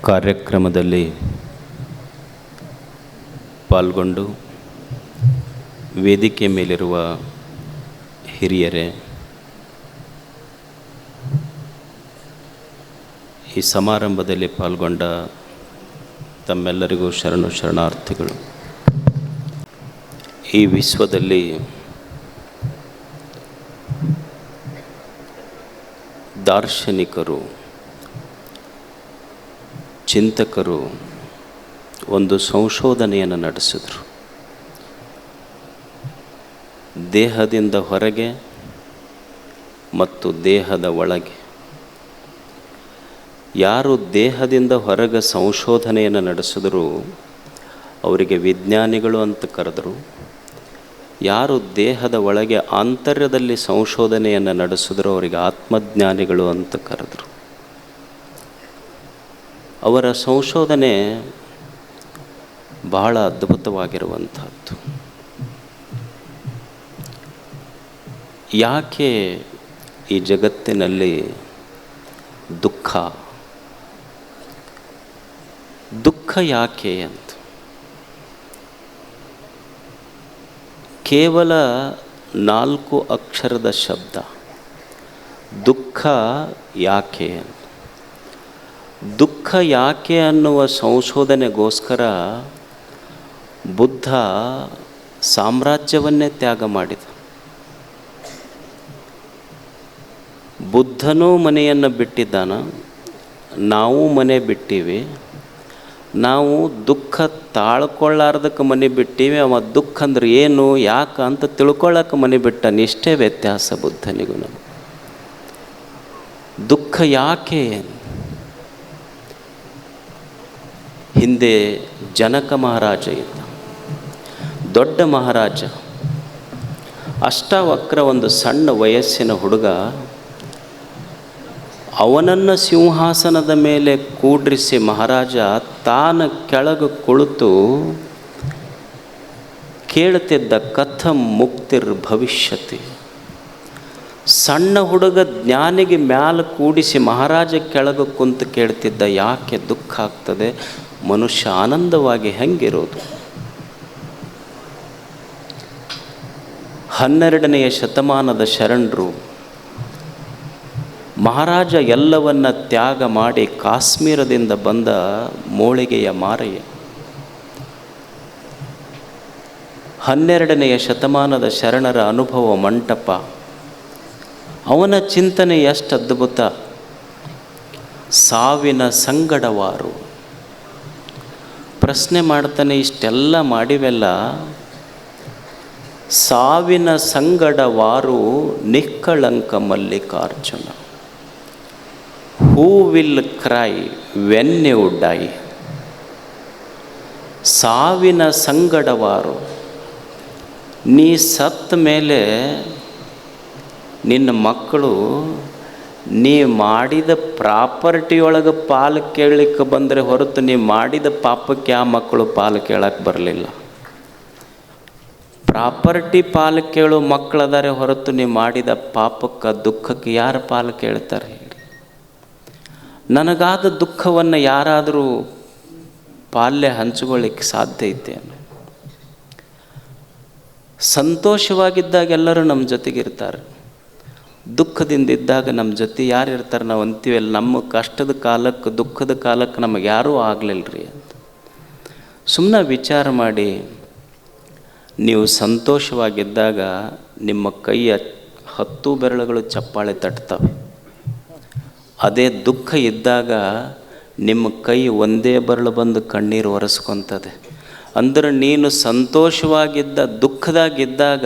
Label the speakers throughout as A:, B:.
A: ಕಾರ್ಯಕ್ರಮದಲ್ಲಿ ಪಾಲ್ಗೊಂಡು ವೇದಿಕೆ ಮೇಲಿರುವ ಹಿರಿಯರೇ, ಈ ಸಮಾರಂಭದಲ್ಲಿ ಪಾಲ್ಗೊಂಡ ತಮ್ಮೆಲ್ಲರಿಗೂ ಶರಣಾರ್ಥಿಗಳು. ಈ ವಿಶ್ವದಲ್ಲಿ ದಾರ್ಶನಿಕರು, ಚಿಂತಕರು ಒಂದು ಸಂಶೋಧನೆಯನ್ನು ನಡೆಸಿದರು. ದೇಹದಿಂದ ಹೊರಗೆ ಮತ್ತು ದೇಹದ ಒಳಗೆ. ಯಾರು ದೇಹದಿಂದ ಹೊರಗೆ ಸಂಶೋಧನೆಯನ್ನು ನಡೆಸಿದ್ರು ಅವರಿಗೆ ವಿಜ್ಞಾನಿಗಳು ಅಂತ ಕರೆದರು. ಯಾರು ದೇಹದ ಒಳಗೆ ಆಂತರ್ಯದಲ್ಲಿ ಸಂಶೋಧನೆಯನ್ನು ನಡೆಸಿದ್ರು ಅವರಿಗೆ ಆತ್ಮಜ್ಞಾನಿಗಳು ಅಂತ ಕರೆದರು. ಅವರ ಸಂಶೋಧನೆ ಬಹಳ ಅದ್ಭುತವಾಗಿರುವಂಥದ್ದು. ಯಾಕೆ ಈ ಜಗತ್ತಿನಲ್ಲಿ ದುಃಖ ಯಾಕೆ ಅಂತ ಕೇವಲ 4 ಅಕ್ಷರದ ಶಬ್ದ ದುಃಖ ಯಾಕೆ. ದುಃಖ ಯಾಕೆ ಅನ್ನುವ ಸಂಶೋಧನೆಗೋಸ್ಕರ ಬುದ್ಧ ಸಾಮ್ರಾಜ್ಯವನ್ನೇ ತ್ಯಾಗ ಮಾಡಿದ. ಬುದ್ಧನೂ ಮನೆಯನ್ನು ಬಿಟ್ಟಿದ್ದಾನ, ನಾವು ಮನೆ ಬಿಟ್ಟಿವಿ. ನಾವು ದುಃಖ ತಾಳ್ಕೊಳ್ಳಾರ್ದಕ್ಕೆ ಮನೆ ಬಿಟ್ಟಿವಿ. ಅವ ದುಃಖ ಅಂದ್ರೆ ಏನು, ಯಾಕೆ ಅಂತ ತಿಳ್ಕೊಳ್ಳೋಕೆ ಮನೆ ಬಿಟ್ಟ. ಇಷ್ಟೇ ವ್ಯತ್ಯಾಸ ಬುದ್ಧನಿಗೂ ನಾವು. ದುಃಖ ಯಾಕೆ. ಹಿಂದೆ ಜನಕ ಮಹಾರಾಜ ಇದ್ದ, ದೊಡ್ಡ ಮಹಾರಾಜ. ಅಷ್ಟಾವಕ್ರ ಒಂದು ಸಣ್ಣ ವಯಸ್ಸಿನ ಹುಡುಗ. ಅವನನ್ನು ಸಿಂಹಾಸನದ ಮೇಲೆ ಕೂಡ್ರಿಸಿ ಮಹಾರಾಜ ತಾನು ಕೆಳಗೆ ಕುಳಿತು ಕೇಳ್ತಿದ್ದ ಕಥಂ ಮುಕ್ತಿರ್ ಭವಿಷ್ಯತಿ. ಸಣ್ಣ ಹುಡುಗ ಜ್ಞಾನಿಗೆ ಮ್ಯಾಲ ಕೂಡಿಸಿ ಮಹಾರಾಜ ಕೆಳಗೆ ಕುಂತು ಕೇಳ್ತಿದ್ದ, ಯಾಕೆ ದುಃಖ ಆಗ್ತದೆ, ಮನುಷ್ಯ ಆನಂದವಾಗಿ ಹೆಂಗಿರೋದು. 12ನೆಯ ಶತಮಾನದ ಶರಣರು ಮಹಾರಾಜ ಎಲ್ಲವನ್ನ ತ್ಯಾಗ ಮಾಡಿ ಕಾಶ್ಮೀರದಿಂದ ಬಂದ ಮೋಳಿಗೆಯ ಮಾರಯ್ಯ. 12ನೆಯ ಶತಮಾನದ ಶರಣರ ಅನುಭವ ಮಂಟಪ. ಅವನ ಚಿಂತನೆ ಎಷ್ಟು ಅದ್ಭುತ. ಸಾವಿನ ಸಂಗಡವಾರು. ಪ್ರಶ್ನೆ ಮಾಡ್ತಾನೆ, ಇಷ್ಟೆಲ್ಲ ಮಾಡಿವೆಲ್ಲ, ಸಾವಿನ ಸಂಗಡವಾರು ನಿಷ್ಕಳಂಕ Mallikarjuna. Who will cry when you die. ಸಾವಿನ ಸಂಗಡವಾರು. ನೀ ಸತ್ತ ಮೇಲೆ ನಿನ್ನ ಮಕ್ಕಳು ನೀ ಮಾಡಿದ ಪ್ರಾಪರ್ಟಿಯೊಳಗೆ ಪಾಲು ಕೇಳಲಿಕ್ಕೆ ಬಂದರೆ ಹೊರತು ನೀ ಮಾಡಿದ ಪಾಪಕ್ಕೆ ಆ ಮಕ್ಕಳು ಪಾಲು ಕೇಳಕ್ಕೆ ಬರಲಿಲ್ಲ. ಪ್ರಾಪರ್ಟಿ ಪಾಲು ಕೇಳೋ ಮಕ್ಕಳದಾರೆ ಹೊರತು ನೀ ಮಾಡಿದ ಪಾಪಕ್ಕೆ ದುಃಖಕ್ಕೆ ಯಾರು ಪಾಲು ಕೇಳ್ತಾರೆ ಹೇಳಿ. ನನಗಾದ ದುಃಖವನ್ನು ಯಾರಾದರೂ ಪಾಲ್ಯ ಹಂಚಿಕೊಳ್ಳಿಕ್ಕೆ ಸಾಧ್ಯ ಐತೆ. ಸಂತೋಷವಾಗಿದ್ದಾಗ ಎಲ್ಲರೂ ನಮ್ಮ ಜೊತೆಗಿರ್ತಾರೆ. ದುಃಖದಿಂದ ಇದ್ದಾಗ ನಮ್ಮ ಜೊತೆ ಯಾರು ಇರ್ತಾರೆ ನಾವು ಅಂತೀವಲ್ಲ, ನಮ್ಮ ಕಷ್ಟದ ಕಾಲಕ್ಕೆ ದುಃಖದ ಕಾಲಕ್ಕೆ ನಮಗೆ ಯಾರೂ ಆಗಲಿಲ್ಲರಿ ಅಂತ. ಸುಮ್ಮನೆ ವಿಚಾರ ಮಾಡಿ. ನೀವು ಸಂತೋಷವಾಗಿದ್ದಾಗ ನಿಮ್ಮ ಕೈಯ 10 ಬೆರಳುಗಳು ಚಪ್ಪಾಳೆ ತಟ್ತವೆ. ಅದೇ ದುಃಖ ಇದ್ದಾಗ ನಿಮ್ಮ ಕೈ ಒಂದೇ ಬೆರಳು ಬಂದು ಕಣ್ಣೀರು ಒರೆಸ್ಕೊತದೆ. ಅಂದ್ರೆ ನೀನು ಸಂತೋಷವಾಗಿದ್ದ ದುಃಖದಾಗಿದ್ದಾಗ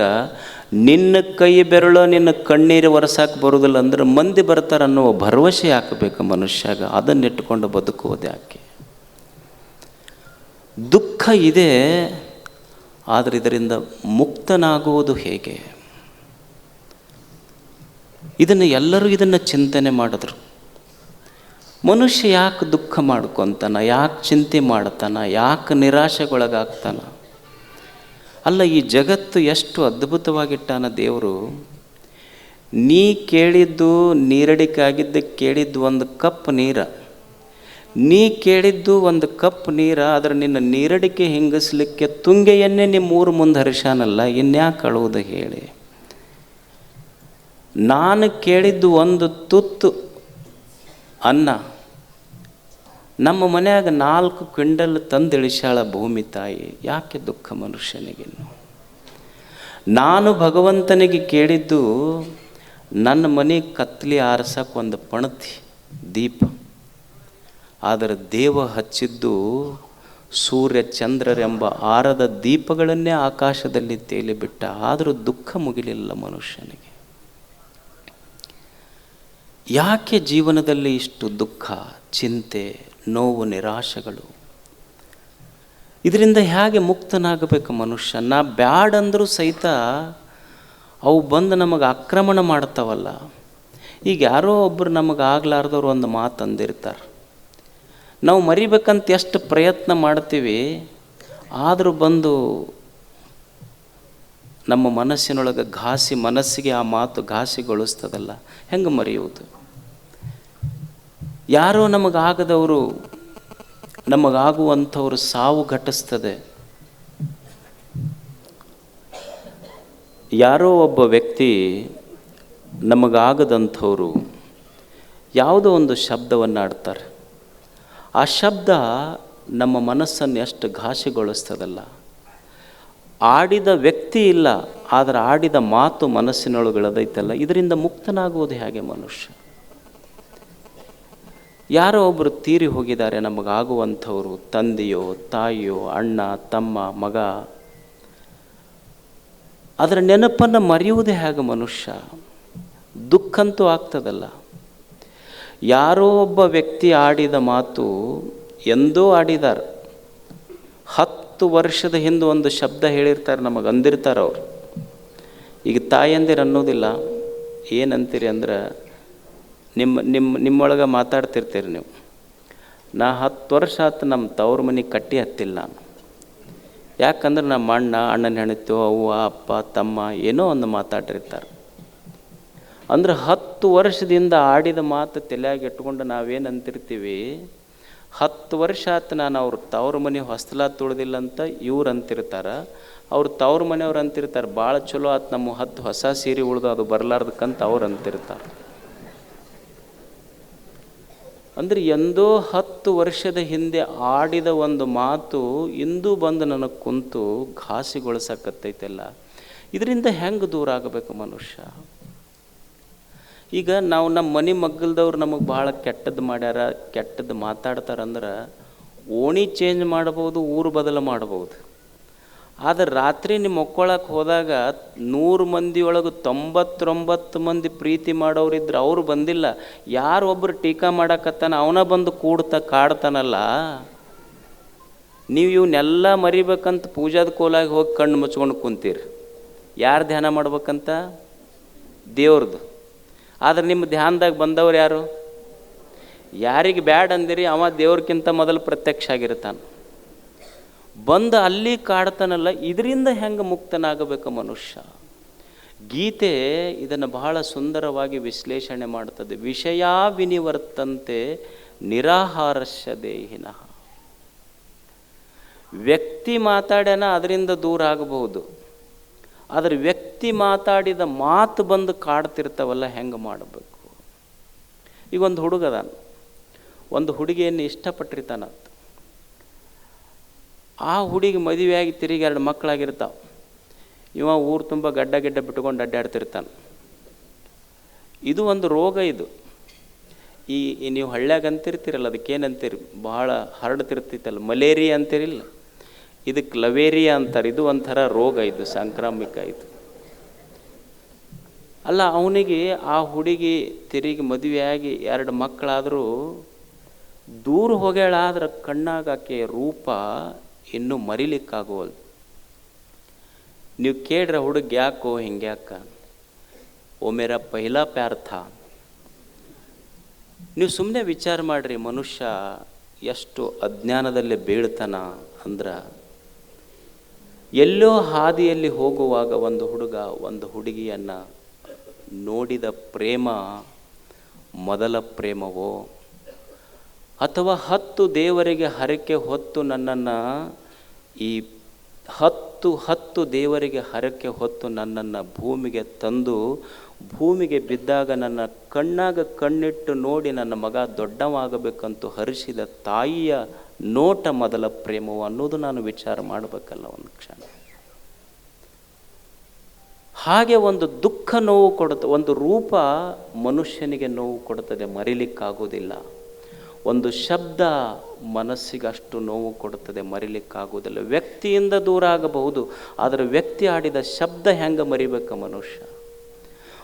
A: ನಿನ್ನ ಕೈ ಬೆರಳು ನಿನ್ನ ಕಣ್ಣೀರು ಒರೆಸಕ್ಕೆ ಬರೋದಿಲ್ಲ. ಅಂದ್ರೆ ಮಂದಿ ಬರ್ತಾರೆ ಅನ್ನುವ ಭರವಸೆ ಹಾಕಬೇಕು ಮನುಷ್ಯಾಗ. ಅದನ್ನಿಟ್ಟುಕೊಂಡು ಬದುಕುವುದು ಯಾಕೆ. ದುಃಖ ಇದೆ, ಆದರೆ ಇದರಿಂದ ಮುಕ್ತನಾಗುವುದು ಹೇಗೆ. ಎಲ್ಲರೂ ಇದನ್ನು ಚಿಂತನೆ ಮಾಡಿದ್ರು. ಮನುಷ್ಯ ಯಾಕೆ ದುಃಖ ಮಾಡ್ಕೊತಾನ, ಯಾಕೆ ಚಿಂತೆ ಮಾಡ್ತಾನ, ಯಾಕೆ ನಿರಾಶೆಗೊಳಗಾಗ್ತಾನ. ಅಲ್ಲ, ಈ ಜಗತ್ತು ಎಷ್ಟು ಅದ್ಭುತವಾಗಿಟ್ಟಾನ ದೇವರು. ನೀ ಕೇಳಿದ್ದು ನೀರಡಿಕೆ ಆಗಿದ್ದಕ್ಕೆ ಕೇಳಿದ್ದು ಒಂದು ಕಪ್ ನೀರು. ನೀ ಕೇಳಿದ್ದು ಒಂದು ಕಪ್ ನೀರ, ಆದರೆ ನಿನ್ನ ನೀರಡಿಕೆ ಹಿಂಗಿಸ್ಲಿಕ್ಕೆ ತುಂಗೆಯನ್ನೇ ನಿಮ್ಮೂರು ಮುಂದೆ ಹರಿಶಾನಲ್ಲ, ಇನ್ಯಾಕೆ ಅಳುವುದು ಹೇಳಿ. ನಾನು ಕೇಳಿದ್ದು ಒಂದು ತುತ್ತು ಅನ್ನ, ನಮ್ಮ ಮನ್ಯಾಗ 4 ಕ್ವಿಂಟಲ್ ತಂದಿಳಿಸಾಳ ಭೂಮಿ ತಾಯಿ, ಯಾಕೆ ದುಃಖ ಮನುಷ್ಯನಿಗಿನ್ನು. ನಾನು ಭಗವಂತನಿಗೆ ಕೇಳಿದ್ದು ನನ್ನ ಮನೆ ಕತ್ತಲಿ ಆರಿಸಕ್ಕೆ ಒಂದು ಪಣತಿ ದೀಪ, ಆದರೆ ದೇವ ಹಚ್ಚಿದ್ದು ಸೂರ್ಯ ಚಂದ್ರರೆಂಬ ಆರದ ದೀಪಗಳನ್ನೇ ಆಕಾಶದಲ್ಲಿ ತೇಲಿಬಿಟ್ಟ, ಆದರೂ ದುಃಖ ಮುಗಿಲಿಲ್ಲ ಮನುಷ್ಯನಿಗೆ. ಯಾಕೆ ಜೀವನದಲ್ಲಿ ಇಷ್ಟು ದುಃಖ, ಚಿಂತೆ, ನೋವು, ನಿರಾಶೆಗಳು? ಇದರಿಂದ ಹೇಗೆ ಮುಕ್ತನಾಗಬೇಕು ಮನುಷ್ಯ? ನಾ ಬ್ಯಾಡಂದ್ರೂ ಸಹಿತ ಅವು ಬಂದು ನಮಗೆ ಆಕ್ರಮಣ ಮಾಡ್ತಾವಲ್ಲ. ಈಗ ಯಾರೋ ಒಬ್ಬರು ನಮಗೆ ಆಗ್ಲಾರ್ದವ್ರು ಒಂದು ಮಾತು ಅಂದಿರ್ತಾರೆ, ನಾವು ಮರಿಬೇಕಂತ ಎಷ್ಟು ಪ್ರಯತ್ನ ಮಾಡ್ತೀವಿ, ಆದರೂ ಬಂದು ನಮ್ಮ ಮನಸ್ಸಿನೊಳಗೆ ಮನಸ್ಸಿಗೆ ಆ ಮಾತು ಘಾಸಿಗೊಳಿಸ್ತದಲ್ಲ, ಹೆಂಗೆ ಮರೆಯುವುದು? ಯಾರೋ ನಮಗಾಗದವರು ನಮಗಾಗುವಂಥವ್ರು ಸಾವು ಘಟಿಸ್ತದೆ. ಯಾರೋ ಒಬ್ಬ ವ್ಯಕ್ತಿ ನಮಗಾಗದಂಥವರು ಯಾವುದೋ ಒಂದು ಶಬ್ದವನ್ನು ಆಡ್ತಾರೆ, ಆ ಶಬ್ದ ನಮ್ಮ ಮನಸ್ಸನ್ನು ಎಷ್ಟು ಘಾಸಿಗೊಳಿಸ್ತದಲ್ಲ. ಆಡಿದ ವ್ಯಕ್ತಿ ಇಲ್ಲ, ಆದರೆ ಆಡಿದ ಮಾತು ಮನಸ್ಸಿನೊಳಗಳದೈತಲ್ಲ, ಇದರಿಂದ ಮುಕ್ತನಾಗುವುದು ಹೇಗೆ ಮನುಷ್ಯ? ಯಾರೋ ಒಬ್ಬರು ತೀರಿ ಹೋಗಿದ್ದಾರೆ ನಮಗಾಗುವಂಥವ್ರು, ತಂದೆಯೋ ತಾಯಿಯೋ ಅಣ್ಣ ತಮ್ಮ ಮಗ, ಅದರ ನೆನಪನ್ನು ಮರೆಯುವುದೇ ಹೇಗೆ ಮನುಷ್ಯ? ದುಃಖಂತೂ ಆಗ್ತದಲ್ಲ. ಯಾರೋ ಒಬ್ಬ ವ್ಯಕ್ತಿ ಆಡಿದ ಮಾತು ಎಂದೋ ಆಡಿದಾರೆ, 10 ವರ್ಷದ ಹಿಂದೆ ಒಂದು ಶಬ್ದ ಹೇಳಿರ್ತಾರೆ, ನಮಗೆ ಅಂದಿರ್ತಾರೆ ಅವರು. ಈಗ ತಾಯಂದಿರು ಅನ್ನೋದಿಲ್ಲ, ಏನಂತೀರಿ ಅಂದ್ರೆ, ನಿಮ್ಮೊಳಗೆ ಮಾತಾಡ್ತಿರ್ತೀರಿ ನೀವು, ನಾ 10 ವರ್ಷ ಆಯ್ತು ನಮ್ಮ ತವ್ರ ಮನೆಗೆ ಕಟ್ಟಿ ಹತ್ತಿಲ್ಲ ನಾನು. ಯಾಕಂದ್ರೆ ನಮ್ಮ ಅಣ್ಣನ ಹೆಣ್ತು, ಅವ್ವ ಅಪ್ಪ ತಮ್ಮ ಏನೋ ಒಂದು ಮಾತಾಡಿರ್ತಾರೆ. ಅಂದ್ರೆ 10 ವರ್ಷದಿಂದ ಆಡಿದ ಮಾತು ತಲೆಯಾಗಿ ಇಟ್ಕೊಂಡು ನಾವೇನು ಅಂತಿರ್ತೀವಿ, 10 ವರ್ಷ ಆಯ್ತು ನಾನು ಅವ್ರ ತವ್ರ ಮನೆ ಹೊಸ್ತಲ ತುಳಿದಿಲ್ಲ ಅಂತ ಇವ್ರು ಅಂತಿರ್ತಾರೆ. ಅವ್ರು ತವ್ರ ಮನೆಯವ್ರು ಅಂತಿರ್ತಾರೆ, ಭಾಳ ಚಲೋ ಆಯ್ತು ನಮ್ಮ 10 ಹೊಸ ಸೀರೆ ಉಳ್ದು ಅದು ಬರಲಾರ್ದಕ್ಕಂತ ಅವ್ರು ಅಂತಿರ್ತಾರೆ. ಅಂದರೆ ಎಂದೋ 10 ವರ್ಷದ ಹಿಂದೆ ಆಡಿದ ಒಂದು ಮಾತು ಇಂದು ಬಂದು ನನಗೆ ಕುಂತು ಘಾಸಿಗೊಳಿಸಕತ್ತೈತೆಲ್ಲ. ಇದರಿಂದ ಹೆಂಗೆ ದೂರ ಆಗಬೇಕು ಮನುಷ್ಯ? ಈಗ ನಾವು ನಮ್ಮ ಮನೆ ಮಗ್ಗಲ್ದವ್ರು ನಮಗೆ ಭಾಳ ಕೆಟ್ಟದ್ದು ಮಾಡ್ಯಾರ, ಕೆಟ್ಟದ್ದು ಮಾತಾಡ್ತಾರಂದ್ರೆ ಓಣಿ ಚೇಂಜ್ ಮಾಡ್ಬೋದು, ಊರು ಬದಲು ಮಾಡ್ಬೋದು. ಆದರೆ ರಾತ್ರಿ ನೀವು ಮಕ್ಕೊಳಕ್ಕೆ ಹೋದಾಗ 100 ಮಂದಿಯೊಳಗೆ 99 ಮಂದಿ ಪ್ರೀತಿ ಮಾಡೋರಿದ್ರೆ ಅವ್ರು ಬಂದಿಲ್ಲ, ಯಾರು ಒಬ್ಬರು ಟೀಕಾ ಮಾಡಕತ್ತಾನ ಅವನ ಬಂದು ಕಾಡ್ತಾನಲ್ಲ. ನೀವು ಇವನ್ನೆಲ್ಲ ಮರಿಬೇಕಂತ ಪೂಜಾದ ಕೋಲಾಗಿ ಹೋಗಿ ಕಣ್ಣು ಮುಚ್ಕೊಂಡು ಕುಂತೀರಿ. ಯಾರು ಧ್ಯಾನ ಮಾಡ್ಬೇಕಂತ? ದೇವ್ರದ್ದು. ಆದರೆ ನಿಮ್ಮ ಧ್ಯಾನದಾಗ ಬಂದವ್ರು ಯಾರು? ಯಾರಿಗೆ ಬ್ಯಾಡ್ ಅಂದಿರಿ ಅವ ದೇವ್ರಕ್ಕಿಂತ ಮೊದಲು ಪ್ರತ್ಯಕ್ಷ ಆಗಿರ್ತಾನೆ, ಬಂದು ಅಲ್ಲಿ ಕಾಡ್ತಾನಲ್ಲ. ಇದರಿಂದ ಹೆಂಗೆ ಮುಕ್ತನಾಗಬೇಕು ಮನುಷ್ಯ? ಗೀತೆ ಇದನ್ನು ಬಹಳ ಸುಂದರವಾಗಿ ವಿಶ್ಲೇಷಣೆ ಮಾಡ್ತದೆ. ವಿಷಯ ವಿನಿವರ್ತಂತೆ ನಿರಾಹಾರಸ್ಯ ದೇಹಿನಃ. ವ್ಯಕ್ತಿ ಮಾತಾಡ್ಯಾನ ಅದರಿಂದ ದೂರ ಆಗಬಹುದು, ಆದರೆ ವ್ಯಕ್ತಿ ಮಾತಾಡಿದ ಮಾತು ಬಂದು ಕಾಡ್ತಿರ್ತಾವಲ್ಲ, ಹೆಂಗೆ ಮಾಡಬೇಕು? ಈಗ ಒಂದು ಹುಡುಗದಾನ, ಒಂದು ಹುಡುಗಿಯನ್ನು ಇಷ್ಟಪಟ್ಟಿರ್ತಾನ. ಆ ಹುಡುಗಿ ಮದುವೆಯಾಗಿ ತಿರುಗಿ 2 ಮಕ್ಕಳಾಗಿರ್ತಾವೆ. ಇವ ಊರು ತುಂಬ ಗಡ್ಡ ಬಿಟ್ಕೊಂಡು ಅಡ್ಡಾಡ್ತಿರ್ತಾನೆ. ಇದು ಒಂದು ರೋಗ. ಇದು ನೀವು ಹಳ್ಳ್ಯಾಗ ಅಂತಿರ್ತೀರಲ್ಲ, ಅದಕ್ಕೇನಂತೀರಿ, ಭಾಳ ಹರಡ್ತಿರ್ತೈತಲ್ಲ, ಮಲೇರಿಯಾ ಅಂತಿರಿಲ್ಲ, ಇದಕ್ಕೆ ಲವೇರಿಯಾ ಅಂತಾರೆ. ಇದು ಒಂಥರ ರೋಗ, ಇದು ಸಾಂಕ್ರಾಮಿಕ. ಇದು ಅಲ್ಲ, ಅವನಿಗೆ ಆ ಹುಡುಗಿ ತಿರುಗಿ ಮದುವೆಯಾಗಿ 2 ಮಕ್ಕಳಾದರೂ ದೂರ ಹೋಗ್ಯಾಳ, ಆದ್ರೆ ಕಣ್ಣಾಗ ಆಕೆ ರೂಪ ಇನ್ನೂ ಮರಿಲಿಕ್ಕಾಗೋಲ್ಲ. ನೀವು ಕೇಳ್ರೆ ಹುಡುಗ ಯಾಕೋ ಹಿಂಗ್ಯಾಕ? ಓ ಮೇರಾ ಪಹಲಾ ಪ್ಯಾರ್ ಥಾ. ನೀವು ಸುಮ್ಮನೆ ವಿಚಾರ ಮಾಡಿರಿ, ಮನುಷ್ಯ ಎಷ್ಟು ಅಜ್ಞಾನದಲ್ಲೇ ಬೀಳ್ತಾನ ಅಂದ್ರೆ, ಎಲ್ಲೋ ಹಾದಿಯಲ್ಲಿ ಹೋಗುವಾಗ ಒಂದು ಹುಡುಗ ಒಂದು ಹುಡುಗಿಯನ್ನು ನೋಡಿದ ಪ್ರೇಮ ಮೊದಲ ಪ್ರೇಮವೋ, ಅಥವಾ 10 ದೇವರಿಗೆ ಹರಕೆ ಹೊತ್ತು ನನ್ನನ್ನು ಈ 10 ದೇವರಿಗೆ ಹರಕೆ ಹೊತ್ತು ನನ್ನನ್ನು ಭೂಮಿಗೆ ತಂದು ಭೂಮಿಗೆ ಬಿದ್ದಾಗ ನನ್ನ ಕಣ್ಣಾಗ ಕಣ್ಣಿಟ್ಟು ನೋಡಿ ನನ್ನ ಮಗ ದೊಡ್ಡವಾಗಬೇಕಂತೂ ಹರಿಸಿದ ತಾಯಿಯ ನೋಟ ಮೊದಲ ಪ್ರೇಮವು ಅನ್ನೋದು ನಾನು ವಿಚಾರ ಮಾಡಬೇಕಲ್ಲ ಒಂದು ಕ್ಷಣ. ಹಾಗೆ ಒಂದು ದುಃಖ ನೋವು ಕೊಡುತ್ತೆ, ಒಂದು ರೂಪ ಮನುಷ್ಯನಿಗೆ ನೋವು ಕೊಡುತ್ತದೆ, ಮರಿಲಿಕ್ಕಾಗೋದಿಲ್ಲ. ಒಂದು ಶಬ್ದ ಮನಸ್ಸಿಗೆ ಅಷ್ಟು ನೋವು ಕೊಡುತ್ತದೆ, ಮರಿಲಿಕ್ಕಾಗೋದಿಲ್ಲ. ವ್ಯಕ್ತಿಯಿಂದ ದೂರ ಆಗಬಹುದು, ಆದರೆ ವ್ಯಕ್ತಿ ಆಡಿದ ಶಬ್ದ ಹೆಂಗೆ ಮರಿಬೇಕ ಮನುಷ್ಯ?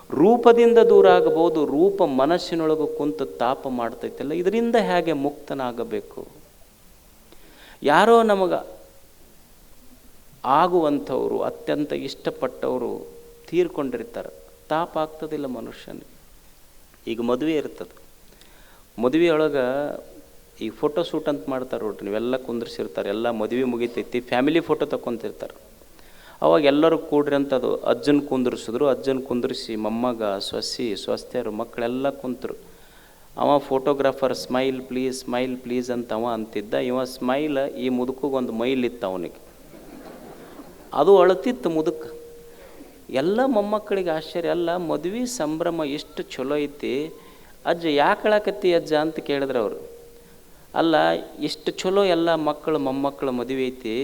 A: ರೂಪದಿಂದ ದೂರ ಆಗಬಹುದು, ರೂಪ ಮನಸ್ಸಿನೊಳಗೆ ಕುಂತು ತಾಪ ಮಾಡ್ತೈತಲ್ಲ, ಇದರಿಂದ ಹೇಗೆ ಮುಕ್ತನಾಗಬೇಕು? ಯಾರೋ ನಮಗೆ ಆಗುವಂಥವ್ರು, ಅತ್ಯಂತ ಇಷ್ಟಪಟ್ಟವರು ತೀರ್ಕೊಂಡಿರ್ತಾರೆ, ತಾಪ ಆಗ್ತದಿಲ್ಲ ಮನುಷ್ಯನಿಗೆ. ಈಗ ಮದುವೆ ಇರ್ತದೆ, ಮದುವೆಯೊಳಗೆ ಈ ಫೋಟೋ ಶೂಟ್ ಅಂತ ಮಾಡ್ತಾರೆ ನೋಡ್ರಿ, ನೀವೆಲ್ಲ ಕುಂದ್ರಿಸಿರ್ತಾರೆ, ಎಲ್ಲ ಮದುವೆ ಮುಗಿತೈತಿ, ಫ್ಯಾಮಿಲಿ ಫೋಟೋ ತಗೊತಿರ್ತಾರೆ. ಅವಾಗ ಎಲ್ಲರೂ ಕೂಡ್ರಿ ಅಂತ ಅದು ಅಜ್ಜನ ಕುಂದ್ರಿಸಿದ್ರು, ಅಜ್ಜನ ಕುಂದ್ರಿಸಿ ಮೊಮ್ಮಗ, ಸೊಸಿ, ಸ್ವಸ್ಥರು, ಮಕ್ಕಳೆಲ್ಲ ಕುಂತರು. ಅವ ಫೋಟೋಗ್ರಾಫರ್ ಸ್ಮೈಲ್ ಪ್ಲೀಸ್ ಅಂತ ಅವ ಅಂತಿದ್ದ. ಇವ ಸ್ಮೈಲ್ ಈ ಮುದುಕಿಗೊಂದು ಮೈಲಿತ್ತು ಅವನಿಗೆ, ಅದು ಅಳತಿತ್ತು ಮುದುಕ. ಎಲ್ಲ ಮೊಮ್ಮಕ್ಕಳಿಗೆ ಆಶ್ಚರ್ಯ, ಅಲ್ಲ ಮದುವೆ ಸಂಭ್ರಮ ಎಷ್ಟು ಚಲೋ ಐತಿ, ಅಜ್ಜ ಯಾಕೆ ಅಳಕತ್ತಿ ಅಜ್ಜ ಅಂತ ಕೇಳಿದ್ರೆ ಅವರು, ಅಲ್ಲ ಇಷ್ಟು ಚಲೋ ಎಲ್ಲ ಮಕ್ಕಳು ಮೊಮ್ಮಕ್ಕಳು ಮದುವೆ ಐತಿ,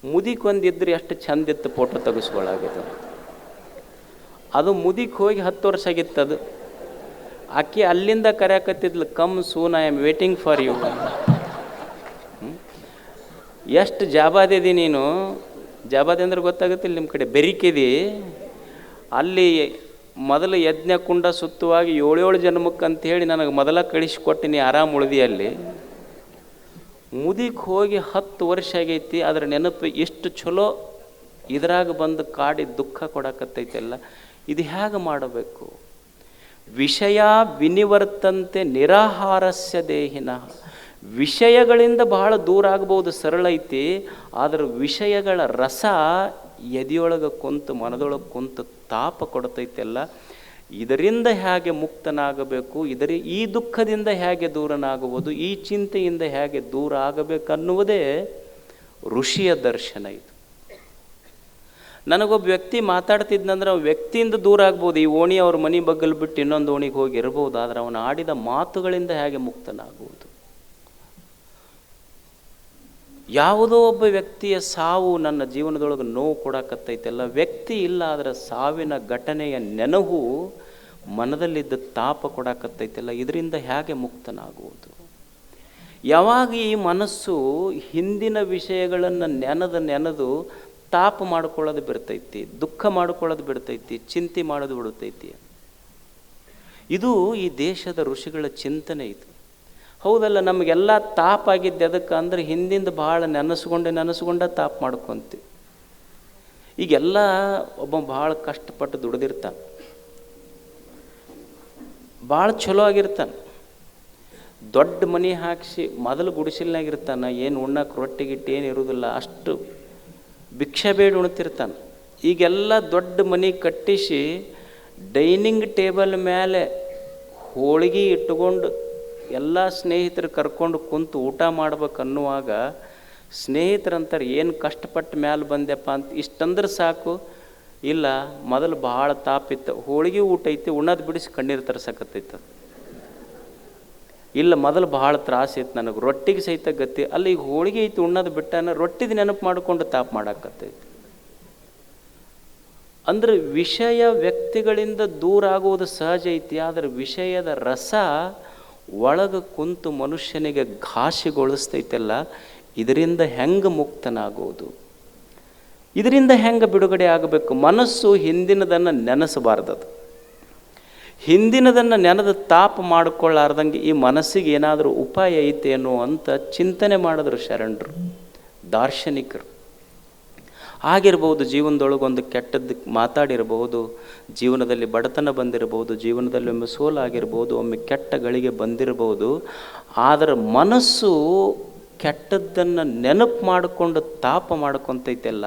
A: ಮುದಿಕೊಂದಿದ್ರೆ ಎಷ್ಟು ಚಂದ ಇತ್ತು ಫೋಟೋ ತೆಗೆಸ್ಕೊಳ್ಳಾಗಿದೆ. ಅದು ಮುದಿಗೆ ಹೋಗಿ 10 ವರ್ಷ ಆಗಿತ್ತು. ಅದು ಆಕೆ ಅಲ್ಲಿಂದ ಕರೆಯಕತ್ತಿದ್ಲು, come soon I am waiting for you. ಎಷ್ಟು ಜಾಬಾದಿದಿ ನೀನು, ಜಾಬಾದಿ ಅಂದ್ರೆ ಗೊತ್ತಾಗುತ್ತಿಲ್ಲ ನಿಮ್ಮ ಕಡೆ, ಬೆರಿಕಿದಿ. ಅಲ್ಲಿ ಮೊದಲು ಯಜ್ಞ ಕುಂಡ ಸುತ್ತವಾಗಿ 7 ಜನ್ಮಕ್ಕಂತ ಹೇಳಿ ನನಗೆ ಮೊದಲ ಕಳಿಸಿಕೊಟ್ಟು ನೀ ಆರಾಮ್ ಉಳಿದಿ. ಅಲ್ಲಿ ಮುದಿಗೆ ಹೋಗಿ 10 ವರ್ಷ ಆಗೈತಿ, ಅದರ ನೆನಪು ಎಷ್ಟು ಚಲೋ ಇದ್ರಾಗ ಬಂದು ಕಾಡಿ ದುಃಖ ಕೊಡಕತ್ತೈತೆಲ್ಲ. ಇದು ಹೇಗೆ ಮಾಡಬೇಕು? ವಿಷಯ ವಿನಿವರ್ತಂತೆ ನಿರಾಹಾರಸ್ಯ ದೇಹಿನ. ವಿಷಯಗಳಿಂದ ಬಹಳ ದೂರ ಆಗ್ಬೋದು, ಸರಳ ಐತಿ, ಆದರೆ ವಿಷಯಗಳ ರಸ ಎದೆಯೊಳಗೆ ಕುಂತು ಮನದೊಳಗೆ ಕುಂತು ತಾಪ ಕೊಡ್ತೈತೆಲ್ಲ. ಇದರಿಂದ ಹೇಗೆ ಮುಕ್ತನಾಗಬೇಕು, ಈ ದುಃಖದಿಂದ ಹೇಗೆ ದೂರನಾಗುವುದು, ಈ ಚಿಂತೆಯಿಂದ ಹೇಗೆ ದೂರ ಆಗಬೇಕನ್ನುವುದೇ ಋಷಿಯ ದರ್ಶನ. ಇದು ನನಗೊಬ್ಬ ವ್ಯಕ್ತಿ ಮಾತಾಡ್ತಿದ್ನಂದ್ರೆ ಅವ್ನು ವ್ಯಕ್ತಿಯಿಂದ ದೂರ ಆಗ್ಬೋದು, ಈ ಓಣಿ ಅವ್ರ ಮನೆ ಬಗ್ಗಲ್ ಬಿಟ್ಟು ಇನ್ನೊಂದು ಓಣಿಗೆ ಹೋಗಿ ಇರ್ಬೋದು, ಆದರೆ ಅವನು ಆಡಿದ ಮಾತುಗಳಿಂದ ಹೇಗೆ ಮುಕ್ತನಾಗುವುದು? ಯಾವುದೋ ಒಬ್ಬ ವ್ಯಕ್ತಿಯ ಸಾವು ನನ್ನ ಜೀವನದೊಳಗೆ ನೋವು ಕೊಡಕತ್ತೈತೆಲ್ಲ, ವ್ಯಕ್ತಿ ಇಲ್ಲ, ಅದರ ಸಾವಿನ ಘಟನೆಯ ನೆನಹು ಮನದಲ್ಲಿದ್ದ ತಾಪ ಕೊಡಕತ್ತೈತೆಲ್ಲ, ಇದರಿಂದ ಹೇಗೆ ಮುಕ್ತನಾಗುವುದು? ಯಾವಾಗ ಈ ಮನಸ್ಸು ಹಿಂದಿನ ವಿಷಯಗಳನ್ನು ನೆನೆದು ತಾಪ ಮಾಡ್ಕೊಳ್ಳೋದು ಬಿಡ್ತೈತಿ, ದುಃಖ ಮಾಡ್ಕೊಳ್ಳೋದು ಬಿಡ್ತೈತಿ, ಚಿಂತೆ ಮಾಡೋದು ಬಿಡ್ತೈತಿ. ಇದು ಈ ದೇಶದ ಋಷಿಗಳ ಚಿಂತನೆ. ಇದು ಹೌದಲ್ಲ? ನಮಗೆಲ್ಲ ತಾಪ ಆಗಿದ್ದೆ ಅದಕ್ಕೆ ಅಂದ್ರೆ ಹಿಂದಿಂದ ಭಾಳ ನೆನೆಸ್ಕೊಂಡ ತಾಪ ಮಾಡ್ಕೊತೀವಿ. ಈಗೆಲ್ಲ ಒಬ್ಬ ಭಾಳ ಕಷ್ಟಪಟ್ಟು ದುಡ್ದಿರ್ತಾನೆ, ಭಾಳ ಚಲೋ ಆಗಿರ್ತಾನೆ, ದೊಡ್ಡ ಮನೆ ಹಾಕಿಸಿ ಮೊದಲು ಗುಡಿಸಲ್ನಾಗಿರ್ತಾನೆ, ಏನು ಉಣ್ಣಕ್ಕೆ ರೊಟ್ಟಿ ಗಿಟ್ಟಿ ಏನು ಇರೋದಿಲ್ಲ, ಅಷ್ಟು ಭಿಕ್ಷೆ ಬೇಡ ಉಣ್ತಿರ್ತಾನೆ. ಈಗೆಲ್ಲ ದೊಡ್ಡ ಮನೆ ಕಟ್ಟಿಸಿ ಡೈನಿಂಗ್ ಟೇಬಲ್ ಮೇಲೆ ಹೋಳಿಗೆ ಇಟ್ಟುಕೊಂಡು ಎಲ್ಲ ಸ್ನೇಹಿತರು ಕರ್ಕೊಂಡು ಕುಂತು ಊಟ ಮಾಡ್ಬೇಕನ್ನುವಾಗ ಸ್ನೇಹಿತರಂತಾರೆ, ಏನು ಕಷ್ಟಪಟ್ಟು ಮ್ಯಾಲೆ ಬಂದೆಪ್ಪ ಅಂತ. ಇಷ್ಟಂದ್ರೆ ಸಾಕು, ಇಲ್ಲ ಮೊದಲು ಭಾಳ ತಾಪಿತ್ತು, ಹೋಳಿಗೆ ಊಟ ಐತಿ, ಉಣ್ಣೋದು ಬಿಡಿಸಿ ಕಣ್ಣೀರು ತರ್ಸಕತ್ತೈತೆ. ಇಲ್ಲ ಮೊದಲು ಭಾಳ ತ್ರಾಸಿತ್ತು ನನಗೆ, ರೊಟ್ಟಿಗೆ ಸಹಿತ ಗತಿ, ಅಲ್ಲಿ ಈಗ ಹೋಳಿಗೆ ಐತಿ ಉಣ್ಣೋದು ಬಿಟ್ಟಾನ, ರೊಟ್ಟಿದ ನೆನಪು ಮಾಡಿಕೊಂಡು ತಾಪ ಮಾಡಾಕತ್ತೈತಿ. ಅಂದ್ರೆ ವಿಷಯ ವ್ಯಕ್ತಿಗಳಿಂದ ದೂರ ಆಗುವುದು ಸಹಜ ಐತಿ, ಆದರೆ ವಿಷಯದ ರಸ ಒಳಗೆ ಕುಂತು ಮನುಷ್ಯನಿಗೆ ಘಾಸಿಗೊಳಿಸ್ತೈತೆಲ್ಲ, ಇದರಿಂದ ಹೆಂಗೆ ಮುಕ್ತನಾಗುವುದು? ಇದರಿಂದ ಹೆಂಗೆ ಬಿಡುಗಡೆ ಆಗಬೇಕು? ಮನಸ್ಸು ಹಿಂದಿನದನ್ನು ನೆನೆಸಬಾರ್ದದು. ಹಿಂದಿನದನ್ನು ನೆನೆದು ತಾಪ ಮಾಡಿಕೊಳ್ಳಾರ್ದಂಗೆ ಈ ಮನಸ್ಸಿಗೆ ಏನಾದರೂ ಉಪಾಯ ಐತೇನೋ ಅಂತ ಚಿಂತನೆ ಮಾಡಿದ್ರು ಶರಣರು, ದಾರ್ಶನಿಕರು. ಆಗಿರ್ಬೋದು, ಜೀವನದೊಳಗೊಂದು ಕೆಟ್ಟದ್ದು ಮಾತಾಡಿರ್ಬೋದು, ಜೀವನದಲ್ಲಿ ಬಡತನ ಬಂದಿರಬಹುದು, ಜೀವನದಲ್ಲಿ ಒಮ್ಮೆ ಸೋಲಾಗಿರ್ಬೋದು, ಒಮ್ಮೆ ಕೆಟ್ಟ ಗಳಿಗೆ ಬಂದಿರಬಹುದು. ಆದರೆ ಮನಸ್ಸು ಕೆಟ್ಟದ್ದನ್ನು ನೆನಪು ಮಾಡಿಕೊಂಡು ತಾಪ ಮಾಡ್ಕೊತೈತೆಲ್ಲ,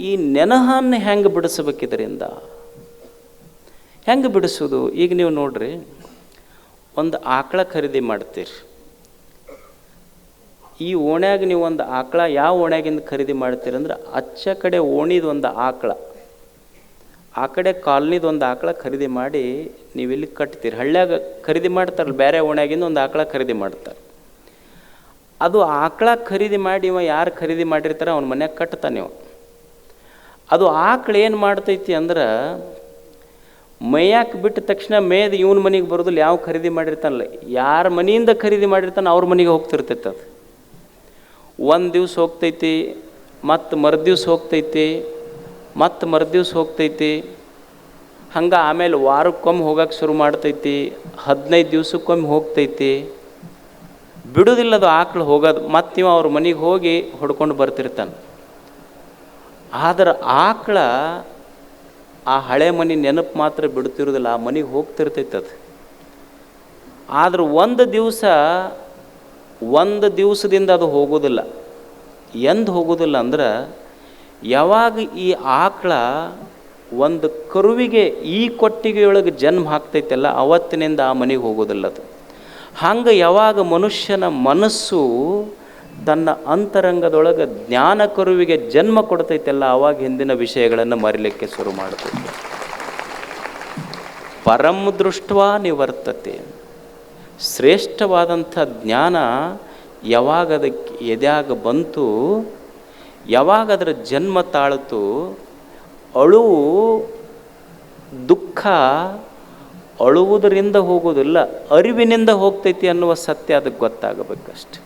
A: ಈ ನೆನಹನ್ನು ಹೆಂಗೆ ಬಿಡಿಸ್ಬೇಕು? ಇದರಿಂದ ಹೆಂಗೆ ಬಿಡಿಸೋದು? ಈಗ ನೀವು ನೋಡ್ರಿ, ಒಂದು ಆಕಳ ಖರೀದಿ ಮಾಡ್ತೀರಿ. ಈ ಓಣ್ಯಾಗ ನೀವು ಒಂದು ಆಕಳ ಯಾವ ಓಣ್ಯಾಗಿಂದ ಖರೀದಿ ಮಾಡ್ತೀರಿ ಅಂದ್ರೆ, ಅಚ್ಚ ಕಡೆ ಓಣಿದು ಒಂದು ಆಕಳ, ಆ ಕಡೆ ಕಾಲನಿದು ಒಂದು ಆಕಳ ಖರೀದಿ ಮಾಡಿ ನೀವು ಇಲ್ಲಿ ಕಟ್ತೀರಿ. ಹಳ್ಳ್ಯಾಗ ಖರೀದಿ ಮಾಡ್ತಾರಲ್ಲ, ಬೇರೆ ಓಣ್ಯಾಗಿಂದ ಒಂದು ಆಕಳ ಖರೀದಿ ಮಾಡ್ತಾರೆ. ಅದು ಆಕಳ ಖರೀದಿ ಮಾಡಿ ಇವ ಯಾರು ಖರೀದಿ ಮಾಡಿರ್ತಾರೆ ಅವನ ಮನ್ಯಾಗ ಕಟ್ತಾನೆ ನೀವು. ಅದು ಆಕಳ ಏನು ಮಾಡ್ತೈತಿ ಅಂದ್ರೆ, ಮೇಯಕ್ಕೆ ಬಿಟ್ಟ ತಕ್ಷಣ ಮೇಯ್ದು ಇವನ ಮನೆಗೆ ಬರೋದಿಲ್ಲ. ಯಾವ ಖರೀದಿ ಮಾಡಿರ್ತಾನಲ್ಲ, ಯಾರ ಮನೆಯಿಂದ ಖರೀದಿ ಮಾಡಿರ್ತಾನೆ ಅವ್ರ ಮನೆಗೆ ಹೋಗ್ತಿರ್ತೈತೆ. ಅದು ಒಂದು ದಿವ್ಸ ಹೋಗ್ತೈತಿ, ಮತ್ತು ಮರುದಿವ್ಸ ಹೋಗ್ತೈತಿ, ಮತ್ತು ಮರುದಿವ್ಸ ಹೋಗ್ತೈತಿ. ಹಂಗೆ ಆಮೇಲೆ ವಾರಕ್ಕೊಮ್ಮೆ ಹೋಗಕ್ಕೆ ಶುರು ಮಾಡ್ತೈತಿ, 15 ದಿವ್ಸಕ್ಕೊಮ್ಮೆ ಹೋಗ್ತೈತಿ. ಬಿಡೋದಿಲ್ಲದು ಆಕಳು ಹೋಗೋದು. ಮತ್ತು ನೀವು ಅವ್ರ ಮನೆಗೆ ಹೋಗಿ ಹೊಡ್ಕೊಂಡು ಬರ್ತಿರ್ತಾನೆ. ಆದ್ರೆ ಆಕಳ ಆ ಹಳೆ ಮನೆ ನೆನಪು ಮಾತ್ರ ಬಿಡ್ತಿರೋದಿಲ್ಲ, ಆ ಮನೆಗೆ ಹೋಗ್ತಿರ್ತೈತೆ ಅದು. ಆದ್ರೆ ಒಂದು ದಿವಸದಿಂದ ಅದು ಹೋಗೋದಿಲ್ಲ. ಎಂದು ಹೋಗೋದಿಲ್ಲ ಅಂದ್ರೆ, ಯಾವಾಗ ಈ ಆಕಳ ಒಂದು ಕರುವಿಗೆ ಈ ಕೊಟ್ಟಿಗೆಯೊಳಗೆ ಜನ್ಮ ಹಾಕ್ತೈತಲ್ಲ, ಅವತ್ತಿನಿಂದ ಆ ಮನೆಗೆ ಹೋಗೋದಿಲ್ಲ ಅದು. ಹಂಗೆ ಯಾವಾಗ ಮನುಷ್ಯನ ಮನಸ್ಸು ತನ್ನ ಅಂತರಂಗದೊಳಗೆ ಜ್ಞಾನ ಕರುವಿಗೆ ಜನ್ಮ ಕೊಡ್ತೈತಲ್ಲ, ಆವಾಗ ಹಿಂದಿನ ವಿಷಯಗಳನ್ನು ಮರಿಲಿಕ್ಕೆ ಶುರು ಮಾಡ್ತೈತೆ. ಪರಂ ದೃಷ್ಟ್ವಾ ನಿವರ್ತತೆ. ಶ್ರೇಷ್ಠವಾದಂಥ ಜ್ಞಾನ ಯಾವಾಗ ಅದಕ್ಕೆ ಎದ್ಯಾಗ ಬಂತು, ಯಾವಾಗ ಅದರ ಜನ್ಮ ತಾಳ್ತು, ಅಳುವು ದುಃಖ ಅಳುವುದರಿಂದ ಹೋಗೋದಿಲ್ಲ, ಅರಿವಿನಿಂದ ಹೋಗ್ತೈತಿ ಅನ್ನುವ ಸತ್ಯ ಅದಕ್ಕೆ ಗೊತ್ತಾಗಬೇಕಷ್ಟೆ.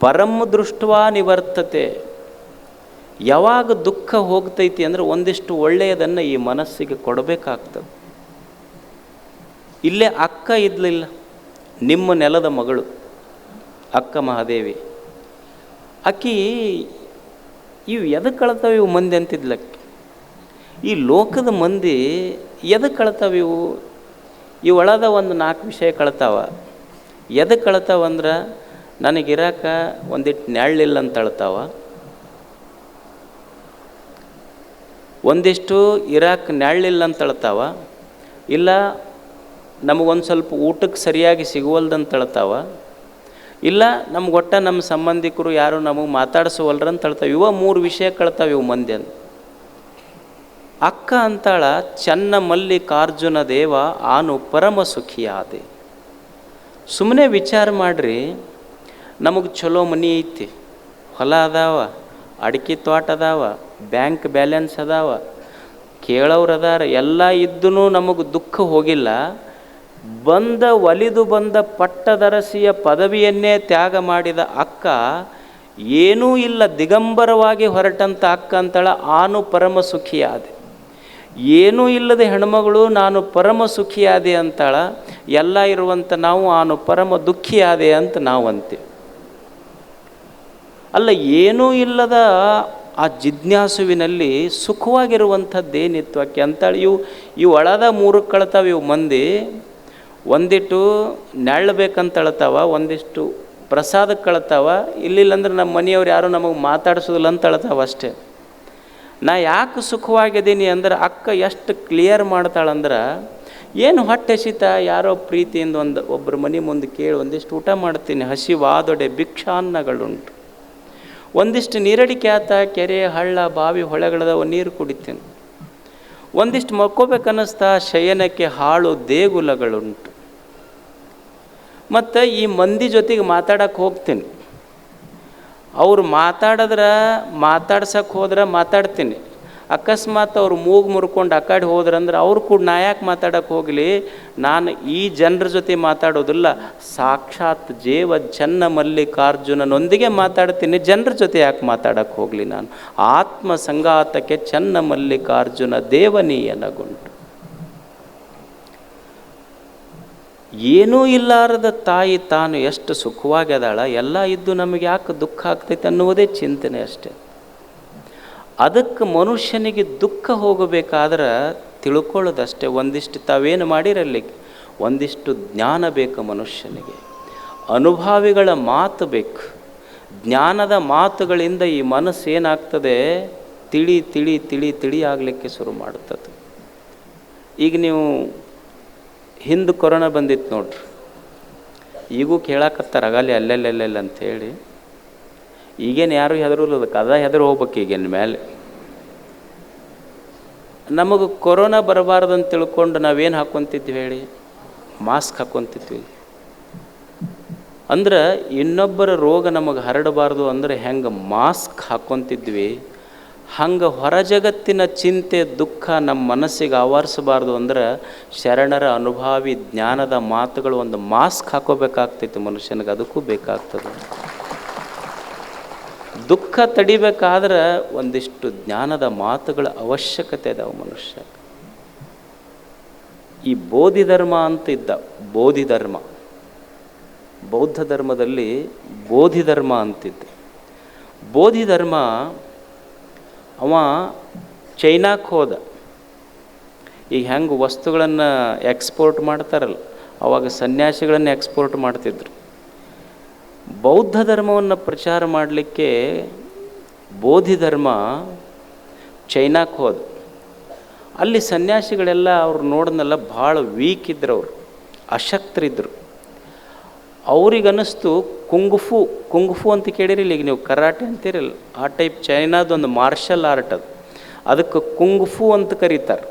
A: ಪರಂ ದೃಷ್ಟ್ವಾ ನಿವರ್ತತೆ. ಯಾವಾಗ ದುಃಖ ಹೋಗ್ತೈತಿ ಅಂದರೆ, ಒಂದಿಷ್ಟು ಒಳ್ಳೆಯದನ್ನು ಈ ಮನಸ್ಸಿಗೆ ಕೊಡಬೇಕಾಗ್ತದೆ. ಇಲ್ಲೇ ಅಕ್ಕ ಇದ್ಲಿಲ್ಲ, ನಿಮ್ಮ ನೆಲದ ಮಗಳು ಅಕ್ಕ ಮಹಾದೇವಿ. ಅಕ್ಕಿ ಇವು ಎದಕ್ಕೆ ಕಳ್ತಾವೆ ಇವು ಮಂದಿ ಅಂತಿದ್ಲಕ್ಕೆ. ಈ ಲೋಕದ ಮಂದಿ ಎದಕ್ಕೆ ಕಳ್ತಾವೆ ಇವು ಒಳದ ಒಂದು 4 ವಿಷಯ ಕಳ್ತಾವ. ಎದಕ್ಕೆ ಕಳ್ತಾವಂದ್ರೆ, ನನಗಿರಾಕ ಒಂದಿಟ್ಟು ನೆರಳಿಲ್ಲ ಅಂತ ಅಳ್ತಾವ, ಒಂದಿಷ್ಟು ಇರಾಕ ನೆರಳಿಲ್ಲ ಅಂತ ಅಳ್ತಾವ, ಇಲ್ಲ ನಮಗೊಂದು ಸ್ವಲ್ಪ ಊಟಕ್ಕೆ ಸರಿಯಾಗಿ ಸಿಗುವಲ್ದಂತ ಅಳ್ತಾವ, ಇಲ್ಲ ನಮ್ಗೆ ಒಟ್ಟ ನಮ್ಮ ಸಂಬಂಧಿಕರು ಯಾರು ನಮಗೆ ಮಾತಾಡಿಸುವಲ್ರಂತ ಅಳ್ತಾವೆ. ಇವ 3 ವಿಷಯ ಕಳ್ತಾವೆ ಇವು ಮಂದಿ ಅಂತ. ಅಕ್ಕ ಅಂತಾಳ, ಚನ್ನ ಮಲ್ಲಿಕಾರ್ಜುನ ದೇವ ಆನು ಪರಮ ಸುಖಿಯಾದೆ. ಸುಮ್ಮನೆ ವಿಚಾರ ಮಾಡಿರಿ, ನಮಗೆ ಚಲೋ ಮನೆ ಐತಿ, ಹೊಲ ಅದಾವ, ಅಡಿಕೆ ತೋಟ ಅದಾವ, ಬ್ಯಾಂಕ್ ಬ್ಯಾಲೆನ್ಸ್ ಅದಾವ, ಕೇಳೋರು ಅದಾರ, ಎಲ್ಲ ಇದ್ದೂ ನಮಗೆ ದುಃಖ ಹೋಗಿಲ್ಲ. ಒಲಿದು ಬಂದ ಪಟ್ಟದರಸಿಯ ಪದವಿಯನ್ನೇ ತ್ಯಾಗ ಮಾಡಿದ ಅಕ್ಕ, ಏನೂ ಇಲ್ಲ ದಿಗಂಬರವಾಗಿ ಹೊರಟಂಥ ಅಕ್ಕ ಅಂತಾಳ, ಆನು ಪರಮ ಸುಖಿಯಾದೆ. ಏನೂ ಇಲ್ಲದೆ ಹೆಣ್ಮಗಳು ನಾನು ಪರಮ ಸುಖಿಯಾದೆ ಅಂತಾಳ. ಎಲ್ಲ ಇರುವಂಥ ನಾವು ಆನು ಪರಮ ದುಃಖಿಯಾದೆ ಅಂತ ನಾವು ಅಂತೀವಿ. ಅಲ್ಲ, ಏನೂ ಇಲ್ಲದ ಆ ಜಿಜ್ಞಾಸುವಿನಲ್ಲಿ ಸುಖವಾಗಿರುವಂಥದ್ದೇನಿತ್ತು ಆಕೆ ಅಂತಾಳೆ. ಇವು ಒಳದ 3 ಕಳ್ತಾವೆ ಇವು ಮಂದಿ. ಒಂದಿಟ್ಟು ನೆರಳಬೇಕಂತ ಅಳ್ತಾವ, ಒಂದಿಷ್ಟು ಪ್ರಸಾದಕ್ಕೆ ಕಳ್ತಾವ, ಇಲ್ಲಿಲ್ಲಂದ್ರೆ ನಮ್ಮ ಮನೆಯವ್ರು ಯಾರು ನಮಗೆ ಮಾತಾಡಿಸೋದಿಲ್ಲ ಅಂತ ಅಳ್ತಾವ ಅಷ್ಟೇ. ನಾ ಯಾಕೆ ಸುಖವಾಗಿದ್ದೀನಿ ಅಂದ್ರೆ, ಅಕ್ಕ ಎಷ್ಟು ಕ್ಲಿಯರ್ ಮಾಡ್ತಾಳಂದ್ರೆ, ಏನು ಹೊಟ್ಟೆ ಹಸಿತ ಯಾರೋ ಪ್ರೀತಿಯಿಂದ ಒಬ್ಬರ ಮನೆ ಮುಂದೆ ಕೇಳಿ ಒಂದಿಷ್ಟು ಊಟ ಮಾಡ್ತೀನಿ, ಹಸಿವಾದೊಡೆ ಭಿಕ್ಷಾನ್ನಗಳುಂಟು, ಒಂದಿಷ್ಟು ನೀರಡಿಕೆ ಆತ, ಕೆರೆ ಹಳ್ಳ ಬಾವಿ ಹೊಳೆಗಳದವ ನೀರು ಕುಡಿತೀನಿ, ಒಂದಿಷ್ಟು ಮಲ್ಕೋಬೇಕನ್ನಿಸ್ತಾ ಶಯನಕ್ಕೆ ಹಾಳು ದೇಗುಲಗಳುಂಟು. ಮತ್ತು ಈ ಮಂದಿ ಜೊತೆಗೆ ಮಾತಾಡಕ್ಕೆ ಹೋಗ್ತೀನಿ, ಅವ್ರು ಮಾತಾಡ್ಸಕ್ಕೆ ಹೋದ್ರೆ ಮಾತಾಡ್ತೀನಿ. ಅಕಸ್ಮಾತ್ ಅವ್ರು ಮೂಗು ಮುರ್ಕೊಂಡು ಆ ಕಡೆ ಹೋದ್ರಂದ್ರೆ ಅವ್ರು ಕೂಡ ನಾ ಯಾಕೆ ಮಾತಾಡಕ್ಕೆ ಹೋಗಲಿ, ನಾನು ಈ ಜನರ ಜೊತೆ ಮಾತಾಡೋದಿಲ್ಲ, ಸಾಕ್ಷಾತ್ ಜೇವ ಚನ್ನ ಮಲ್ಲಿಕಾರ್ಜುನನೊಂದಿಗೆ ಮಾತಾಡ್ತೀನಿ, ಜನರ ಜೊತೆ ಯಾಕೆ ಮಾತಾಡಕ್ಕೆ ಹೋಗಲಿ ನಾನು. ಆತ್ಮ ಸಂಗಾತಕ್ಕೆ ಚನ್ನ ಮಲ್ಲಿಕಾರ್ಜುನ ದೇವನೀಯನಗುಂಟು. ಏನೂ ಇಲ್ಲಾರದ ತಾಯಿ ತಾನು ಎಷ್ಟು ಸುಖವಾಗ್ಯದಾಳ, ಎಲ್ಲ ಇದ್ದು ನಮಗೆ ಯಾಕೆ ದುಃಖ ಆಗ್ತೈತೆ ಅನ್ನುವುದೇ ಚಿಂತನೆ ಅಷ್ಟೆ. ಅದಕ್ಕೆ ಮನುಷ್ಯನಿಗೆ ದುಃಖ ಹೋಗಬೇಕಾದ್ರೆ ತಿಳ್ಕೊಳ್ಳೋದಷ್ಟೇ. ಒಂದಿಷ್ಟು ತಾವೇನು ಮಾಡಿರಲ್ಲಿ, ಒಂದಿಷ್ಟು ಜ್ಞಾನ ಬೇಕು ಮನುಷ್ಯನಿಗೆ, ಅನುಭಾವಿಗಳ ಮಾತು ಬೇಕು. ಜ್ಞಾನದ ಮಾತುಗಳಿಂದ ಈ ಮನಸ್ಸು ಏನಾಗ್ತದೆ, ತಿಳಿ ತಿಳಿ ತಿಳಿ ತಿಳಿ ಆಗಲಿಕ್ಕೆ ಶುರು ಮಾಡುತ್ತದೆ. ಈಗ ನೀವು ಹಿಂದೆ ಕೊರೋನಾ ಬಂದಿತ್ತು ನೋಡ್ರಿ, ಈಗೂ ಕೇಳಾಕತ್ತಾರ ಆಗಲಿ ಅಲ್ಲೆಲ್ಲೆಲ್ಲ ಅಂಥೇಳಿ. ಈಗೇನು ಯಾರು ಹೆದರಲ್ಲ, ಅದಕ್ಕೆ ಅದ ಹೆದರು ಹೋಗ್ಬೇಕು ಈಗೇನು ಮೇಲೆ. ನಮಗೆ ಕೊರೋನಾ ಬರಬಾರ್ದಂತ ತಿಳ್ಕೊಂಡು ನಾವೇನು ಹಾಕ್ಕೊತಿದ್ವಿ ಹೇಳಿ? ಮಾಸ್ಕ್ ಹಾಕ್ಕೊತಿದ್ವಿ. ಅಂದ್ರೆ ಇನ್ನೊಬ್ಬರ ರೋಗ ನಮಗೆ ಹರಡಬಾರ್ದು ಅಂದರೆ ಹೆಂಗೆ ಮಾಸ್ಕ್ ಹಾಕ್ಕೊತಿದ್ವಿ, ಹಂಗೆ ಹೊರ ಜಗತ್ತಿನ ಚಿಂತೆ ದುಃಖ ನಮ್ಮ ಮನಸ್ಸಿಗೆ ಆವರಿಸಬಾರ್ದು ಅಂದ್ರೆ ಶರಣರ ಅನುಭಾವಿ ಜ್ಞಾನದ ಮಾತುಗಳು ಒಂದು ಮಾಸ್ಕ್ ಹಾಕೋಬೇಕಾಗ್ತೈತಿ ಮನುಷ್ಯನಿಗೆ, ಅದಕ್ಕೂ ಬೇಕಾಗ್ತದೆ. ದುಃಖ ತಡಿಬೇಕಾದ್ರೆ ಒಂದಿಷ್ಟು ಜ್ಞಾನದ ಮಾತುಗಳ ಅವಶ್ಯಕತೆ ಅದಾವ ಮನುಷ್ಯ. ಈ ಬೋಧಿ ಧರ್ಮ ಅಂತ ಇದ್ದ, ಬೋಧಿ ಧರ್ಮ, ಬೌದ್ಧ ಧರ್ಮದಲ್ಲಿ ಬೋಧಿ ಧರ್ಮ ಅಂತಿದ್ದ. ಬೋಧಿ ಧರ್ಮ ಅವ ಚೈನಾಕ್ಕೆ ಹೋದ. ಈಗ ಹೆಂಗೆ ವಸ್ತುಗಳನ್ನು ಎಕ್ಸ್ಪೋರ್ಟ್ ಮಾಡ್ತಾರಲ್ಲ, ಅವಾಗ ಸನ್ಯಾಸಿಗಳನ್ನು ಎಕ್ಸ್ಪೋರ್ಟ್ ಮಾಡ್ತಿದ್ರು. ಬೌದ್ಧ ಧರ್ಮವನ್ನು ಪ್ರಚಾರ ಮಾಡಲಿಕ್ಕೆ ಬೋಧಿ ಧರ್ಮ ಚೈನಾಕ್ಕೆ ಹೋದ. ಅಲ್ಲಿ ಸನ್ಯಾಸಿಗಳೆಲ್ಲ ಅವ್ರು ನೋಡಿದ್ನೆಲ್ಲ ಭಾಳ ವೀಕ್ ಇದ್ರು, ಅವರು ಅಶಕ್ತರಿದ್ದರು. ಅವ್ರಿಗನ್ನಿಸ್ತು ಕುಂಗ್ಫು ಅಂತ ಕೇಳಿರಿಲ್ಲ, ಈಗ ನೀವು ಕರಾಟೆ ಅಂತೀರಲ್ಲ, ಆ ಟೈಪ್ ಚೈನಾದೊಂದು ಮಾರ್ಷಲ್ ಆರ್ಟ್ ಅದು, ಅದಕ್ಕೆ ಕುಂಗ್ಫು ಅಂತ ಕರೀತಾರೆ.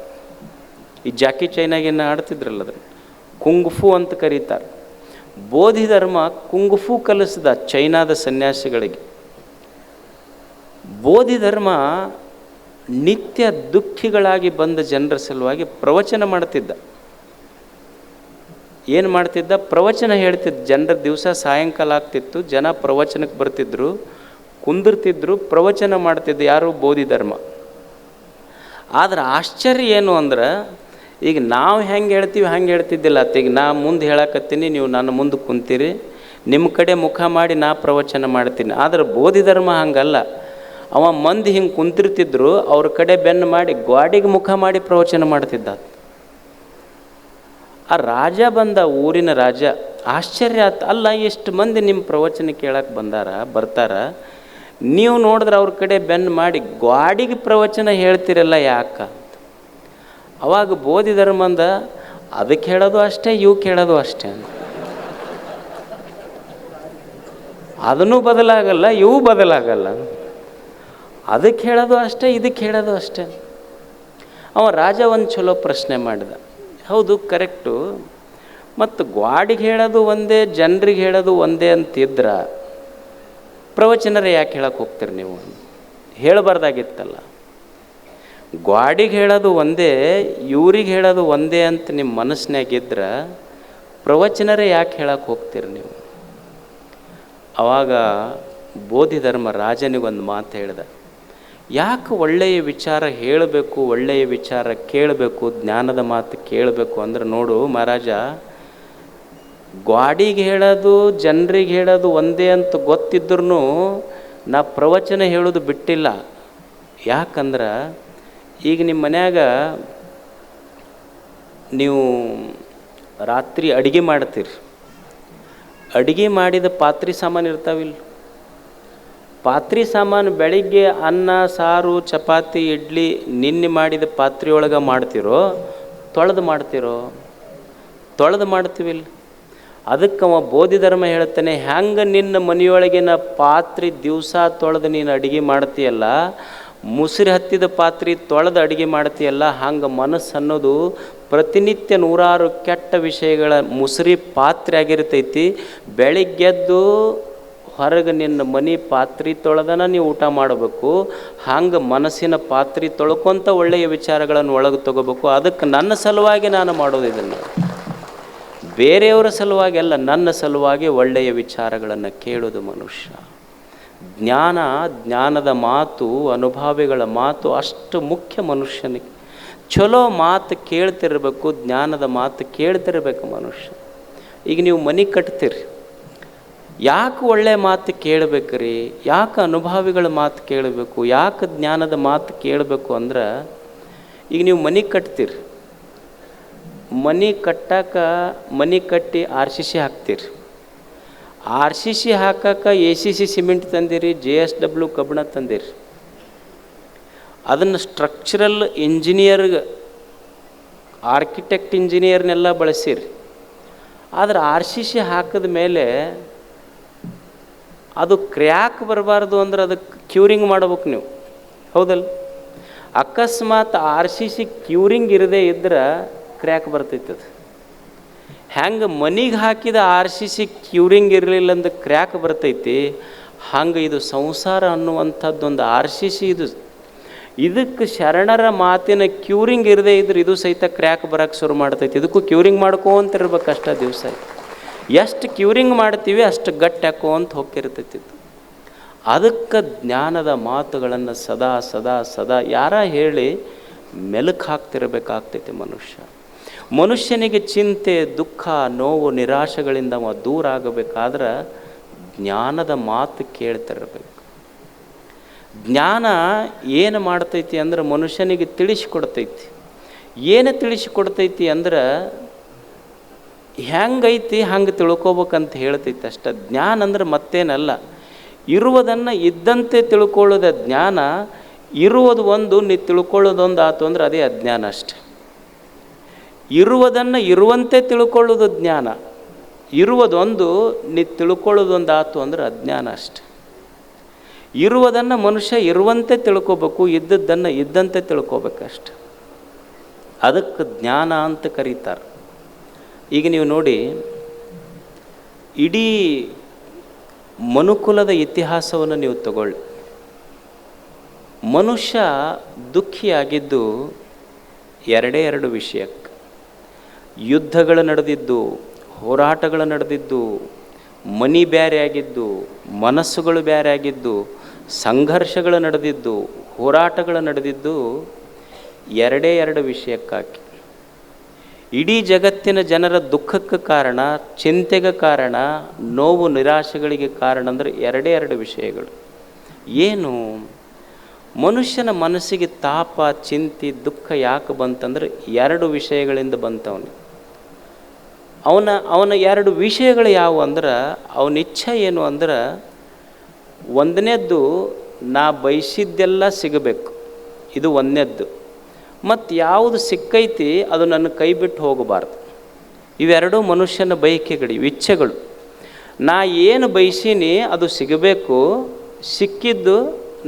A: ಈ ಜಾಕಿ ಚೈನಾಗೇನು ಆಡ್ತಿದ್ರಲ್ಲ ಅದನ್ನು ಕುಂಗ್ಫು ಅಂತ ಕರೀತಾರೆ. ಬೋಧಿ ಧರ್ಮ ಕುಂಗ್ಫು ಕಲಿಸಿದ ಚೈನಾದ ಸನ್ಯಾಸಿಗಳಿಗೆ. ಬೋಧಿ ಧರ್ಮ ನಿತ್ಯ ದುಃಖಿಗಳಾಗಿ ಬಂದ ಜನರ ಸಲುವಾಗಿ ಪ್ರವಚನ ಮಾಡ್ತಿದ್ದ. ಏನು ಮಾಡ್ತಿದ್ದ? ಪ್ರವಚನ ಹೇಳ್ತಿದ್ದ. ಜನರ ದಿವಸ ಸಾಯಂಕಾಲ ಆಗ್ತಿತ್ತು, ಜನ ಪ್ರವಚನಕ್ಕೆ ಬರ್ತಿದ್ರು, ಕುಂದಿರ್ತಿದ್ರು, ಪ್ರವಚನ ಮಾಡ್ತಿದ್ದ. ಯಾರು? ಬೋಧಿ ಧರ್ಮ. ಆದ್ರೆ ಆಶ್ಚರ್ಯ ಏನು ಅಂದ್ರೆ, ಈಗ ನಾವು ಹೆಂಗೆ ಹೇಳ್ತೀವಿ ಹಂಗೆ ಹೇಳ್ತಿದ್ದಿಲ್ಲ. ಈಗ ನಾ ಮುಂದೆ ಹೇಳಕತ್ತೀನಿ, ನೀವು ನನ್ನ ಮುಂದೆ ಕುಂತೀರಿ, ನಿಮ್ಮ ಕಡೆ ಮುಖ ಮಾಡಿ ನಾ ಪ್ರವಚನ ಮಾಡ್ತೀನಿ. ಆದರೆ ಬೋಧಿ ಧರ್ಮ ಹಂಗಲ್ಲ. ಅವ ಮಂದಿ ಹಿಂಗೆ ಕುಂತಿರ್ತಿದ್ರು, ಅವ್ರ ಕಡೆ ಬೆನ್ನು ಮಾಡಿ ಗ್ವಾಡಿಗೆ ಮುಖ ಮಾಡಿ ಪ್ರವಚನ ಮಾಡ್ತಿದ್ದ. ಆ ರಾಜ ಬಂದ, ಊರಿನ ರಾಜ. ಆಶ್ಚರ್ಯ ಆಯ್ತು, ಅಲ್ಲ ಎಷ್ಟು ಮಂದಿ ನಿಮ್ಮ ಪ್ರವಚನ ಕೇಳಕ್ಕೆ ಬರ್ತಾರ, ನೀವು ನೋಡಿದ್ರೆ ಅವ್ರ ಕಡೆ ಬೆನ್ನು ಮಾಡಿ ಗ್ವಾಡಿಗೆ ಪ್ರವಚನ ಹೇಳ್ತಿರಲ್ಲ ಯಾಕ? ಅವಾಗ ಬೋಧಿ ಧರ್ಮಂದ, ಅದಕ್ಕೆ ಹೇಳೋದು ಅಷ್ಟೇ, ಇವು ಕೇಳೋದು ಅಷ್ಟೇ ಅಂತ. ಅದನ್ನೂ ಬದಲಾಗಲ್ಲ, ಇವು ಬದಲಾಗಲ್ಲ. ಅದಕ್ಕೆ ಹೇಳೋದು ಅಷ್ಟೇ, ಇದಕ್ಕೆ ಹೇಳೋದು ಅಷ್ಟೇ. ಅವ ರಾಜ ಒಂದು ಚಲೋ ಪ್ರಶ್ನೆ ಮಾಡಿದ. ಹೌದು, ಕರೆಕ್ಟು. ಮತ್ತು ಗ್ವಾಡಿಗೆ ಹೇಳೋದು ಒಂದೇ, ಜನರಿಗೆ ಹೇಳೋದು ಒಂದೇ ಅಂತಿದ್ರ ಪ್ರವಚನರೇ ಯಾಕೆ ಹೇಳಕ್ಕೆ ಹೋಗ್ತೀರಿ ನೀವು? ಹೇಳಬಾರ್ದಾಗಿತ್ತಲ್ಲ. ಗ್ವಾಡಿಗೆ ಹೇಳೋದು ಒಂದೇ, ಇವ್ರಿಗೆ ಹೇಳೋದು ಒಂದೇ ಅಂತ ನಿಮ್ಮ ಮನಸ್ಸಿನಾಗಿದ್ರೆ ಪ್ರವಚನರೇ ಯಾಕೆ ಹೇಳಕ್ಕೆ ಹೋಗ್ತೀರಿ ನೀವು? ಆವಾಗ ಬೋಧಿ ಧರ್ಮ ರಾಜನಿಗೊಂದು ಮಾತು ಹೇಳ್ದ. ಯಾಕೆ ಒಳ್ಳೆಯ ವಿಚಾರ ಹೇಳಬೇಕು, ಒಳ್ಳೆಯ ವಿಚಾರ ಕೇಳಬೇಕು, ಜ್ಞಾನದ ಮಾತು ಕೇಳಬೇಕು ಅಂದ್ರೆ, ನೋಡು ಮಹಾರಾಜ, ಗ್ವಾಡಿಗೆ ಹೇಳೋದು ಜನರಿಗೆ ಹೇಳೋದು ಒಂದೇ ಅಂತ ಗೊತ್ತಿದ್ರೂ ನಾ ಪ್ರವಚನ ಹೇಳೋದು ಬಿಟ್ಟಿಲ್ಲ. ಯಾಕಂದ್ರೆ ಈಗ ನಿಮ್ಮ ಮನ್ಯಾಗ ನೀವು ರಾತ್ರಿ ಅಡುಗೆ ಮಾಡ್ತೀರಿ, ಅಡುಗೆ ಮಾಡಿದ ಪಾತ್ರೆ ಸಾಮಾನು ಇರ್ತಾವಿಲ್ಲ, ಪಾತ್ರೆ ಸಾಮಾನು ಬೆಳಿಗ್ಗೆ ಅನ್ನ ಸಾರು ಚಪಾತಿ ಇಡ್ಲಿ ನಿನ್ನೆ ಮಾಡಿದ ಪಾತ್ರೆಯೊಳಗೆ ಮಾಡ್ತಿರೋ ತೊಳೆದು ಮಾಡ್ತಿರೋ? ತೊಳೆದು ಮಾಡ್ತೀವಿಲ್ಲ. ಅದಕ್ಕೆ ಅವ ಬೋಧಿ ಧರ್ಮ ಹೇಳ್ತಾನೆ, ಹೆಂಗೆ ನಿನ್ನ ಮನೆಯೊಳಗಿನ ಪಾತ್ರೆ ದಿವಸ ತೊಳೆದು ನೀನು ಅಡುಗೆ ಮಾಡ್ತೀಯಲ್ಲ, ಮುಸುರಿ ಹತ್ತಿದ ಪಾತ್ರೆ ತೊಳೆದು ಅಡುಗೆ ಮಾಡ್ತೀಯಲ್ಲ, ಹಂಗೆ ಮನಸ್ಸು ಅನ್ನೋದು ಪ್ರತಿನಿತ್ಯ ನೂರಾರು ಕೆಟ್ಟ ವಿಷಯಗಳ ಮುಸುರಿ ಪಾತ್ರೆ ಆಗಿರ್ತೈತಿ. ಬೆಳಿಗ್ಗೆದ್ದು ಹೊರಗೆ ನಿನ್ನ ಮನೆ ಪಾತ್ರೆ ತೊಳೆದನ ನೀವು ಊಟ ಮಾಡಬೇಕು. ಹಂಗೆ ಮನಸ್ಸಿನ ಪಾತ್ರೆ ತೊಳ್ಕೊಂತ ಒಳ್ಳೆಯ ವಿಚಾರಗಳನ್ನು ಒಳಗೆ ತಗೋಬೇಕು. ಅದಕ್ಕೆ ನನ್ನ ಸಲುವಾಗಿ ನಾನು ಮಾಡೋದು ಇದನ್ನು, ಬೇರೆಯವರ ಸಲುವಾಗಿ ಅಲ್ಲ, ನನ್ನ ಸಲುವಾಗಿ ಒಳ್ಳೆಯ ವಿಚಾರಗಳನ್ನು ಕೇಳೋದು ಮನುಷ್ಯ. ಜ್ಞಾನದ ಮಾತು, ಅನುಭಾವಿಗಳ ಮಾತು ಅಷ್ಟು ಮುಖ್ಯ ಮನುಷ್ಯನಿಗೆ. ಚಲೋ ಮಾತು ಕೇಳ್ತಿರ್ಬೇಕು, ಜ್ಞಾನದ ಮಾತು ಕೇಳ್ತಿರ್ಬೇಕು ಮನುಷ್ಯ. ಈಗ ನೀವು ಮನೆ ಕಟ್ತೀರಿ, ಯಾಕೆ ಒಳ್ಳೆಯ ಮಾತು ಕೇಳಬೇಕ್ರಿ? ಯಾಕೆ ಅನುಭಾವಿಗಳ ಮಾತು ಕೇಳಬೇಕು? ಯಾಕೆ ಜ್ಞಾನದ ಮಾತು ಕೇಳಬೇಕು ಅಂದ್ರೆ, ಈಗ ನೀವು ಮನೆ ಕಟ್ತೀರಿ, ಮನೆ ಕಟ್ಟಿ RCC ಹಾಕ್ತೀರಿ. RCC ಹಾಕಕ್ಕೆ ACC ಸಿಮೆಂಟ್ ತಂದಿರಿ, JSW ಕಬ್ಬಣ ತಂದಿರಿ. ಅದನ್ನು ಸ್ಟ್ರಕ್ಚರಲ್ ಇಂಜಿನಿಯರ್ಗೆ ಆರ್ಕಿಟೆಕ್ಟ್ ಇಂಜಿನಿಯರ್ನೆಲ್ಲ ಬಳಸಿರಿ. ಆದರೆ ಆರ್ ಸಿ ಸಿ ಹಾಕಿದ ಮೇಲೆ ಅದು ಕ್ರ್ಯಾಕ್ ಬರಬಾರ್ದು ಅಂದ್ರೆ ಅದಕ್ಕೆ ಕ್ಯೂರಿಂಗ್ ಮಾಡ್ಬೇಕು ನೀವು, ಹೌದಲ್ಲ? ಅಕಸ್ಮಾತ್ ಆರ್ ಸಿ ಸಿ ಕ್ಯೂರಿಂಗ್ ಇರದೇ ಇದ್ರೆ ಕ್ರ್ಯಾಕ್ ಬರ್ತೈತೆ. ಅದು ಹೆಂಗೆ ಮನಿಗೆ ಹಾಕಿದ ಆರ್ ಸಿ ಸಿ ಕ್ಯೂರಿಂಗ್ ಇರಲಿಲ್ಲ ಅಂದ್ರೆ ಕ್ರ್ಯಾಕ್ ಬರ್ತೈತಿ, ಹಂಗೆ ಇದು ಸಂಸಾರ ಅನ್ನುವಂಥದ್ದೊಂದು ಆರ್ ಸಿ ಸಿ ಇದಕ್ಕೆ ಶರಣರ ಮಾತಿನ ಕ್ಯೂರಿಂಗ್ ಇರದೇ ಇದ್ರೆ ಇದು ಸಹಿತ ಕ್ರ್ಯಾಕ್ ಬರೋಕ್ಕೆ ಶುರು ಮಾಡ್ತೈತಿ. ಇದಕ್ಕೂ ಕ್ಯೂರಿಂಗ್ ಮಾಡ್ಕೊಂತಿರ್ಬೇಕು ಅಷ್ಟ ದಿವಸ. ಎಷ್ಟು ಕ್ಯೂರಿಂಗ್ ಮಾಡ್ತೀವಿ ಅಷ್ಟು ಗಟ್ಟಿ ಹಾಕೋಂತ ಹೋಗಿರ್ತೈತಿ. ಅದಕ್ಕೆ ಜ್ಞಾನದ ಮಾತುಗಳನ್ನು ಸದಾ ಸದಾ ಸದಾ ಯಾರ ಹೇಳಿ ಮೆಲುಕು ಹಾಕ್ತಿರ್ಬೇಕಾಗ್ತೈತಿ ಮನುಷ್ಯನಿಗೆ ಚಿಂತೆ, ದುಃಖ, ನೋವು, ನಿರಾಶೆಗಳಿಂದ ಅವ ದೂರ ಆಗಬೇಕಾದ್ರೆ ಜ್ಞಾನದ ಮಾತು ಕೇಳ್ತಿರ್ಬೇಕು. ಜ್ಞಾನ ಏನು ಮಾಡ್ತೈತಿ ಅಂದ್ರೆ ಮನುಷ್ಯನಿಗೆ ತಿಳಿಸಿಕೊಡ್ತೈತಿ. ಏನು ತಿಳಿಸಿಕೊಡ್ತೈತಿ ಅಂದ್ರೆ ಹೆಂಗೈತಿ ಹಂಗೆ ತಿಳ್ಕೊಬೇಕಂತ ಹೇಳ್ತೈತಿ ಅಷ್ಟ. ಜ್ಞಾನ ಅಂದ್ರೆ ಮತ್ತೇನಲ್ಲ, ಇರುವುದನ್ನು ಇದ್ದಂತೆ ತಿಳ್ಕೊಳ್ಳೋದ ಜ್ಞಾನ. ಇರುವುದು ಒಂದು, ನೀ ತಿಳ್ಕೊಳ್ಳೋದೊಂದು ಆತು ಅಂದ್ರೆ ಅದೇ ಅಜ್ಞಾನ ಅಷ್ಟೆ. ಇರುವುದನ್ನು ಇರುವಂತೆ ತಿಳ್ಕೊಳ್ಳೋದು ಜ್ಞಾನ, ಇರುವುದೊಂದು ನೀ ತಿಳ್ಕೊಳ್ಳೋದೊಂದು ಆತು ಅಂದ್ರೆ ಅಜ್ಞಾನ ಅಷ್ಟೆ. ಇರುವುದನ್ನು ಮನುಷ್ಯ ಇರುವಂತೆ ತಿಳ್ಕೊಬೇಕು, ಇದ್ದದ್ದನ್ನು ಇದ್ದಂತೆ ತಿಳ್ಕೊಬೇಕಷ್ಟೆ. ಅದಕ್ಕೆ ಜ್ಞಾನ ಅಂತ ಕರೀತಾರೆ. ಈಗ ನೀವು ನೋಡಿ, ಇಡೀ ಮನುಕುಲದ ಇತಿಹಾಸವನ್ನು ನೀವು ತಗೊಳ್ಳಿ. ಮನುಷ್ಯ ದುಃಖಿಯಾಗಿದ್ದು ಎರಡು ವಿಷಯಕ್ಕೆ. ಯುದ್ಧಗಳು ನಡೆದಿದ್ದು, ಹೋರಾಟಗಳು ನಡೆದಿದ್ದು, ಮನಿ ಬೇರೆ ಆಗಿದ್ದು, ಮನಸ್ಸುಗಳು ಬೇರೆ ಆಗಿದ್ದು, ಸಂಘರ್ಷಗಳು ನಡೆದಿದ್ದು, ಹೋರಾಟಗಳು ನಡೆದಿದ್ದು ಎರಡು ವಿಷಯಕ್ಕಾಗಿ. ಇಡೀ ಜಗತ್ತಿನ ಜನರ ದುಃಖಕ್ಕೆ ಕಾರಣ, ಚಿಂತೆಗೆ ಕಾರಣ, ನೋವು ನಿರಾಶೆಗಳಿಗೆ ಕಾರಣ ಅಂದರೆ ಎರಡು ವಿಷಯಗಳು. ಏನು? ಮನುಷ್ಯನ ಮನಸ್ಸಿಗೆ ತಾಪ, ಚಿಂತೆ, ದುಃಖ ಯಾಕೆ ಬಂತಂದ್ರೆ ಎರಡು ವಿಷಯಗಳಿಂದ ಬಂತವನಿಗೆ. ಅವನ ಎರಡು ವಿಷಯಗಳು ಯಾವುವು ಅಂದ್ರೆ, ಅವನ ಇಚ್ಛೆ ಏನು ಅಂದ್ರೆ, ಒಂದನೇದ್ದು ನಾ ಬಯಸಿದ್ದೆಲ್ಲ ಸಿಗಬೇಕು, ಇದು ಒಂದನೇದ್ದು. ಮತ್ತು ಯಾವುದು ಸಿಕ್ಕೈತಿ ಅದು ನನ್ನ ಕೈ ಬಿಟ್ಟು ಹೋಗಬಾರ್ದು. ಇವೆರಡೂ ಮನುಷ್ಯನ ಬಯಕೆಗಳು, ಇಚ್ಛೆಗಳು. ನಾ ಏನು ಬಯಸೀನಿ ಅದು ಸಿಗಬೇಕು, ಸಿಕ್ಕಿದ್ದು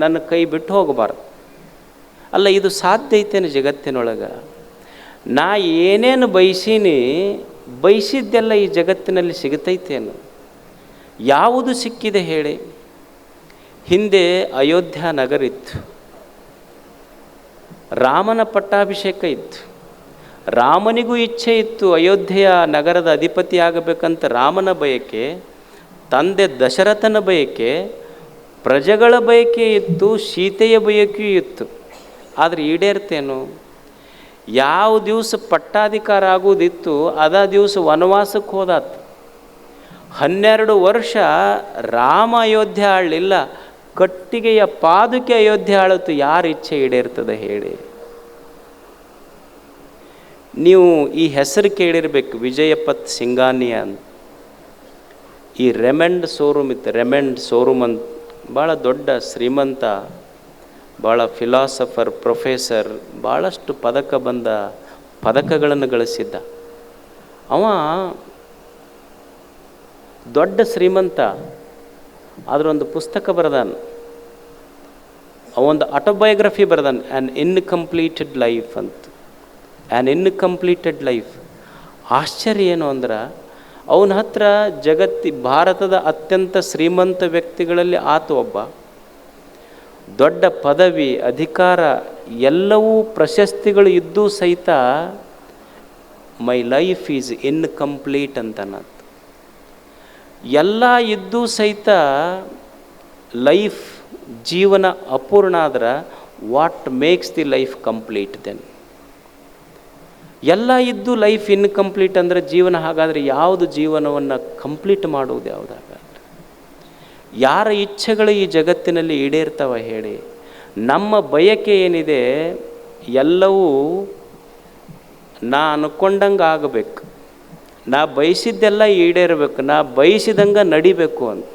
A: ನನ್ನ ಕೈ ಬಿಟ್ಟು ಹೋಗಬಾರ್ದು. ಅಲ್ಲ, ಇದು ಸಾಧ್ಯ ಐತೇನು ಜಗತ್ತಿನೊಳಗೆ? ನಾ ಏನೇನು ಬಯಸೀನಿ, ಬಯಸಿದ್ದೆಲ್ಲ ಈ ಜಗತ್ತಿನಲ್ಲಿ ಸಿಗುತ್ತೈತೇನು? ಯಾವುದು ಸಿಕ್ಕಿದೆ ಹೇಳಿ? ಹಿಂದೆ ಅಯೋಧ್ಯ ನಗರ ಇತ್ತು, ರಾಮನ ಪಟ್ಟಾಭಿಷೇಕ ಇತ್ತು. ರಾಮನಿಗೂ ಇಚ್ಛೆ ಇತ್ತು ಅಯೋಧ್ಯೆಯ ನಗರದ ಅಧಿಪತಿ ಆಗಬೇಕಂತ ರಾಮನ ಬಯಕೆ, ತಂದೆ ದಶರಥನ ಬಯಕೆ, ಪ್ರಜೆಗಳ ಬಯಕೆ ಇತ್ತು, ಸೀತೆಯ ಬಯಕೆಯೂ ಇತ್ತು. ಆದರೆ ಈಡೇರ್ತೇನು? ಯಾವ ದಿವಸ ಪಟ್ಟಾಧಿಕಾರ ಆಗೋದಿತ್ತು ಅದ ದಿವಸ ವನವಾಸಕ್ಕೆ ಹೋದಾತ. 12 ವರ್ಷ ರಾಮ ಅಯೋಧ್ಯೆ ಆಳಲಿಲ್ಲ, ಕಟ್ಟಿಗೆಯ ಪಾದುಕೆ ಅಯೋಧ್ಯೆ ಆಳತ್ತು. ಯಾರ ಇಚ್ಛೆ ಈಡೇರ್ತದೆ ಹೇಳಿ? ನೀವು ಈ ಹೆಸರು ಕೇಳಿರ್ಬೇಕು, ವಿಜಯಪತ್ ಸಿಂಗಾನಿಯಾ ಅಂತ. ಈ ರೆಮಂಡ್ ಶೋರೂಮ್ ಇತ್ತು, ರೆಮಂಡ್ ಶೋರೂಮ್ ಅಂತ. ಭಾಳ ದೊಡ್ಡ ಶ್ರೀಮಂತ, ಭಾಳ ಫಿಲಾಸಫರ್, ಪ್ರೊಫೆಸರ್, ಭಾಳಷ್ಟು ಪದಕಗಳನ್ನು ಗಳಿಸಿದ್ದ ಅವ. ದೊಡ್ಡ ಶ್ರೀಮಂತ, ಅದರೊಂದು ಪುಸ್ತಕ ಬರೆದಾನ, ಅವೊಂದು ಆಟೋಬಯೋಗ್ರಫಿ ಬರೆದಾನ, ಆ್ಯನ್ ಇನ್ಕಂಪ್ಲೀಟೆಡ್ ಲೈಫ್ ಅಂತ. An incompleted life. ಆಶ್ಚರ್ಯ ಏನು ಅಂದ್ರೆ, ಅವನ ಹತ್ರ ಭಾರತದ ಅತ್ಯಂತ ಶ್ರೀಮಂತ ವ್ಯಕ್ತಿಗಳಲ್ಲಿ ಆತ ಒಬ್ಬ. ದೊಡ್ಡ ಪದವಿ, ಅಧಿಕಾರ, ಎಲ್ಲವೂ ಪ್ರಶಸ್ತಿಗಳು ಇದ್ದೂ ಸಹಿತ ಮೈ ಲೈಫ್ ಈಸ್ ಇನ್ಕಂಪ್ಲೀಟ್ ಅಂತನಂತ. ಎಲ್ಲ ಇದ್ದೂ ಸಹಿತ ಲೈಫ್, ಜೀವನ ಅಪೂರ್ಣ ಆದ್ರೆ what makes the life complete then? ಎಲ್ಲ ಇದ್ದು ಲೈಫ್ ಇನ್ಕಂಪ್ಲೀಟ್ ಅಂದರೆ ಜೀವನ ಹಾಗಾದರೆ ಯಾವುದು ಜೀವನವನ್ನು ಕಂಪ್ಲೀಟ್ ಮಾಡುವುದು ಯಾವುದಾಗ? ಯಾರ ಇಚ್ಛೆಗಳು ಈ ಜಗತ್ತಿನಲ್ಲಿ ಈಡೇರ್ತವೆ ಹೇಳಿ? ನಮ್ಮ ಬಯಕೆ ಏನಿದೆ ಎಲ್ಲವೂ ನಾ ಅನ್ಕೊಂಡಂಗೆ ಆಗಬೇಕು, ನಾ ಬಯಸಿದ್ದೆಲ್ಲ ಈಡೇರಬೇಕು, ನಾ ಬಯಸಿದಂಗೆ ನಡಿಬೇಕು ಅಂತ.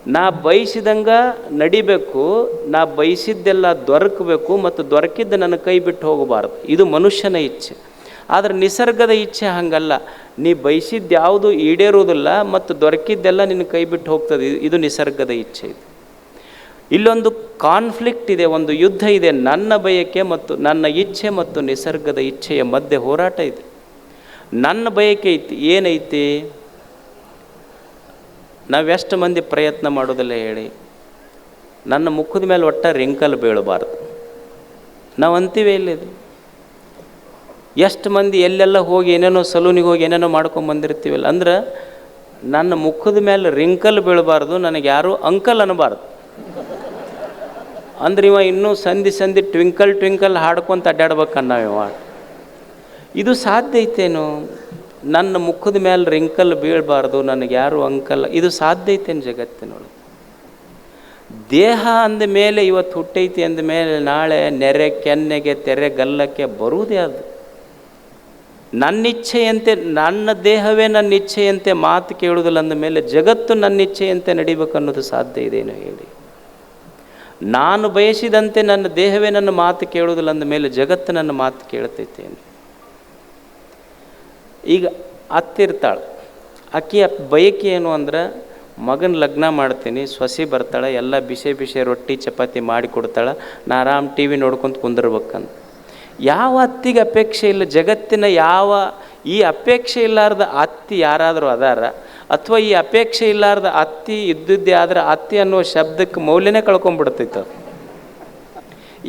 A: ನಾ ಬಯಸಿದಂಗೆ ನಡಿಬೇಕು, ನಾ ಬಯಸಿದ್ದೆಲ್ಲ ದೊರಕಬೇಕು ಮತ್ತು ದೊರಕಿದ್ದು ನನ್ನ ಕೈ ಬಿಟ್ಟು ಹೋಗಬಾರ್ದು. ಇದು ಮನುಷ್ಯನ ಇಚ್ಛೆ. ಆದರೆ ನಿಸರ್ಗದ ಇಚ್ಛೆ ಹಾಗಲ್ಲ. ನೀ ಬಯಸಿದ್ದು ಯಾವುದು ಈಡೇರುವುದಿಲ್ಲ ಮತ್ತು ದೊರಕಿದ್ದೆಲ್ಲ ನಿನ್ನ ಕೈ ಬಿಟ್ಟು ಹೋಗ್ತದೆ. ಇದು ನಿಸರ್ಗದ ಇಚ್ಛೆ. ಇದು ಇಲ್ಲೊಂದು ಕಾನ್ಫ್ಲಿಕ್ಟ್ ಇದೆ, ಒಂದು ಯುದ್ಧ ಇದೆ. ನನ್ನ ಬಯಕೆ ಮತ್ತು ನನ್ನ ಇಚ್ಛೆ ಮತ್ತು ನಿಸರ್ಗದ ಇಚ್ಛೆಯ ಮಧ್ಯೆ ಹೋರಾಟ ಇದೆ. ನನ್ನ ಬಯಕೆ ಐತಿ, ಏನೈತಿ? ನಾವೆಷ್ಟು ಮಂದಿ ಪ್ರಯತ್ನ ಮಾಡೋದಿಲ್ಲ ಹೇಳಿ? ನನ್ನ ಮುಖದ ಮೇಲೆ ಒಟ್ಟ ರಿಂಕಲ್ ಬೀಳಬಾರ್ದು ನಾವು ಅಂತೀವಿ. ಎಲ್ಲಿದೆ? ಎಷ್ಟು ಮಂದಿ ಎಲ್ಲೆಲ್ಲ ಹೋಗಿ ಏನೇನೋ ಸಲೂನಿಗೆ ಹೋಗಿ ಏನೇನೋ ಮಾಡ್ಕೊಂಡು ಬಂದಿರ್ತೀವಲ್ಲ. ಅಂದ್ರೆ ನನ್ನ ಮುಖದ ಮೇಲೆ ರಿಂಕಲ್ ಬೀಳಬಾರ್ದು, ನನಗೆ ಯಾರೂ ಅಂಕಲ್ ಅನ್ನಬಾರ್ದು. ಅಂದ್ರೆ ಇವ ಇನ್ನೂ ಸಂಧಿ ಟ್ವಿಂಕಲ್ ಟ್ವಿಂಕಲ್ ಹಾಡ್ಕೊಂತ ಅಡ್ಡಾಡ್ಬೇಕನ್ನವ. ಇದು ಸಾಧ್ಯ ಐತೇನು? ನನ್ನ ಮುಖದ ಮೇಲೆ ರಿಂಕಲ್ ಬೀಳಬಾರ್ದು, ನನಗೆ ಯಾರು ಅಂಕಲ್, ಇದು ಸಾಧ್ಯ ಐತೇನು ಜಗತ್ತಿನೊಳಗೆ? ದೇಹ ಅಂದ ಮೇಲೆ ಇವತ್ತು ಹುಟ್ಟೈತಿ ಅಂದ ಮೇಲೆ ನಾಳೆ ನೆರೆ ಕೆನ್ನೆಗೆ ತೆರೆ ಗಲ್ಲಕ್ಕೆ ಬರುವುದೇ ಅದು. ನನ್ನ ಇಚ್ಛೆಯಂತೆ, ನನ್ನ ದೇಹವೇ ನನ್ನ ಇಚ್ಛೆಯಂತೆ ಮಾತು ಕೇಳುವುದಿಲ್ಲ ಅಂದ ಮೇಲೆ ಜಗತ್ತು ನನ್ನ ಇಚ್ಛೆಯಂತೆ ನಡಿಬೇಕು ಅನ್ನೋದು ಸಾಧ್ಯ ಇದೆಯೇನೋ ಹೇಳಿ? ನಾನು ಬಯಸಿದಂತೆ ನನ್ನ ದೇಹವೇ ನನ್ನ ಮಾತು ಕೇಳುವುದಿಲ್ಲ ಅಂದ ಮೇಲೆ ಜಗತ್ತು ನನ್ನ ಮಾತು ಕೇಳ್ತೈತೇನು? ಈಗ ಅತ್ತಿರ್ತಾಳೆ, ಆಕೆಯ ಬಯಕೆ ಏನು ಅಂದ್ರೆ, ಮಗನ ಲಗ್ನ ಮಾಡ್ತೀನಿ, ಸೊಸೆ ಬರ್ತಾಳೆ, ಎಲ್ಲ ಬಿಸಿ ರೊಟ್ಟಿ ಚಪಾತಿ ಮಾಡಿ ಕೊಡ್ತಾಳೆ, ನಾ ಆರಾಮ್ ಟಿ ವಿ ನೋಡ್ಕೊತ ಕುಂದಿರ್ಬೇಕಂತ. ಯಾವ ಅತ್ತಿಗೆ ಅಪೇಕ್ಷೆ ಇಲ್ಲ ಜಗತ್ತಿನ? ಈ ಅಪೇಕ್ಷೆ ಇಲ್ಲಾರ್ದ ಅತ್ತಿ ಯಾರಾದರೂ ಅದಾರ? ಅಥವಾ ಈ ಅಪೇಕ್ಷೆ ಇಲ್ಲಾರ್ದ ಅತ್ತಿ ಇದ್ದಿದ್ದೇ ಆದ್ರೆ ಅತ್ತಿ ಅನ್ನೋ ಶಬ್ದಕ್ಕೆ ಮೌಲ್ಯನೇ ಕಳ್ಕೊಂಡ್ಬಿಡ್ತೈತೆ.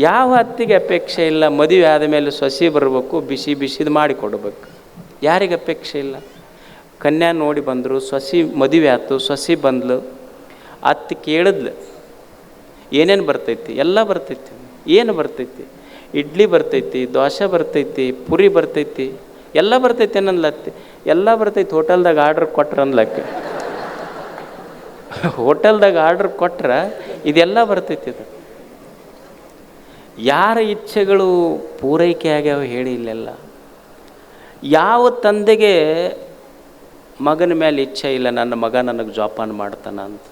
A: ಯಾವ ಅತ್ತಿಗೆ ಅಪೇಕ್ಷೆ ಇಲ್ಲ? ಮದುವೆ ಆದಮೇಲೆ ಸೊಸೆ ಬರಬೇಕು, ಬಿಸಿದು ಮಾಡಿ ಕೊಡಬೇಕು. ಯಾರಿಗೆ ಅಪೇಕ್ಷೆ ಇಲ್ಲ? ಕನ್ಯಾ ನೋಡಿ ಬಂದರು, ಸೊಸೆ ಮದುವೆ ಆಯ್ತು, ಸೊಸೆ ಬಂದ್ಲು, ಅತ್ತಿ ಕೇಳಿದ್ಲು ಏನೇನು ಬರ್ತೈತಿ? ಎಲ್ಲ ಬರ್ತೈತಿ. ಏನು ಬರ್ತೈತಿ? ಇಡ್ಲಿ ಬರ್ತೈತಿ, ದೋಸೆ ಬರ್ತೈತಿ, ಪುರಿ ಬರ್ತೈತಿ, ಎಲ್ಲ ಬರ್ತೈತಿ ಅನ್ನನ್ಲತ್ತಿ. ಎಲ್ಲ ಬರ್ತೈತಿ. ಹೋಟೆಲ್ದಾಗ ಆರ್ಡ್ರ್ ಕೊಟ್ರ ಅನ್ಲಕ್ಕೆ. ಹೋಟೆಲ್ದಾಗ ಆರ್ಡ್ರ್ ಕೊಟ್ರೆ ಇದೆಲ್ಲ ಬರ್ತೈತಿ. ಇದು ಯಾರ ಇಚ್ಛೆಗಳು ಪೂರೈಕೆ ಆಗ್ಯಾವ ಹೇಳಿ? ಇಲ್ಲೆಲ್ಲ ಯಾವ ತಂದೆಗೆ ಮಗನ ಮೇಲೆ ಇಚ್ಛೆ ಇಲ್ಲ ನನ್ನ ಮಗ ನನಗೆ ಜೋಪಾನ ಮಾಡ್ತಾನ ಅಂತ?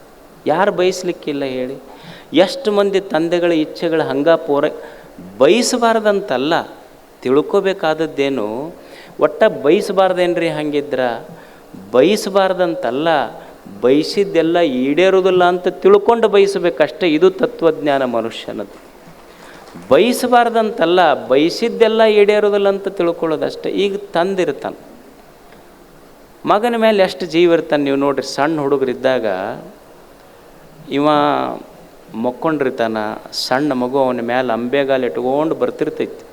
A: ಯಾರು ಬಯಸ್ಲಿಕ್ಕಿಲ್ಲ ಹೇಳಿ? ಎಷ್ಟು ಮಂದಿ ತಂದೆಗಳ ಇಚ್ಛೆಗಳು ಬಯಸಬಾರ್ದಂತಲ್ಲ, ತಿಳ್ಕೊಬೇಕಾದದ್ದೇನು, ಒಟ್ಟ ಬಯಸಬಾರ್ದೇನ್ರಿ? ಹಂಗಿದ್ರ ಬಯಸಬಾರ್ದಂತಲ್ಲ, ಬಯಸಿದ್ದೆಲ್ಲ ಈಡೇರೋದಿಲ್ಲ ಅಂತ ತಿಳ್ಕೊಂಡು ಬಯಸಬೇಕಷ್ಟೇ. ಇದು ತತ್ವಜ್ಞಾನ ಮನುಷ್ಯನದು. ಬಯಸಬಾರ್ದಂತಲ್ಲ, ಬಯಸಿದ್ದೆಲ್ಲ ಈಡೇರೋದಿಲ್ಲ ಅಂತ ತಿಳ್ಕೊಳ್ಳೋದಷ್ಟೇ. ಈಗ ತಂದಿರ್ತಾನೆ, ಮಗನ ಮೇಲೆ ಎಷ್ಟು ಜೀವ ಇರ್ತಾನೆ ನೀವು ನೋಡ್ರಿ. ಸಣ್ಣ ಹುಡುಗರಿದ್ದಾಗ ಇವ ಮಕ್ಕೊಂಡಿರ್ತಾನ, ಸಣ್ಣ ಮಗು ಅವನ ಮೇಲೆ ಅಂಬೆಗಾಲು ಇಟ್ಕೊಂಡು ಬರ್ತಿರ್ತೈತಿ,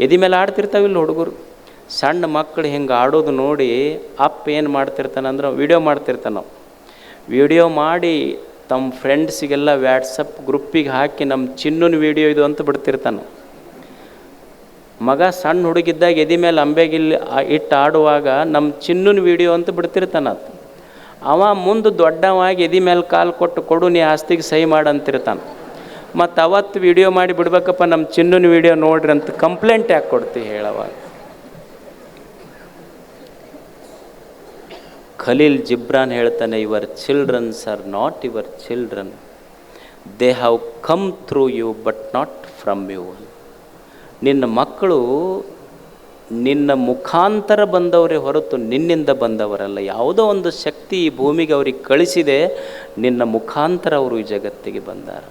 A: ಎದಿ ಮೇಲೆ ಆಡ್ತಿರ್ತಾವಿಲ್ಲ ಹುಡುಗರು. ಸಣ್ಣ ಮಕ್ಕಳು ಹಿಂಗೆ ಆಡೋದು ನೋಡಿ ಅಪ್ಪ ಏನು ಮಾಡ್ತಿರ್ತಾನಂದ್ರೆ ವಿಡಿಯೋ ಮಾಡ್ತಿರ್ತಾನೆ. ವಿಡಿಯೋ ಮಾಡಿ ತಮ್ಮ ಫ್ರೆಂಡ್ಸಿಗೆಲ್ಲ ವ್ಯಾಟ್ಸಪ್ ಗ್ರೂಪಿಗೆ ಹಾಕಿ ನಮ್ಮ ಚಿನ್ನನ ವಿಡಿಯೋ ಇದು ಅಂತ ಬಿಡ್ತಿರ್ತಾನೆ. ಮಗ ಸಣ್ಣ ಹುಡುಗಿದ್ದಾಗ ಎದಿ ಮೇಲೆ ಅಂಬೆಗಿಲ್ಲಿ ಇಟ್ಟು ಆಡುವಾಗ ನಮ್ಮ ಚಿನ್ನನ ವಿಡಿಯೋ ಅಂತ ಬಿಡ್ತಿರ್ತಾನ. ಅವ ಮುಂದೆ ದೊಡ್ಡವಾಗಿ ಎದಿ ಮೇಲೆ ಕಾಲು ಕೊಡು ನೀ ಆಸ್ತಿಗೆ ಸಹಿ ಮಾಡಂತಿರ್ತಾನೆ. ಮತ್ತು ಅವತ್ತು ವಿಡಿಯೋ ಮಾಡಿ ಬಿಡ್ಬೇಕಪ್ಪ ನಮ್ಮ ಚಿನ್ನನ ವಿಡಿಯೋ ನೋಡ್ರಿ ಅಂತ ಕಂಪ್ಲೇಂಟ್ ಯಾಕೆ ಕೊಡ್ತೀವಿ ಹೇಳವಾಗ? ಖಲೀಲ್ ಜಿಬ್ರಾನ್ ಹೇಳ್ತಾನೆ, your childrens are not your children, they have come through you but not from you. ನಿನ್ನ ಮಕ್ಕಳು ನಿನ್ನ ಮುಖಾಂತರ ಬಂದವರೇ ಹೊರತು ನಿನ್ನಿಂದ ಬಂದವರಲ್ಲ. ಯಾವುದೋ ಒಂದು ಶಕ್ತಿ ಈ ಭೂಮಿಗೆ ಅವ್ರಿಗೆ ಕಳಿಸಿದೆ, ನಿನ್ನ ಮುಖಾಂತರ ಅವರು ಈ ಜಗತ್ತಿಗೆ ಬಂದಾರ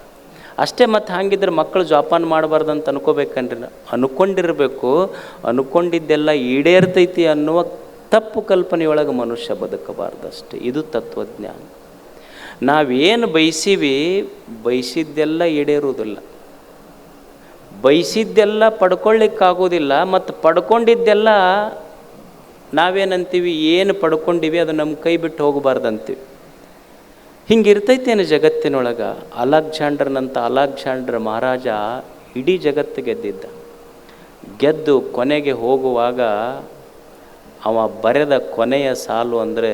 A: ಅಷ್ಟೇ. ಮತ್ತು ಹಾಗಿದ್ರೆ ಮಕ್ಕಳು ಜೋಪಾನ ಮಾಡಬಾರ್ದಂತ ಅನ್ಕೋಬೇಕನ್ರಿ? ಅನ್ಕೊಂಡಿರಬೇಕು. ಅನ್ಕೊಂಡಿದ್ದೆಲ್ಲ ಈಡೇರ್ತೈತಿ ಅನ್ನುವ ತಪ್ಪು ಕಲ್ಪನೆಯೊಳಗೆ ಮನುಷ್ಯ ಬದುಕಬಾರ್ದಷ್ಟೇ. ಇದು ತತ್ವಜ್ಞಾನ. ನಾವೇನು ಬಯಸಿದ್ದೆಲ್ಲ ಈಡೇರುವುದಿಲ್ಲ, ಬಯಸಿದ್ದೆಲ್ಲ ಪಡ್ಕೊಳ್ಳಿಕ್ಕಾಗೋದಿಲ್ಲ. ಮತ್ತು ಪಡ್ಕೊಂಡಿದ್ದೆಲ್ಲ ನಾವೇನಂತೀವಿ, ಏನು ಪಡ್ಕೊಂಡಿವಿ ಅದು ನಮ್ಮ ಕೈ ಬಿಟ್ಟು ಹೋಗಬಾರ್ದಂತೀವಿ. ಹಿಂಗಿರ್ತೈತೇನು ಜಗತ್ತಿನೊಳಗೆ? ಅಲೆಕ್ಸಾಂಡರ್ ಮಹಾರಾಜ ಇಡೀ ಜಗತ್ತು ಗೆದ್ದಿದ್ದ. ಗೆದ್ದು ಕೊನೆಗೆ ಹೋಗುವಾಗ ಅವ ಬರೆದ ಕೊನೆಯ ಸಾಲು ಅಂದರೆ,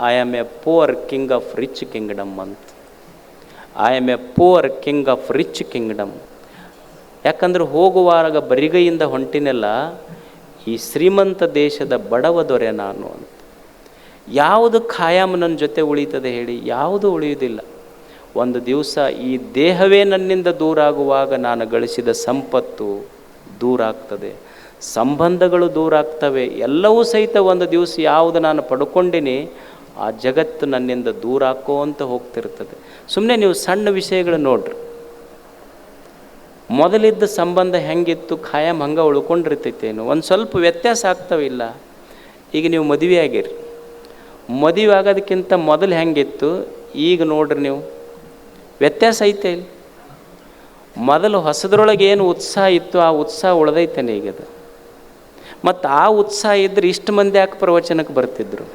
A: I am a poor king of rich kingdom ಅಂತ. I am a poor king of rich kingdom. ಯಾಕಂದ್ರೆ ಹೋಗುವಾಗ ಬರಿಗೈಯಿಂದ ಹೊಂಟಿನೆಲ್ಲ, ಈ ಶ್ರೀಮಂತ ದೇಶದ ಬಡವ ದೊರೆ ನಾನು ಅಂತ. ಯಾವುದು ಖಾಯಂ ನನ್ನ ಜೊತೆ ಉಳಿತದೆ ಹೇಳಿ? ಯಾವುದು ಉಳಿಯುವುದಿಲ್ಲ. ಒಂದು ದಿವಸ ಈ ದೇಹವೇ ನನ್ನಿಂದ ದೂರ ಆಗುವಾಗ ನಾನು ಗಳಿಸಿದ ಸಂಪತ್ತು ದೂರ ಆಗ್ತದೆ, ಸಂಬಂಧಗಳು ದೂರ ಆಗ್ತವೆ, ಎಲ್ಲವೂ ಸಹಿತ ಒಂದು ದಿವಸ ಯಾವುದು ನಾನು ಪಡ್ಕೊಂಡಿನಿ ಆ ಜಗತ್ತು ನನ್ನಿಂದ ದೂರ ಹಾಕೋಂತ ಹೋಗ್ತಿರ್ತದೆ. ಸುಮ್ಮನೆ ನೀವು ಸಣ್ಣ ವಿಷಯಗಳು ನೋಡ್ರಿ. ಮೊದಲಿದ್ದ ಸಂಬಂಧ ಹೆಂಗಿತ್ತು ಖಾಯಂ ಹಂಗೆ ಉಳ್ಕೊಂಡಿರ್ತೈತೇನು? ಒಂದು ಸ್ವಲ್ಪ ವ್ಯತ್ಯಾಸ ಆಗ್ತಾವಿಲ್ಲ. ಈಗ ನೀವು ಮದುವೆ ಆಗಿರಿ, ಮದುವೆ ಆಗೋದಕ್ಕಿಂತ ಮೊದಲು ಹೆಂಗಿತ್ತು ಈಗ ನೋಡ್ರಿ ನೀವು, ವ್ಯತ್ಯಾಸ ಐತೆ ಇಲ್ಲ? ಮೊದಲು ಹೊಸದ್ರೊಳಗೆ ಏನು ಉತ್ಸಾಹ ಇತ್ತು ಆ ಉತ್ಸಾಹ ಉಳ್ದೈತೇನೆ ಈಗದು. ಮತ್ತು ಆ ಉತ್ಸಾಹ ಇದ್ದರೆ ಇಷ್ಟು ಮಂದಿ ಯಾಕೆ ಪ್ರವಚನಕ್ಕೆ ಬರ್ತಿದ್ರು?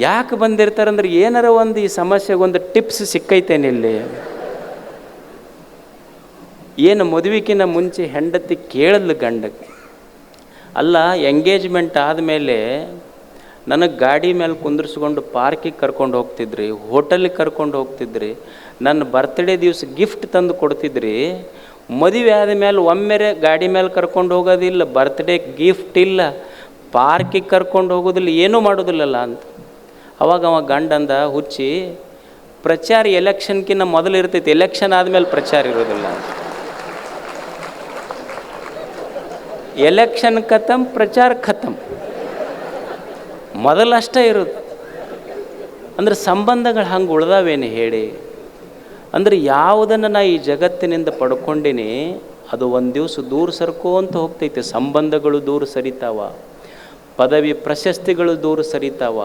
A: ಯಾಕೆ ಬಂದಿರ್ತಾರಂದ್ರೆ ಏನಾರ ಒಂದು ಈ ಸಮಸ್ಯೆಗೆ ಒಂದು ಟಿಪ್ಸ್ ಸಿಕ್ಕೈತೇನೆ ಇಲ್ಲಿ. ಏನು ಮದುವೆಗಿನ ಮುಂಚೆ ಹೆಂಡತಿ ಕೇಳದ್ಲು ಗಂಡಕ್ಕೆ, ಅಲ್ಲ ಎಂಗೇಜ್ಮೆಂಟ್ ಆದಮೇಲೆ ನನಗೆ ಗಾಡಿ ಮೇಲೆ ಕುಂದಿರಿಸ್ಕೊಂಡು ಪಾರ್ಕಿಗೆ ಕರ್ಕೊಂಡು ಹೋಗ್ತಿದ್ರಿ, ಹೋಟೆಲಿಗೆ ಕರ್ಕೊಂಡು ಹೋಗ್ತಿದ್ರಿ, ನನ್ನ ಬರ್ತ್ಡೇ ದಿವಸ ಗಿಫ್ಟ್ ತಂದು ಕೊಡ್ತಿದ್ರಿ, ಮದುವೆ ಆದಮೇಲೆ ಒಮ್ಮೆರೆ ಗಾಡಿ ಮೇಲೆ ಕರ್ಕೊಂಡು ಹೋಗೋದಿಲ್ಲ, ಬರ್ತ್ಡೇ ಗಿಫ್ಟ್ ಇಲ್ಲ, ಪಾರ್ಕಿಗೆ ಕರ್ಕೊಂಡು ಹೋಗೋದಿಲ್ಲ, ಏನೂ ಮಾಡೋದಿಲ್ಲಲ್ಲ ಅಂತ. ಅವಾಗ ಅವ ಗಂಡಂದ ಹುಚ್ಚಿ, ಪ್ರಚಾರ ಎಲೆಕ್ಷನ್ಕಿನ್ನ ಮೊದಲು ಇರ್ತೈತಿ, ಎಲೆಕ್ಷನ್ ಆದಮೇಲೆ ಪ್ರಚಾರ ಇರೋದಿಲ್ಲ. ಎಲೆಕ್ಷನ್ ಖತಮ್, ಪ್ರಚಾರ ಖತಮ್, ಮೊದಲಷ್ಟೇ ಇರೋದು. ಅಂದರೆ ಸಂಬಂಧಗಳು ಹಂಗೆ ಉಳ್ದಾವೇನು ಹೇಳಿ? ಅಂದರೆ ಯಾವುದನ್ನು ನಾ ಈ ಜಗತ್ತಿನಿಂದ ಪಡ್ಕೊಂಡಿನಿ ಅದು ಒಂದು ದಿವಸ ದೂರ ಸರ್ಕೋಂತ ಹೋಗ್ತೈತೆ. ಸಂಬಂಧಗಳು ದೂರ ಸರಿತಾವ, ಪದವಿ ಪ್ರಶಸ್ತಿಗಳು ದೂರ ಸರಿತಾವ,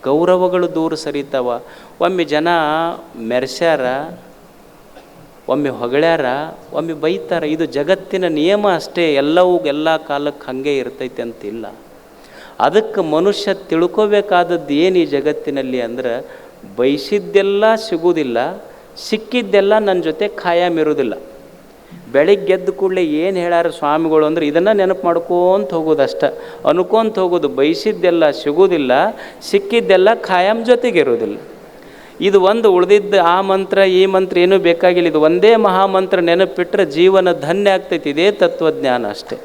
A: ಗೌರವಗಳು ದೂರ ಸರಿತಾವ. ಒಮ್ಮೆ ಜನ ಮೆರೆಸ್ಯಾರ, ಒಮ್ಮೆ ಹೊಗಳ್ಯಾರ, ಒಮ್ಮೆ ಬೈತಾರ. ಇದು ಜಗತ್ತಿನ ನಿಯಮ ಅಷ್ಟೇ. ಎಲ್ಲವೂ ಎಲ್ಲ ಕಾಲಕ್ಕೆ ಹಾಗೆ ಇರ್ತೈತೆ ಅಂತಿಲ್ಲ. ಅದಕ್ಕೆ ಮನುಷ್ಯ ತಿಳ್ಕೋಬೇಕಾದದ್ದು ಏನು ಈ ಜಗತ್ತಿನಲ್ಲಿ ಅಂದ್ರೆ, ಬಯಸಿದ್ದೆಲ್ಲ ಸಿಗುವುದಿಲ್ಲ, ಸಿಕ್ಕಿದ್ದೆಲ್ಲ ನನ್ನ ಜೊತೆ ಖಾಯಂ ಇರೋದಿಲ್ಲ. ಬೆಳಿಗ್ಗೆ ಎದ್ದು ಕೂಡಲೇ ಏನು ಹೇಳ್ಯಾರ ಸ್ವಾಮಿಗಳು ಅಂದ್ರೆ ಇದನ್ನು ನೆನಪು ಮಾಡ್ಕೋತ ಹೋಗೋದು ಅಷ್ಟೆ, ಅನ್ಕೊಂತ ಹೋಗೋದು. ಬಯಸಿದ್ದೆಲ್ಲ ಸಿಗೋದಿಲ್ಲ, ಸಿಕ್ಕಿದ್ದೆಲ್ಲ ಖಾಯಂ ಜೊತೆಗಿರೋದಿಲ್ಲ. ಇದು ಒಂದು ಉಳಿದಿದ್ದು ಆ ಮಂತ್ರ ಈ ಮಂತ್ರ ಏನೂ ಬೇಕಾಗಿಲ್ಲ. ಇದು ಒಂದೇ ಮಹಾಮಂತ್ರ ನೆನಪಿಟ್ಟರೆ ಜೀವನ ಧನ್ಯ ಆಗ್ತೈತಿ. ಇದೇ ತತ್ವಜ್ಞಾನ ಅಷ್ಟೇ.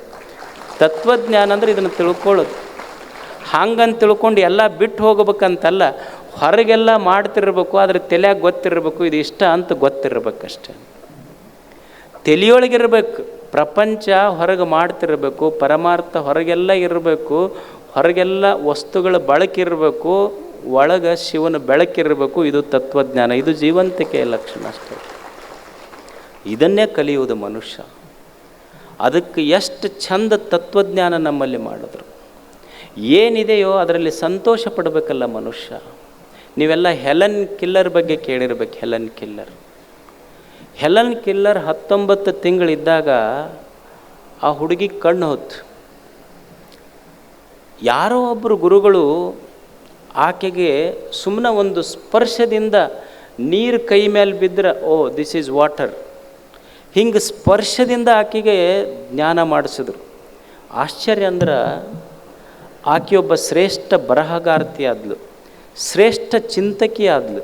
A: ತತ್ವಜ್ಞಾನ ಅಂದರೆ ಇದನ್ನು ತಿಳ್ಕೊಳ್ಳೋದು. ಹಂಗಂತ ತಿಳ್ಕೊಂಡು ಎಲ್ಲ ಬಿಟ್ಟು ಹೋಗ್ಬೇಕಂತಲ್ಲ, ಹೊರಗೆಲ್ಲ ಮಾಡ್ತಿರ್ಬೇಕು, ಆದರೆ ತಲೆಯಾಗ ಗೊತ್ತಿರಬೇಕು ಇದು ಇಷ್ಟ ಅಂತ ಗೊತ್ತಿರ್ಬೇಕಷ್ಟೆ. ತಲೆಯೊಳಗಿರ್ಬೇಕು. ಪ್ರಪಂಚ ಹೊರಗೆ ಮಾಡ್ತಿರ್ಬೇಕು, ಪರಮಾರ್ಥ ಹೊರಗೆಲ್ಲ ಇರಬೇಕು, ಹೊರಗೆಲ್ಲ ವಸ್ತುಗಳ ಬಳಕಿರಬೇಕು, ಒಳಗೆ ಶಿವನ ಬೆಳಕಿರಬೇಕು. ಇದು ತತ್ವಜ್ಞಾನ, ಇದು ಜೀವಂತಿಕೆಯ ಲಕ್ಷಣ ಅಷ್ಟೇ. ಇದನ್ನೇ ಕಲಿಯುವುದು ಮನುಷ್ಯ. ಅದಕ್ಕೆ ಎಷ್ಟು ಚಂದ ತತ್ವಜ್ಞಾನ ನಮ್ಮಲ್ಲಿ ಮಾಡಿದ್ರು. ಏನಿದೆಯೋ ಅದರಲ್ಲಿ ಸಂತೋಷ ಪಡಬೇಕಲ್ಲ ಮನುಷ್ಯ. ನೀವೆಲ್ಲ ಹೆಲನ್ ಕಿಲ್ಲರ್ ಬಗ್ಗೆ ಕೇಳಿರ್ಬೇಕು. ಹೆಲನ್ ಕಿಲ್ಲರ್ 19 ತಿಂಗಳಿದ್ದಾಗ ಆ ಹುಡುಗಿ ಕಣ್ಣು ಹೊತ್ತು. ಯಾರೋ ಒಬ್ಬರು ಗುರುಗಳು ಆಕೆಗೆ ಸುಮ್ಮನೆ ಒಂದು ಸ್ಪರ್ಶದಿಂದ ನೀರು ಕೈ ಮೇಲೆ ಬಿದ್ದರೆ ಓ ದಿಸ್ ಈಸ್ ವಾಟರ್, ಹಿಂಗೆ ಸ್ಪರ್ಶದಿಂದ ಆಕೆಗೆ ಜ್ಞಾನ ಮಾಡಿಸಿದ್ರು. ಆಶ್ಚರ್ಯ ಅಂದ್ರೆ ಆಕೆಯೊಬ್ಬ ಶ್ರೇಷ್ಠ ಬರಹಗಾರ್ತಿ ಆದ್ಲು, ಶ್ರೇಷ್ಠ ಚಿಂತಕಿ ಆದ್ಲು,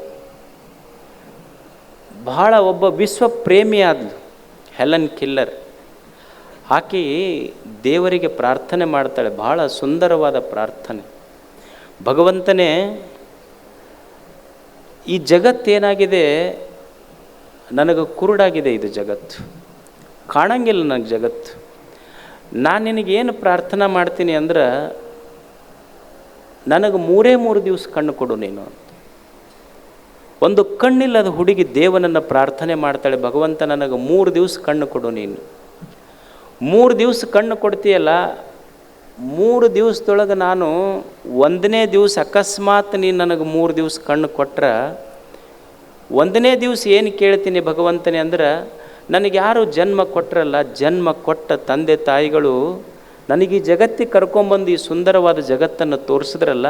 A: ಬಹಳ ಒಬ್ಬ ವಿಶ್ವಪ್ರೇಮಿ ಆದ್ಲು ಹೆಲನ್ ಕಿಲ್ಲರ್. ಆಕೆ ದೇವರಿಗೆ ಪ್ರಾರ್ಥನೆ ಮಾಡ್ತಾಳೆ, ಬಹಳ ಸುಂದರವಾದ ಪ್ರಾರ್ಥನೆ. ಭಗವಂತನೇ, ಈ ಜಗತ್ತೇನಾಗಿದೆ, ನನಗೆ ಕುರುಡಾಗಿದೆ, ಇದು ಜಗತ್ತು ಕಾಣಂಗಿಲ್ಲ ನನಗೆ ಜಗತ್ತು. ನಾನು ನಿನಗೇನು ಪ್ರಾರ್ಥನೆ ಮಾಡ್ತೀನಿ ಅಂದ್ರೆ ನನಗೆ 3 ದಿವಸ ಕಣ್ಣು ಕೊಡು ನೀನು ಅಂತ. ಒಂದು ಕಣ್ಣಿಲ್ಲದ ಹುಡುಗಿ ದೇವನನ್ನು ಪ್ರಾರ್ಥನೆ ಮಾಡ್ತಾಳೆ, ಭಗವಂತ ನನಗೆ 3 ದಿವಸ ಕಣ್ಣು ಕೊಡು ನೀನು. 3 ದಿವಸ ಕಣ್ಣು ಕೊಡ್ತೀಯಲ್ಲ, 3 ದಿವಸದೊಳಗೆ ನಾನು 1ನೇ ದಿವಸ ಅಕಸ್ಮಾತ್ ನೀನು ನನಗೆ 3 ದಿವಸ ಕಣ್ಣು ಕೊಟ್ರೆ 1ನೇ ದಿವಸ ಏನು ಕೇಳ್ತೀನಿ ಭಗವಂತನೇ ಅಂದ್ರೆ, ನನಗೆ ಯಾರು ಜನ್ಮ ಕೊಟ್ಟರಲ್ಲ, ಜನ್ಮ ಕೊಟ್ಟ ತಂದೆ ತಾಯಿಗಳು ನನಗೆ ಈ ಜಗತ್ತಿಗೆ ಕರ್ಕೊಂಬಂದು ಈ ಸುಂದರವಾದ ಜಗತ್ತನ್ನು ತೋರಿಸಿದ್ರಲ್ಲ,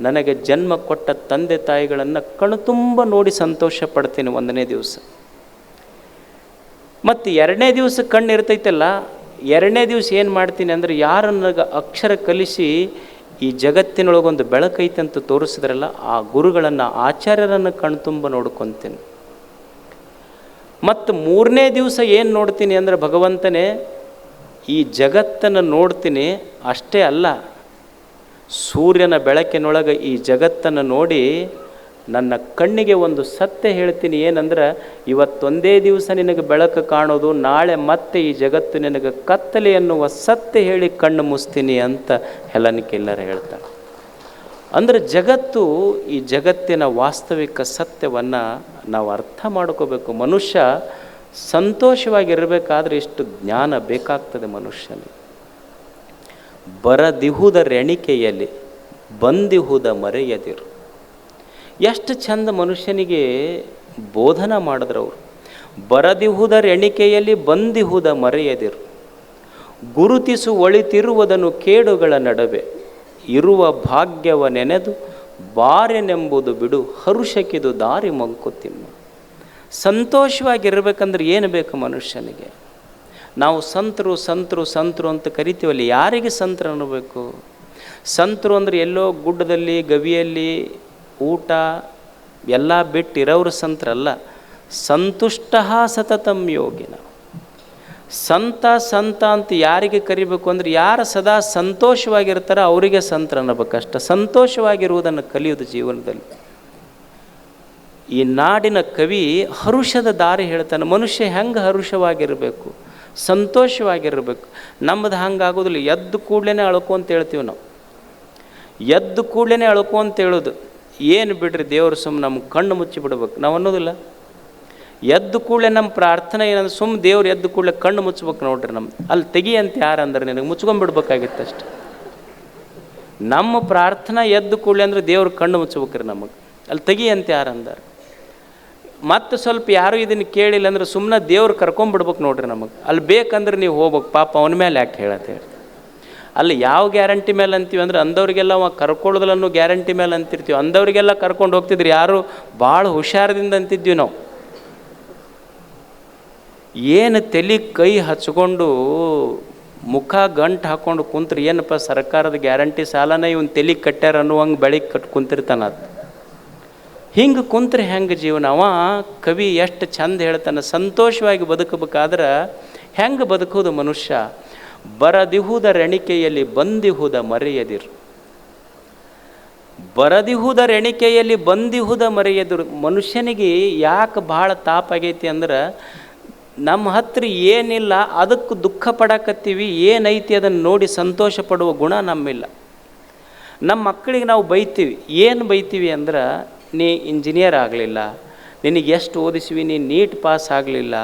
A: ನನಗೆ ಜನ್ಮ ಕೊಟ್ಟ ತಂದೆ ತಾಯಿಗಳನ್ನು ಕಣ್ಣು ತುಂಬ ನೋಡಿ ಸಂತೋಷ ಪಡ್ತೀನಿ 1ನೇ ದಿವಸ. ಮತ್ತು 2ನೇ ದಿವಸ ಕಣ್ಣು ಇರ್ತೈತಲ್ಲ, 2ನೇ ದಿವಸ ಏನು ಮಾಡ್ತೀನಿ ಅಂದರೆ, ಯಾರು ನನಗೆ ಅಕ್ಷರ ಕಲಿಸಿ ಈ ಜಗತ್ತಿನೊಳಗೊಂದು ಬೆಳಕೈತೆ ಅಂತ ತೋರಿಸಿದ್ರಲ್ಲ, ಆ ಗುರುಗಳನ್ನು ಆಚಾರ್ಯರನ್ನು ಕಣ್ಣು ತುಂಬ ನೋಡ್ಕೊತೀನಿ. ಮತ್ತು 3ನೇ ದಿವಸ ಏನು ನೋಡ್ತೀನಿ ಅಂದರೆ, ಭಗವಂತನೇ ಈ ಜಗತ್ತನ್ನು ನೋಡ್ತೀನಿ ಅಷ್ಟೇ ಅಲ್ಲ, ಸೂರ್ಯನ ಬೆಳಕಿನೊಳಗೆ ಈ ಜಗತ್ತನ್ನು ನೋಡಿ ನನ್ನ ಕಣ್ಣಿಗೆ ಒಂದು ಸತ್ಯ ಹೇಳ್ತೀನಿ. ಏನಂದ್ರೆ, ಇವತ್ತೊಂದೇ ದಿವಸ ನಿನಗೆ ಬೆಳಕು ಕಾಣೋದು, ನಾಳೆ ಮತ್ತೆ ಈ ಜಗತ್ತು ನಿನಗೆ ಕತ್ತಲೆ ಎನ್ನುವ ಸತ್ಯ ಹೇಳಿ ಕಣ್ಣು ಮುಸ್ತೀನಿ ಅಂತ ಹೆಲನ್ ಕೆಲ್ಲರ್ ಹೇಳ್ತಾಳೆ. ಅಂದರೆ ಜಗತ್ತು, ಈ ಜಗತ್ತಿನ ವಾಸ್ತವಿಕ ಸತ್ಯವನ್ನು ನಾವು ಅರ್ಥ ಮಾಡ್ಕೋಬೇಕು. ಮನುಷ್ಯ ಸಂತೋಷವಾಗಿರಬೇಕಾದ್ರೆ ಇಷ್ಟು ಜ್ಞಾನ ಬೇಕಾಗ್ತದೆ ಮನುಷ್ಯನಿಗೆ. ಬರದಿಹುದರೆಣಿಕೆಯಲ್ಲಿ ಬಂದಿಹುದ ಮರೆಯದಿರು. ಎಷ್ಟು ಚಂದ ಮನುಷ್ಯನಿಗೆ ಬೋಧನ ಮಾಡಿದ್ರವರು. ಬರದಿಹುದರೆಣಿಕೆಯಲ್ಲಿ ಬಂದಿಹುದ ಮರೆಯದಿರು, ಗುರುತಿಸು ಒಳಿತಿರುವುದನ್ನು ಕೇಡುಗಳ ನಡುವೆ, ಇರುವ ಭಾಗ್ಯವ ನೆನೆದು ಬಾರೆನೆಂಬುದು ಬಿಡು, ಹರುಷಕ್ಕಿದು ದಾರಿ ಮಂಕುತಿಮ್ಮ. ಸಂತೋಷವಾಗಿರ್ಬೇಕಂದ್ರೆ ಏನು ಬೇಕು ಮನುಷ್ಯನಿಗೆ? ನಾವು ಸಂತರು ಸಂತರು ಸಂತರು ಅಂತ ಕರಿತೀವಲ್ಲಿ, ಯಾರಿಗೆ ಸಂತರು ಅನ್ನಬೇಕು? ಸಂತರು ಅಂದರೆ ಎಲ್ಲೋ ಗುಡ್ಡದಲ್ಲಿ ಗವಿಯಲ್ಲಿ ಊಟ ಎಲ್ಲ ಬಿಟ್ಟಿರೋರು ಸಂತರಲ್ಲ. ಸಂತುಷ್ಟ ಸತತಂ ಯೋಗಿನ. ಸಂತ ಸಂತ ಅಂತ ಯಾರಿಗೆ ಕರಿಬೇಕು ಅಂದರೆ, ಯಾರು ಸದಾ ಸಂತೋಷವಾಗಿರ್ತಾರೋ ಅವರಿಗೆ ಸಂತರ ಅನ್ನಬೇಕಷ್ಟ. ಸಂತೋಷವಾಗಿರುವುದನ್ನು ಕಲಿಯೋದು ಜೀವನದಲ್ಲಿ. ಈ ನಾಡಿನ ಕವಿ ಹರುಷದ ದಾರಿ ಹೇಳ್ತಾನೆ. ಮನುಷ್ಯ ಹೆಂಗೆ ಹರುಷವಾಗಿರಬೇಕು, ಸಂತೋಷವಾಗಿರಬೇಕು. ನಮ್ಮದು ಹಂಗಾಗೋದಿಲ್ಲ. ಎದ್ದು ಕೂಡಲೇ ಅಳ್ಕೊ ಅಂತ ಹೇಳ್ತೀವಿ ನಾವು. ಎದ್ದು ಕೂಡಲೇ ಅಳ್ಕೊ ಅಂತ ಹೇಳೋದು. ಏನು ಬಿಡ್ರಿ, ದೇವರು ಸುಮ್ಮನೆ ನಮ್ಮ ಕಣ್ಣು ಮುಚ್ಚಿ ಬಿಡ್ಬೇಕು ನಾವು ಅನ್ನೋದಿಲ್ಲ. ಎದ್ದು ಕೂಡಲೇ ನಮ್ಮ ಪ್ರಾರ್ಥನೆ ಏನಂದ್ರೆ, ಸುಮ್ಮನೆ ದೇವ್ರು ಎದ್ದು ಕೂಡಲೇ ಕಣ್ಣು ಮುಚ್ಚಬೇಕು ನೋಡ್ರಿ. ನಮ್ಮ ಅಲ್ಲಿ ತೆಗಿ ಅಂತ ಯಾರು ಅಂದ್ರೆ, ನಿನಗೆ ಮುಚ್ಕೊಂಡ್ಬಿಡ್ಬೇಕಾಗಿತ್ತು ಅಷ್ಟೆ. ನಮ್ಮ ಪ್ರಾರ್ಥನಾ ಎದ್ದು ಕೂಡಲೇ ಅಂದ್ರೆ ದೇವ್ರು ಕಣ್ಣು ಮುಚ್ಚಬೇಕ್ರಿ ನಮಗೆ. ಅಲ್ಲಿ ತೆಗಿ ಅಂತ ಯಾರು ಅಂದಾರೆ. ಮತ್ತು ಸ್ವಲ್ಪ ಯಾರು ಇದನ್ನು ಕೇಳಿಲ್ಲ ಅಂದ್ರೆ ಸುಮ್ಮನೆ ದೇವ್ರು ಕರ್ಕೊಂಡ್ಬಿಡ್ಬೇಕು ನೋಡ್ರಿ ನಮಗೆ. ಅಲ್ಲಿ ಬೇಕಂದ್ರೆ ನೀವು ಹೋಗ್ಬೇಕು, ಪಾಪ ಅವನ ಮೇಲೆ ಯಾಕೆ ಹೇಳತ್ತೆ ಹೇಳಿ. ಅಲ್ಲಿ ಯಾವ ಗ್ಯಾರಂಟಿ ಮೇಲೆ ಅಂತೀವಿ ಅಂದ್ರೆ, ಅಂದವ್ರಿಗೆಲ್ಲ ಅವ ಕರ್ಕೊಳ್ಳೋದಿಲ್ಲ ಅನ್ನೋ ಗ್ಯಾರಂಟಿ ಮೇಲೆ ಅಂತಿರ್ತೀವಿ. ಅಂದವ್ರಿಗೆಲ್ಲ ಕರ್ಕೊಂಡು ಹೋಗ್ತಿದ್ರಿ, ಯಾರು ಭಾಳ ಹುಷಾರದಿಂದ ಅಂತಿದ್ವಿ ನಾವು. ಏನು ತಲೆ ಕೈ ಹಚ್ಕೊಂಡು ಮುಖ ಗಂಟು ಹಾಕ್ಕೊಂಡು ಕುಂತ್ರೆ ಏನಪ್ಪ ಸರ್ಕಾರದ ಗ್ಯಾರಂಟಿ ಸಾಲನ ಇವನು ತಲೆ ಕಟ್ಟ್ಯಾರ ಅನ್ನುವಂಗೆ ಬೆಳಿಗ್ಗೆ ಕಟ್ಟು ಕುಂತಿರ್ತಾನ. ಅದು ಹಿಂಗೆ ಕುಂತ್ರೆ ಹೆಂಗೆ ಜೀವನ? ಅವ ಕವಿ ಎಷ್ಟು ಚಂದ ಹೇಳ್ತಾನೆ, ಸಂತೋಷವಾಗಿ ಬದುಕಬೇಕಾದ್ರೆ ಹೆಂಗೆ ಬದುಕೋದು ಮನುಷ್ಯ? ಬರದಿಹುದರೆಣಿಕೆಯಲ್ಲಿ ಬಂದಿಹುದ ಮರೆಯದಿರು. ಬರದಿಹುದರೆಣಿಕೆಯಲ್ಲಿ ಬಂದಿಹುದ ಮರೆಯದಿರು. ಮನುಷ್ಯನಿಗೆ ಯಾಕೆ ಭಾಳ ತಾಪಾಗೈತಿ ಅಂದ್ರೆ, ನಮ್ಮ ಹತ್ರ ಏನಿಲ್ಲ ಅದಕ್ಕೆ ದುಃಖ ಪಡಕತ್ತೀವಿ. ಏನೈತಿ ಅದನ್ನು ನೋಡಿ ಸಂತೋಷ ಪಡುವ ಗುಣ ನಮ್ಮಿಲ್ಲ. ನಮ್ಮ ಮಕ್ಕಳಿಗೆ ನಾವು ಬೈತೀವಿ. ಏನು ಬೈತೀವಿ ಅಂದ್ರೆ, ನೀ ಇಂಜಿನಿಯರ್ ಆಗಲಿಲ್ಲ, ನಿನಗೆ ಎಷ್ಟು ಓದಿಸ್ವಿ, ನೀ ನೀಟ್ ಪಾಸ್ ಆಗಲಿಲ್ಲ,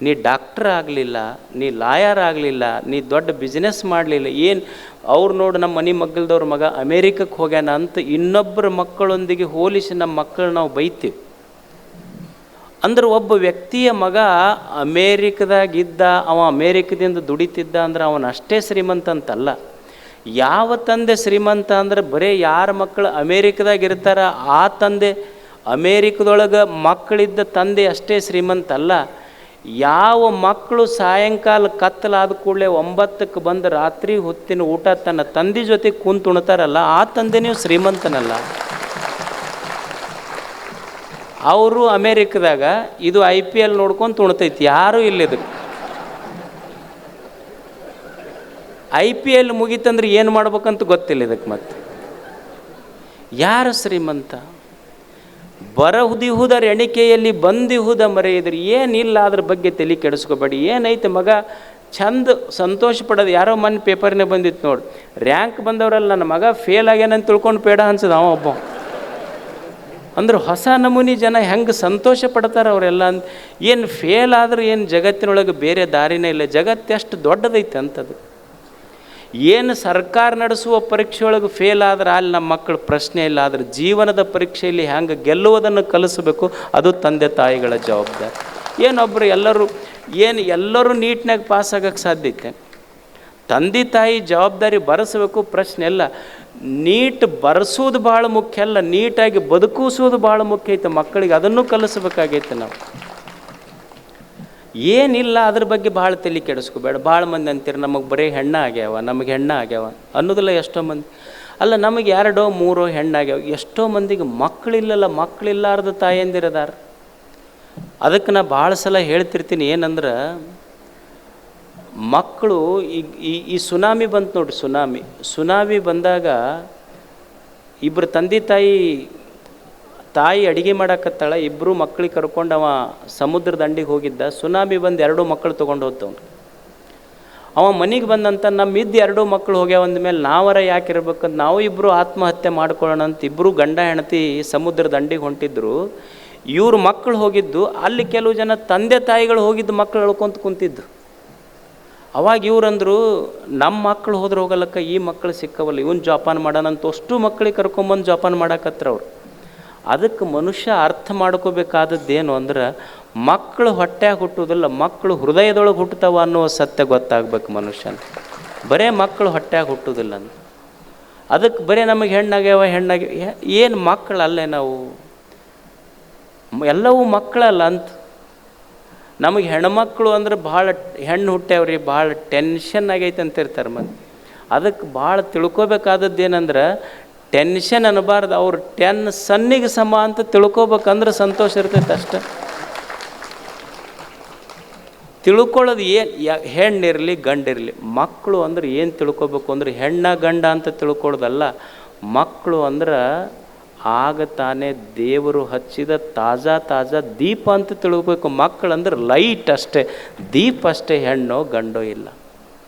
A: ನೀ ಡಾಕ್ಟ್ರ್ ಆಗಲಿಲ್ಲ, ನೀ ಲಾಯರ್ ಆಗಲಿಲ್ಲ, ನೀ ದೊಡ್ಡ ಬಿಸ್ನೆಸ್ ಮಾಡಲಿಲ್ಲ. ಏನು ಅವ್ರು ನೋಡು, ನಮ್ಮ ಮನೆ ಮಗ್ಗಲ್ದವ್ರ ಮಗ ಅಮೇರಿಕಕ್ಕೆ ಹೋಗ್ಯಾನ ಅಂತ ಇನ್ನೊಬ್ಬರ ಮಕ್ಕಳೊಂದಿಗೆ ಹೋಲಿಸಿ ನಮ್ಮ ಮಕ್ಕಳು ನಾವು ಬೈತೀವಿ. ಅಂದ್ರೆ ಒಬ್ಬ ವ್ಯಕ್ತಿಯ ಮಗ ಅಮೇರಿಕದಾಗಿದ್ದ, ಅವ ಅಮೇರಿಕದಿಂದ ದುಡಿತಿದ್ದ ಅಂದ್ರೆ ಅವನು ಅಷ್ಟೇ ಶ್ರೀಮಂತ ಅಂತಲ್ಲ. ಯಾವ ತಂದೆ ಶ್ರೀಮಂತ ಅಂದ್ರೆ, ಬರೀ ಯಾರ ಮಕ್ಕಳು ಅಮೇರಿಕದಾಗ ಇರ್ತಾರ ಆ ತಂದೆ, ಅಮೇರಿಕದೊಳಗೆ ಮಕ್ಕಳಿದ್ದ ತಂದೆ ಅಷ್ಟೇ ಶ್ರೀಮಂತ ಅಲ್ಲ. ಯಾವ ಮಕ್ಕಳು ಸಾಯಂಕಾಲ ಕತ್ತಲಾದ ಕೂಡಲೇ 9ಕ್ಕೆ ಬಂದು ರಾತ್ರಿ ಹೊತ್ತಿನ ಊಟ ತನ್ನ ತಂದೆ ಜೊತೆ ಕುಂತು ಉಣ್ತಾರಲ್ಲ, ಆ ತಂದೆ ನೀವು ಶ್ರೀಮಂತನಲ್ಲ. ಅವರು ಅಮೇರಿಕದಾಗ ಇದು IPL ನೋಡ್ಕೊಂಡು ಉಣ್ತೈತಿ, ಯಾರೂ ಇಲ್ಲಿದಕ್ಕೆ. IPL ಮುಗೀತಂದ್ರೆ ಏನು ಮಾಡ್ಬೇಕಂತ ಗೊತ್ತಿಲ್ಲ ಇದಕ್ಕೆ. ಮತ್ತೆ ಯಾರು ಶ್ರೀಮಂತ? ಬರದಿಹುದರ ಎಣಿಕೆಯಲ್ಲಿ ಬಂದಿಹುದ ಮರೆಯಿದ್ರಿ. ಏನಿಲ್ಲ ಅದ್ರ ಬಗ್ಗೆ ತಲೆ ಕೆಡಿಸ್ಕೋಬೇಡಿ. ಏನೈತೆ ಮಗ ಚಂದ ಸಂತೋಷ ಪಡೋದು. ಯಾರೋ ಮೊನ್ನೆ ಪೇಪರ್ನೇ ಬಂದಿತ್ತು ನೋಡಿ, ರ್ಯಾಂಕ್ ಬಂದವರಲ್ಲ ನನ್ನ ಮಗ ಫೇಲ್ ಆಗ್ಯಾನಂತ ತಿಳ್ಕೊಂಡು ಬೇಡ ಅನ್ಸದ ಅವ ಒಬ್ಬ. ಅಂದ್ರೆ ಹೊಸ ನಮೂನಿ ಜನ ಹೆಂಗೆ ಸಂತೋಷ ಪಡ್ತಾರೆ ಅವರೆಲ್ಲ. ಅಂತ ಏನು ಫೇಲ್ ಆದ್ರೆ ಏನು ಜಗತ್ತಿನೊಳಗೆ ಬೇರೆ ದಾರಿನೇ ಇಲ್ಲ. ಜಗತ್ತು ಎಷ್ಟು ದೊಡ್ಡದೈತೆ ಅಂಥದ್ದು. ಏನು ಸರ್ಕಾರ ನಡೆಸುವ ಪರೀಕ್ಷೆಯೊಳಗೆ ಫೇಲ್ ಆದ್ರೆ ಅಲ್ಲಿ ನಮ್ಮ ಮಕ್ಕಳು ಪ್ರಶ್ನೆ ಇಲ್ಲ. ಆದರೆ ಜೀವನದ ಪರೀಕ್ಷೆಯಲ್ಲಿ ಹೆಂಗೆ ಗೆಲ್ಲುವುದನ್ನು ಕಲಿಸಬೇಕು, ಅದು ತಂದೆ ತಾಯಿಗಳ ಜವಾಬ್ದಾರಿ. ಏನೊಬ್ಬರು ಎಲ್ಲರೂ ನೀಟ್ನಾಗ ಪಾಸ್ ಆಗೋಕ್ಕೆ ಸಾಧ್ಯತೆ? ತಂದೆ ತಾಯಿ ಜವಾಬ್ದಾರಿ ಬರೆಸಬೇಕು, ಪ್ರಶ್ನೆ ಇಲ್ಲ. ನೀಟ್ ಬರೆಸೋದು ಭಾಳ ಮುಖ್ಯ ಅಲ್ಲ, ನೀಟಾಗಿ ಬದುಕಿಸೋದು ಭಾಳ ಮುಖ್ಯ ಐತೆ ಮಕ್ಕಳಿಗೆ. ಅದನ್ನು ಕಲಿಸ್ಬೇಕಾಗೈತೆ ನಾವು. ಏನಿಲ್ಲ ಅದ್ರ ಬಗ್ಗೆ ಭಾಳ ತಲೆ ಕೆಡಿಸ್ಕೋಬೇಡ. ಭಾಳ ಮಂದಿ ಅಂತೀರ ನಮಗೆ ಬರೀ ಹೆಣ್ಣು ಆಗ್ಯಾವ, ನಮಗೆ ಹೆಣ್ಣು ಆಗ್ಯಾವ ಅನ್ನೋದಿಲ್ಲ. ಎಷ್ಟೋ ಮಂದಿ ಅಲ್ಲ, ನಮಗೆ 2 3 ಹೆಣ್ಣಾಗ್ಯಾವ. ಎಷ್ಟೋ ಮಂದಿಗೆ ಮಕ್ಕಳಿಲ್ಲಲ್ಲ, ಮಕ್ಕಳಿಲ್ಲಾರ್ದ ತಾಯಂದಿರದಾರ. ಅದಕ್ಕೆ ನಾ ಭಾಳ ಸಲ ಹೇಳ್ತಿರ್ತೀನಿ, ಏನಂದ್ರೆ ಮಕ್ಕಳು ಈಗ ಈ ಸುನಾಮಿ ಬಂತು ನೋಡ್ರಿ, ಸುನಾಮಿ ಬಂದಾಗ ಇಬ್ಬರು ತಂದೆ ತಾಯಿ ಅಡುಗೆ ಮಾಡಾಕತ್ತಾಳ, ಇಬ್ಬರು ಮಕ್ಕಳಿಗೆ ಕರ್ಕೊಂಡು ಅವ ಸಮುದ್ರ ದಂಡಿಗೆ ಹೋಗಿದ್ದ. ಸುನಾಮಿ ಬಂದು 2 ಮಕ್ಕಳು ತೊಗೊಂಡು ಹೋಗ್ತವ್ನು. ಅವ ಮನೆಗೆ ಬಂದಂತ ನಮ್ಮ 2 ಮಕ್ಕಳು ಹೋಗ್ಯಾವ ಅಂದಮೇಲೆ ನಾವರ ಯಾಕೆ ಇರ್ಬೇಕಂತ ನಾವು ಇಬ್ಬರು ಆತ್ಮಹತ್ಯೆ ಮಾಡ್ಕೊಳ್ಳೋಣ ಅಂತ ಇಬ್ಬರು ಗಂಡ ಹೆಂಡತಿ ಸಮುದ್ರ ದಂಡಿಗೆ ಹೊಂಟಿದ್ರು. ಇವ್ರ ಮಕ್ಕಳು ಹೋಗಿದ್ದು, ಅಲ್ಲಿ ಕೆಲವು ಜನ ತಂದೆ ತಾಯಿಗಳು ಹೋಗಿದ್ದು ಮಕ್ಕಳು ಎಳ್ಕೊಂತ ಕುಂತಿದ್ದು. ಅವಾಗ ಇವ್ರಂದ್ರು ನಮ್ಮ ಮಕ್ಕಳು ಹೋದ್ರೆ ಹೋಗಲ್ಲಕ್ಕ, ಈ ಮಕ್ಕಳು ಸಿಕ್ಕವಲ್ಲ, ಇವನು ಜೋಪಾನ ಮಾಡೋಣ ಅಂತ ಅಷ್ಟು ಮಕ್ಕಳಿಗೆ ಕರ್ಕೊಂಬಂದು ಜೋಪಾನ ಮಾಡಾಕತ್ರ ಅವ್ರು. ಅದಕ್ಕೆ ಮನುಷ್ಯ ಅರ್ಥ ಮಾಡ್ಕೋಬೇಕಾದದ್ದೇನು ಅಂದ್ರೆ, ಮಕ್ಕಳು ಹೊಟ್ಟೆಯಾಗ ಹುಟ್ಟುವುದಿಲ್ಲ, ಮಕ್ಕಳು ಹೃದಯದೊಳಗೆ ಹುಟ್ಟುತ್ತವ ಅನ್ನೋ ಸತ್ಯ ಗೊತ್ತಾಗ್ಬೇಕು ಮನುಷ್ಯನ. ಬರೇ ಮಕ್ಕಳು ಹೊಟ್ಟೆಯಾಗ ಹುಟ್ಟುವುದಿಲ್ಲ ಅಂತ. ಅದಕ್ಕೆ ಬರೀ ನಮಗೆ ಹೆಣ್ಣಾಗ್ಯಾವ ಏನು ಮಕ್ಕಳಲ್ಲೇ ನಾವು ಎಲ್ಲವೂ ಮಕ್ಕಳಲ್ಲ ಅಂತ. ನಮಗೆ ಹೆಣ್ಮಕ್ಳು ಅಂದ್ರೆ ಭಾಳ ಹೆಣ್ಣು ಹುಟ್ಟ್ಯಾವ್ರಿ, ಭಾಳ ಟೆನ್ಷನ್ ಆಗೈತೆ ಅಂತ ಇರ್ತಾರೆ ಮಂದಿ. ಅದಕ್ಕೆ ಭಾಳ ತಿಳ್ಕೊಬೇಕಾದದ್ದೇನೆಂದ್ರೆ, ಟೆನ್ಷನ್ ಅನ್ನಬಾರ್ದು, ಅವ್ರು 10 ಸನ್ನಿಗೆ ಸಮ ಅಂತ ತಿಳ್ಕೊಬೇಕಂದ್ರೆ ಸಂತೋಷ ಇರ್ತೈತೆ ಅಷ್ಟೆ. ತಿಳ್ಕೊಳ್ಳೋದು ಹೆಣ್ಣಿರಲಿ ಗಂಡಿರಲಿ, ಮಕ್ಕಳು ಅಂದ್ರೆ ಏನು ತಿಳ್ಕೊಬೇಕು ಅಂದ್ರೆ ಹೆಣ್ಣ ಗಂಡ ಅಂತ ತಿಳ್ಕೊಳ್ಳೋದಲ್ಲ. ಮಕ್ಕಳು ಅಂದ್ರೆ ಆಗ ತಾನೇ ದೇವರು ಹಚ್ಚಿದ ತಾಜಾ ದೀಪ ಅಂತ ತಿಳ್ಕೊಬೇಕು. ಮಕ್ಕಳಂದ್ರೆ ಲೈಟ್ ಅಷ್ಟೇ, ದೀಪ ಅಷ್ಟೇ, ಹೆಣ್ಣೋ ಗಂಡೋ ಇಲ್ಲ.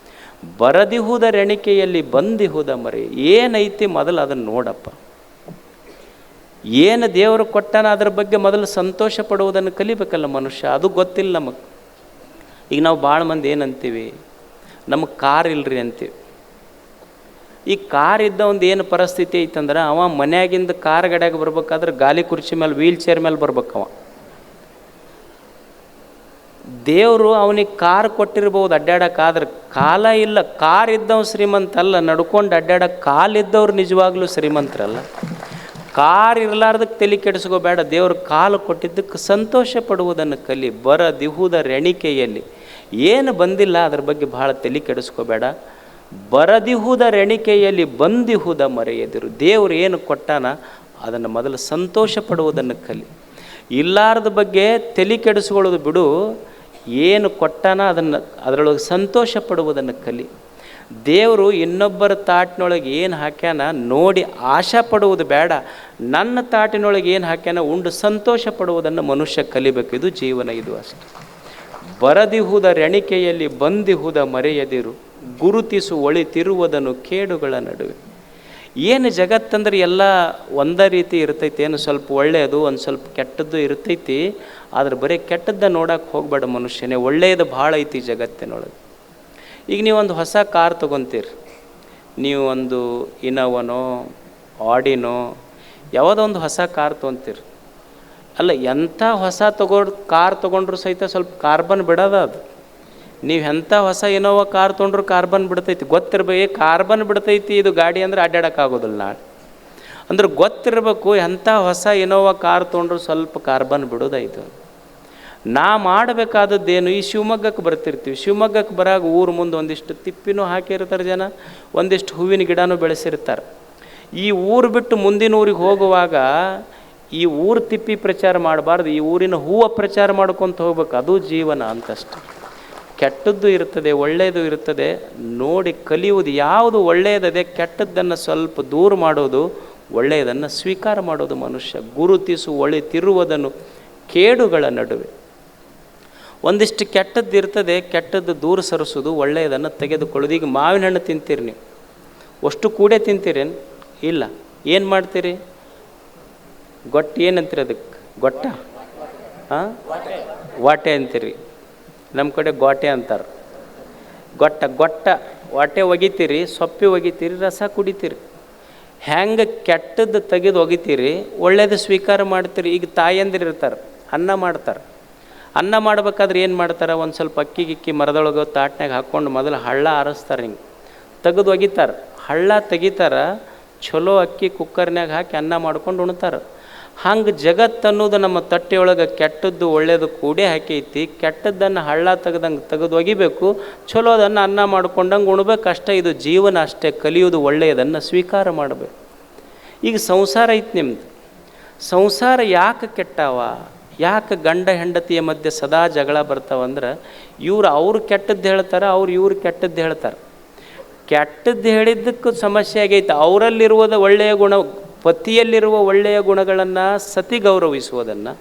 A: ಬರದಿಹುದರೆಣಿಕೆಯಲ್ಲಿ ಬಂದಿಹುದ ಮರೆ, ಏನೈತಿ ಮೊದಲು ಅದನ್ನು ನೋಡಪ್ಪ. ಏನು ದೇವರು ಕೊಟ್ಟಾನ ಅದ್ರ ಬಗ್ಗೆ ಮೊದಲು ಸಂತೋಷ ಪಡುವುದನ್ನು ಕಲಿಬೇಕಲ್ಲ ಮನುಷ್ಯ. ಅದು ಗೊತ್ತಿಲ್ಲ ನಮಗೆ. ಈಗ ನಾವು ಭಾಳ ಮಂದಿ ಏನಂತೀವಿ, ನಮಗೆ ಕಾರ್ ಇಲ್ಲರಿ ಅಂತೀವಿ. ಈ ಕಾರ್ ಇದ್ದ ಒಂದು ಏನು ಪರಿಸ್ಥಿತಿ ಐತಂದ್ರೆ, ಅವ ಮನ್ಯಾಗಿಂದ ಕಾರ್ ಗಡ್ಯಾಗ ಬರ್ಬೇಕಾದ್ರೆ ಗಾಲಿ ಕುರ್ಚಿ ಮೇಲೆ ವೀಲ್ ಚೇರ್ ಮೇಲೆ ಬರ್ಬೇಕವ. ದೇವರು ಅವನಿಗೆ ಕಾರ್ ಕೊಟ್ಟಿರ್ಬೋದು ಅಡ್ಡಾಡಕ್ಕಾದ್ರೆ, ಕಾಲ ಇಲ್ಲ. ಕಾರ್ ಇದ್ದವ್ ಶ್ರೀಮಂತ ಅಲ್ಲ, ನಡ್ಕೊಂಡು ಅಡ್ಡಾಡಕ್ಕೆ ಕಾಲಿದ್ದವ್ರು ನಿಜವಾಗ್ಲೂ ಶ್ರೀಮಂತರಲ್ಲ. ಕಾರ್ ಇರಲಾರ್ದಕ್ಕೆ ತಲೆ ಕೆಡಿಸ್ಕೋಬೇಡ, ದೇವ್ರ ಕಾಲು ಕೊಟ್ಟಿದ್ದಕ್ಕೆ ಸಂತೋಷ ಪಡುವುದನ್ನು ಕಲಿ. ಬರದಿಹುದರೆಣಿಕೆಯಲ್ಲಿ ಏನು ಬಂದಿಲ್ಲ ಅದ್ರ ಬಗ್ಗೆ ಭಾಳ ತಲೆ ಕೆಡಿಸ್ಕೋಬೇಡ. ಬರದಿಹುದರೆಣಿಕೆಯಲ್ಲಿ ಬಂದಿಹುದ ಮರೆಯದಿರು. ದೇವರು ಏನು ಕೊಟ್ಟಾನ ಅದನ್ನು ಮೊದಲು ಸಂತೋಷ ಪಡುವುದನ್ನು ಕಲಿ. ಇಲ್ಲಾರದ ಬಗ್ಗೆ ತಲೆ ಕೆಡಿಸ್ಕೊಳ್ಳೋದು ಬಿಡು. ಏನು ಕೊಟ್ಟಾನ ಅದರೊಳಗೆ ಸಂತೋಷ ಪಡುವುದನ್ನು ಕಲಿ. ದೇವರು ಇನ್ನೊಬ್ಬರ ತಾಟಿನೊಳಗೆ ಏನು ಹಾಕ್ಯಾನ ನೋಡಿ ಆಶಾ ಪಡುವುದು ಬೇಡ. ನನ್ನ ತಾಟಿನೊಳಗೆ ಏನು ಹಾಕ್ಯಾನ ಉಂಡು ಸಂತೋಷ ಪಡುವುದನ್ನು ಮನುಷ್ಯ ಕಲಿಬೇಕು. ಇದು ಜೀವನ, ಇದು ಅಷ್ಟೆ. ಬರದಿಹುದರೆಣಿಕೆಯಲ್ಲಿ ಬಂದಿಹುದ ಮರೆಯದಿರು, ಗುರುತಿಸು ಒಳಿತಿರುವುದನ್ನು ಕೇಡುಗಳ ನಡುವೆ. ಏನು ಜಗತ್ತಂದ್ರೆ ಎಲ್ಲ ಒಂದೇ ರೀತಿ ಇರ್ತೈತಿ. ಏನು ಸ್ವಲ್ಪ ಒಳ್ಳೆಯದು, ಒಂದು ಸ್ವಲ್ಪ ಕೆಟ್ಟದ್ದು ಇರ್ತೈತಿ. ಆದ್ರೆ ಬರೀ ಕೆಟ್ಟದ್ದು ನೋಡೋಕೆ ಹೋಗಬೇಡ ಮನುಷ್ಯನೇ. ಒಳ್ಳೆಯದು ಭಾಳ ಐತಿ ಜಗತ್ತಿನೊಳಗೆ. ಈಗ ನೀವೊಂದು ಹೊಸ ಕಾರ್ ತೊಗೊತೀರಿ, ನೀವು ಒಂದು ಇನೋವನೋ ಆಡಿನೋ ಯಾವುದೋ ಒಂದು ಹೊಸ ಕಾರ್ ತೊಗೊತೀರಿ. ಅಲ್ಲ, ಎಂಥ ಹೊಸ ಕಾರ್ ತೊಗೊಂಡ್ರು ಸಹಿತ ಸ್ವಲ್ಪ ಕಾರ್ಬನ್ ಬಿಡೋದ ಅದು. ನೀವು ಎಂಥ ಹೊಸ ಇನೋವಾ ಕಾರ್ ತೊಗೊಂಡ್ರು ಕಾರ್ಬನ್ ಬಿಡ್ತೈತಿ, ಗೊತ್ತಿರ್ಬೇಕು. ಕಾರ್ಬನ್ ಬಿಡ್ತೈತಿ ಇದು ಗಾಡಿ ಅಂದ್ರೆ ಅಡ್ಡಾಡೋಕ್ಕಾಗೋದಿಲ್ಲ ನಾಳೆ ಅಂದ್ರೆ ಗೊತ್ತಿರಬೇಕು. ಎಂಥ ಹೊಸ ಇನೋವಾ ಕಾರ್ ತೊಗೊಂಡ್ರು ಸ್ವಲ್ಪ ಕಾರ್ಬನ್ ಬಿಡೋದಾಯ್ತು. ನಾ ಮಾಡಬೇಕಾದದ್ದೇನು, ಈ ಶಿವಮೊಗ್ಗಕ್ಕೆ ಬರ್ತಿರ್ತೀವಿ. ಶಿವಮೊಗ್ಗಕ್ಕೆ ಬರಾಗ ಊರು ಮುಂದೆ ಒಂದಿಷ್ಟು ತಿಪ್ಪಿನೂ ಹಾಕಿರ್ತಾರೆ ಜನ, ಒಂದಿಷ್ಟು ಹೂವಿನ ಗಿಡನೂ ಬೆಳೆಸಿರ್ತಾರೆ. ಈ ಊರು ಬಿಟ್ಟು ಮುಂದಿನ ಊರಿಗೆ ಹೋಗುವಾಗ ಈ ಊರು ತಿಪ್ಪಿ ಪ್ರಚಾರ ಮಾಡಬಾರ್ದು, ಈ ಊರಿನ ಹೂವು ಪ್ರಚಾರ ಮಾಡ್ಕೊತ ಹೋಗ್ಬೇಕು. ಅದು ಜೀವನ ಅಂತಷ್ಟೆ. ಕೆಟ್ಟದ್ದು ಇರ್ತದೆ, ಒಳ್ಳೆಯದು ಇರ್ತದೆ. ನೋಡಿ ಕಲಿಯುವುದು. ಯಾವುದು ಒಳ್ಳೆಯದದೆ ಕೆಟ್ಟದ್ದನ್ನು ಸ್ವಲ್ಪ ದೂರ ಮಾಡೋದು, ಒಳ್ಳೆಯದನ್ನು ಸ್ವೀಕಾರ ಮಾಡೋದು ಮನುಷ್ಯ. ಗುರುತಿಸು ಒಳಿತಿರುವುದನ್ನು ಕೇಡುಗಳ ನಡುವೆ. ಒಂದಿಷ್ಟು ಕೆಟ್ಟದ್ದು ಇರ್ತದೆ, ಕೆಟ್ಟದ್ದು ದೂರ ಸರಿಸೋದು, ಒಳ್ಳೆಯದನ್ನು ತೆಗೆದುಕೊಳ್ಳೋದು. ಈಗ ಮಾವಿನ ಹಣ್ಣು ತಿಂತೀರಿ ನೀವು, ಅಷ್ಟು ಕೂಡೇ ತಿಂತೀರೇನು? ಇಲ್ಲ. ಏನು ಮಾಡ್ತೀರಿ? ಗೊಟ್ಟ ಏನಂತೀರಿ ಅದಕ್ಕೆ? ಗೊಟ್ಟ ವಾಟೆ ಅಂತೀರಿ. ನಮ್ಮ ಕಡೆ ಗೋಟೆ ಅಂತಾರೆ. ಗೊಟ್ಟ ವಾಟೆ ಒಗಿತೀರಿ, ಸೊಪ್ಪಿ ಒಗಿತೀರಿ, ರಸ ಕುಡಿತೀರಿ. ಹೆಂಗೆ ಕೆಟ್ಟದ್ದು ತೆಗೆದು ಒಗಿತೀರಿ, ಒಳ್ಳೇದು ಸ್ವೀಕಾರ ಮಾಡ್ತೀರಿ. ಈಗ ತಾಯಂದಿರು ಇರ್ತಾರೆ, ಅನ್ನ ಮಾಡ್ತಾರೆ. ಅನ್ನ ಮಾಡ್ಬೇಕಾದ್ರೆ ಏನು ಮಾಡ್ತಾರೆ, ಒಂದು ಸ್ವಲ್ಪ ಅಕ್ಕಿ ಗಿಕ್ಕಿ ಮರದೊಳಗೆ ತಾಟ್ನಾಗ ಹಾಕ್ಕೊಂಡು ಮೊದಲು ಹಳ್ಳ ಆರಿಸ್ತಾರೆ. ಹಿಂಗೆ ತೆಗೆದು ಒಗಿತಾರೆ, ಹಳ್ಳ ತೆಗಿತಾರೆ. ಚಲೋ ಅಕ್ಕಿ ಕುಕ್ಕರ್ನಾಗ ಹಾಕಿ ಅನ್ನ ಮಾಡ್ಕೊಂಡು ಉಣ್ತಾರೆ. ಹಂಗೆ ಜಗತ್ತನ್ನೋದು ನಮ್ಮ ತಟ್ಟೆಯೊಳಗೆ ಕೆಟ್ಟದ್ದು ಒಳ್ಳೆಯದು ಕೂಡೇ ಹಾಕೈತಿ. ಕೆಟ್ಟದ್ದನ್ನು ಹಳ್ಳ ತೆಗೆದು ಒಗಿಬೇಕು, ಚಲೋದನ್ನು ಅನ್ನ ಮಾಡ್ಕೊಂಡಂಗೆ ಉಣ್ಬೇಕು ಅಷ್ಟೇ. ಇದು ಜೀವನ ಅಷ್ಟೇ. ಕಲಿಯೋದು ಒಳ್ಳೆಯದನ್ನು ಸ್ವೀಕಾರ ಮಾಡಬೇಕು. ಈಗ ಸಂಸಾರ ಐತಿ ನಿಮ್ಮದು. ಸಂಸಾರ ಯಾಕೆ ಕೆಟ್ಟವ, ಯಾಕೆ ಗಂಡ ಹೆಂಡತಿಯ ಮಧ್ಯೆ ಸದಾ ಜಗಳ ಬರ್ತಾವಂದ್ರೆ ಅವ್ರು ಕೆಟ್ಟದ್ದು ಹೇಳ್ತಾರೆ, ಇವ್ರು ಕೆಟ್ಟದ್ದು ಹೇಳ್ತಾರೆ. ಕೆಟ್ಟದ್ದು ಹೇಳಿದ್ದಕ್ಕೂ ಸಮಸ್ಯೆ ಆಗೈತೆ. ಅವರಲ್ಲಿರುವುದ ಒಳ್ಳೆಯ ಗುಣ, ಪತಿಯಲ್ಲಿರುವ ಒಳ್ಳೆಯ ಗುಣಗಳನ್ನು ಸತಿ ಗೌರವಿಸುವುದನ್ನು,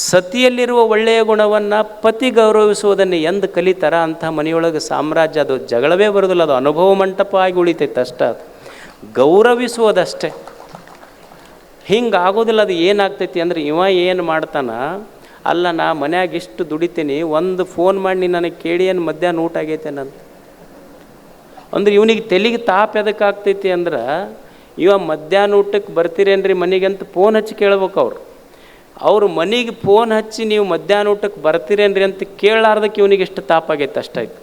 A: ಸತಿಯಲ್ಲಿರುವ ಒಳ್ಳೆಯ ಗುಣವನ್ನು ಪತಿ ಗೌರವಿಸುವುದನ್ನು ಎಂದು ಕಲಿತಾರ ಅಂಥ ಮನೆಯೊಳಗೆ ಸಾಮ್ರಾಜ್ಯ, ಅದು ಜಗಳವೇ ಬರೋದಿಲ್ಲ, ಅದು ಅನುಭವ ಮಂಟಪ ಆಗಿ ಉಳಿತೈತೆ ಅಷ್ಟೇ. ಅದು ಗೌರವಿಸುವುದಷ್ಟೇ. ಹಿಂಗೆ ಆಗೋದಿಲ್ಲ. ಅದು ಏನಾಗ್ತೈತಿ ಅಂದರೆ ಏನು ಮಾಡ್ತಾನ, ಅಲ್ಲ ನಾ ಮನ್ಯಾಗ ಇಷ್ಟು ದುಡಿತೀನಿ, ಒಂದು ಫೋನ್ ಮಾಡಿ ನನಗೆ ಕೇಳಿ ಏನು ಮಧ್ಯಾಹ್ನ ಊಟ ಆಗೈತೇನಂತ ಅಂದ್ರೆ ಇವನಿಗೆ ತೆಲಿಗೆ ತಾಪ ಎದಕ್ಕೆ ಆಗ್ತೈತಿ ಅಂದ್ರೆ ಮಧ್ಯಾಹ್ನ ಊಟಕ್ಕೆ ಬರ್ತೀರೇನ್ರಿ ಮನೆಗೆ ಅಂತ ಫೋನ್ ಹಚ್ಚಿ ಕೇಳ್ಬೇಕು. ಅವ್ರು ಮನೆಗೆ ಫೋನ್ ಹಚ್ಚಿ ನೀವು ಮಧ್ಯಾಹ್ನ ಊಟಕ್ಕೆ ಬರ್ತೀರೇನ್ರಿ ಅಂತ ಕೇಳಾರ್ದಕ್ಕೆ ಇವನಿಗೆ ಎಷ್ಟು ತಾಪ ಆಗೈತೆ ಅಷ್ಟಾಯ್ತು.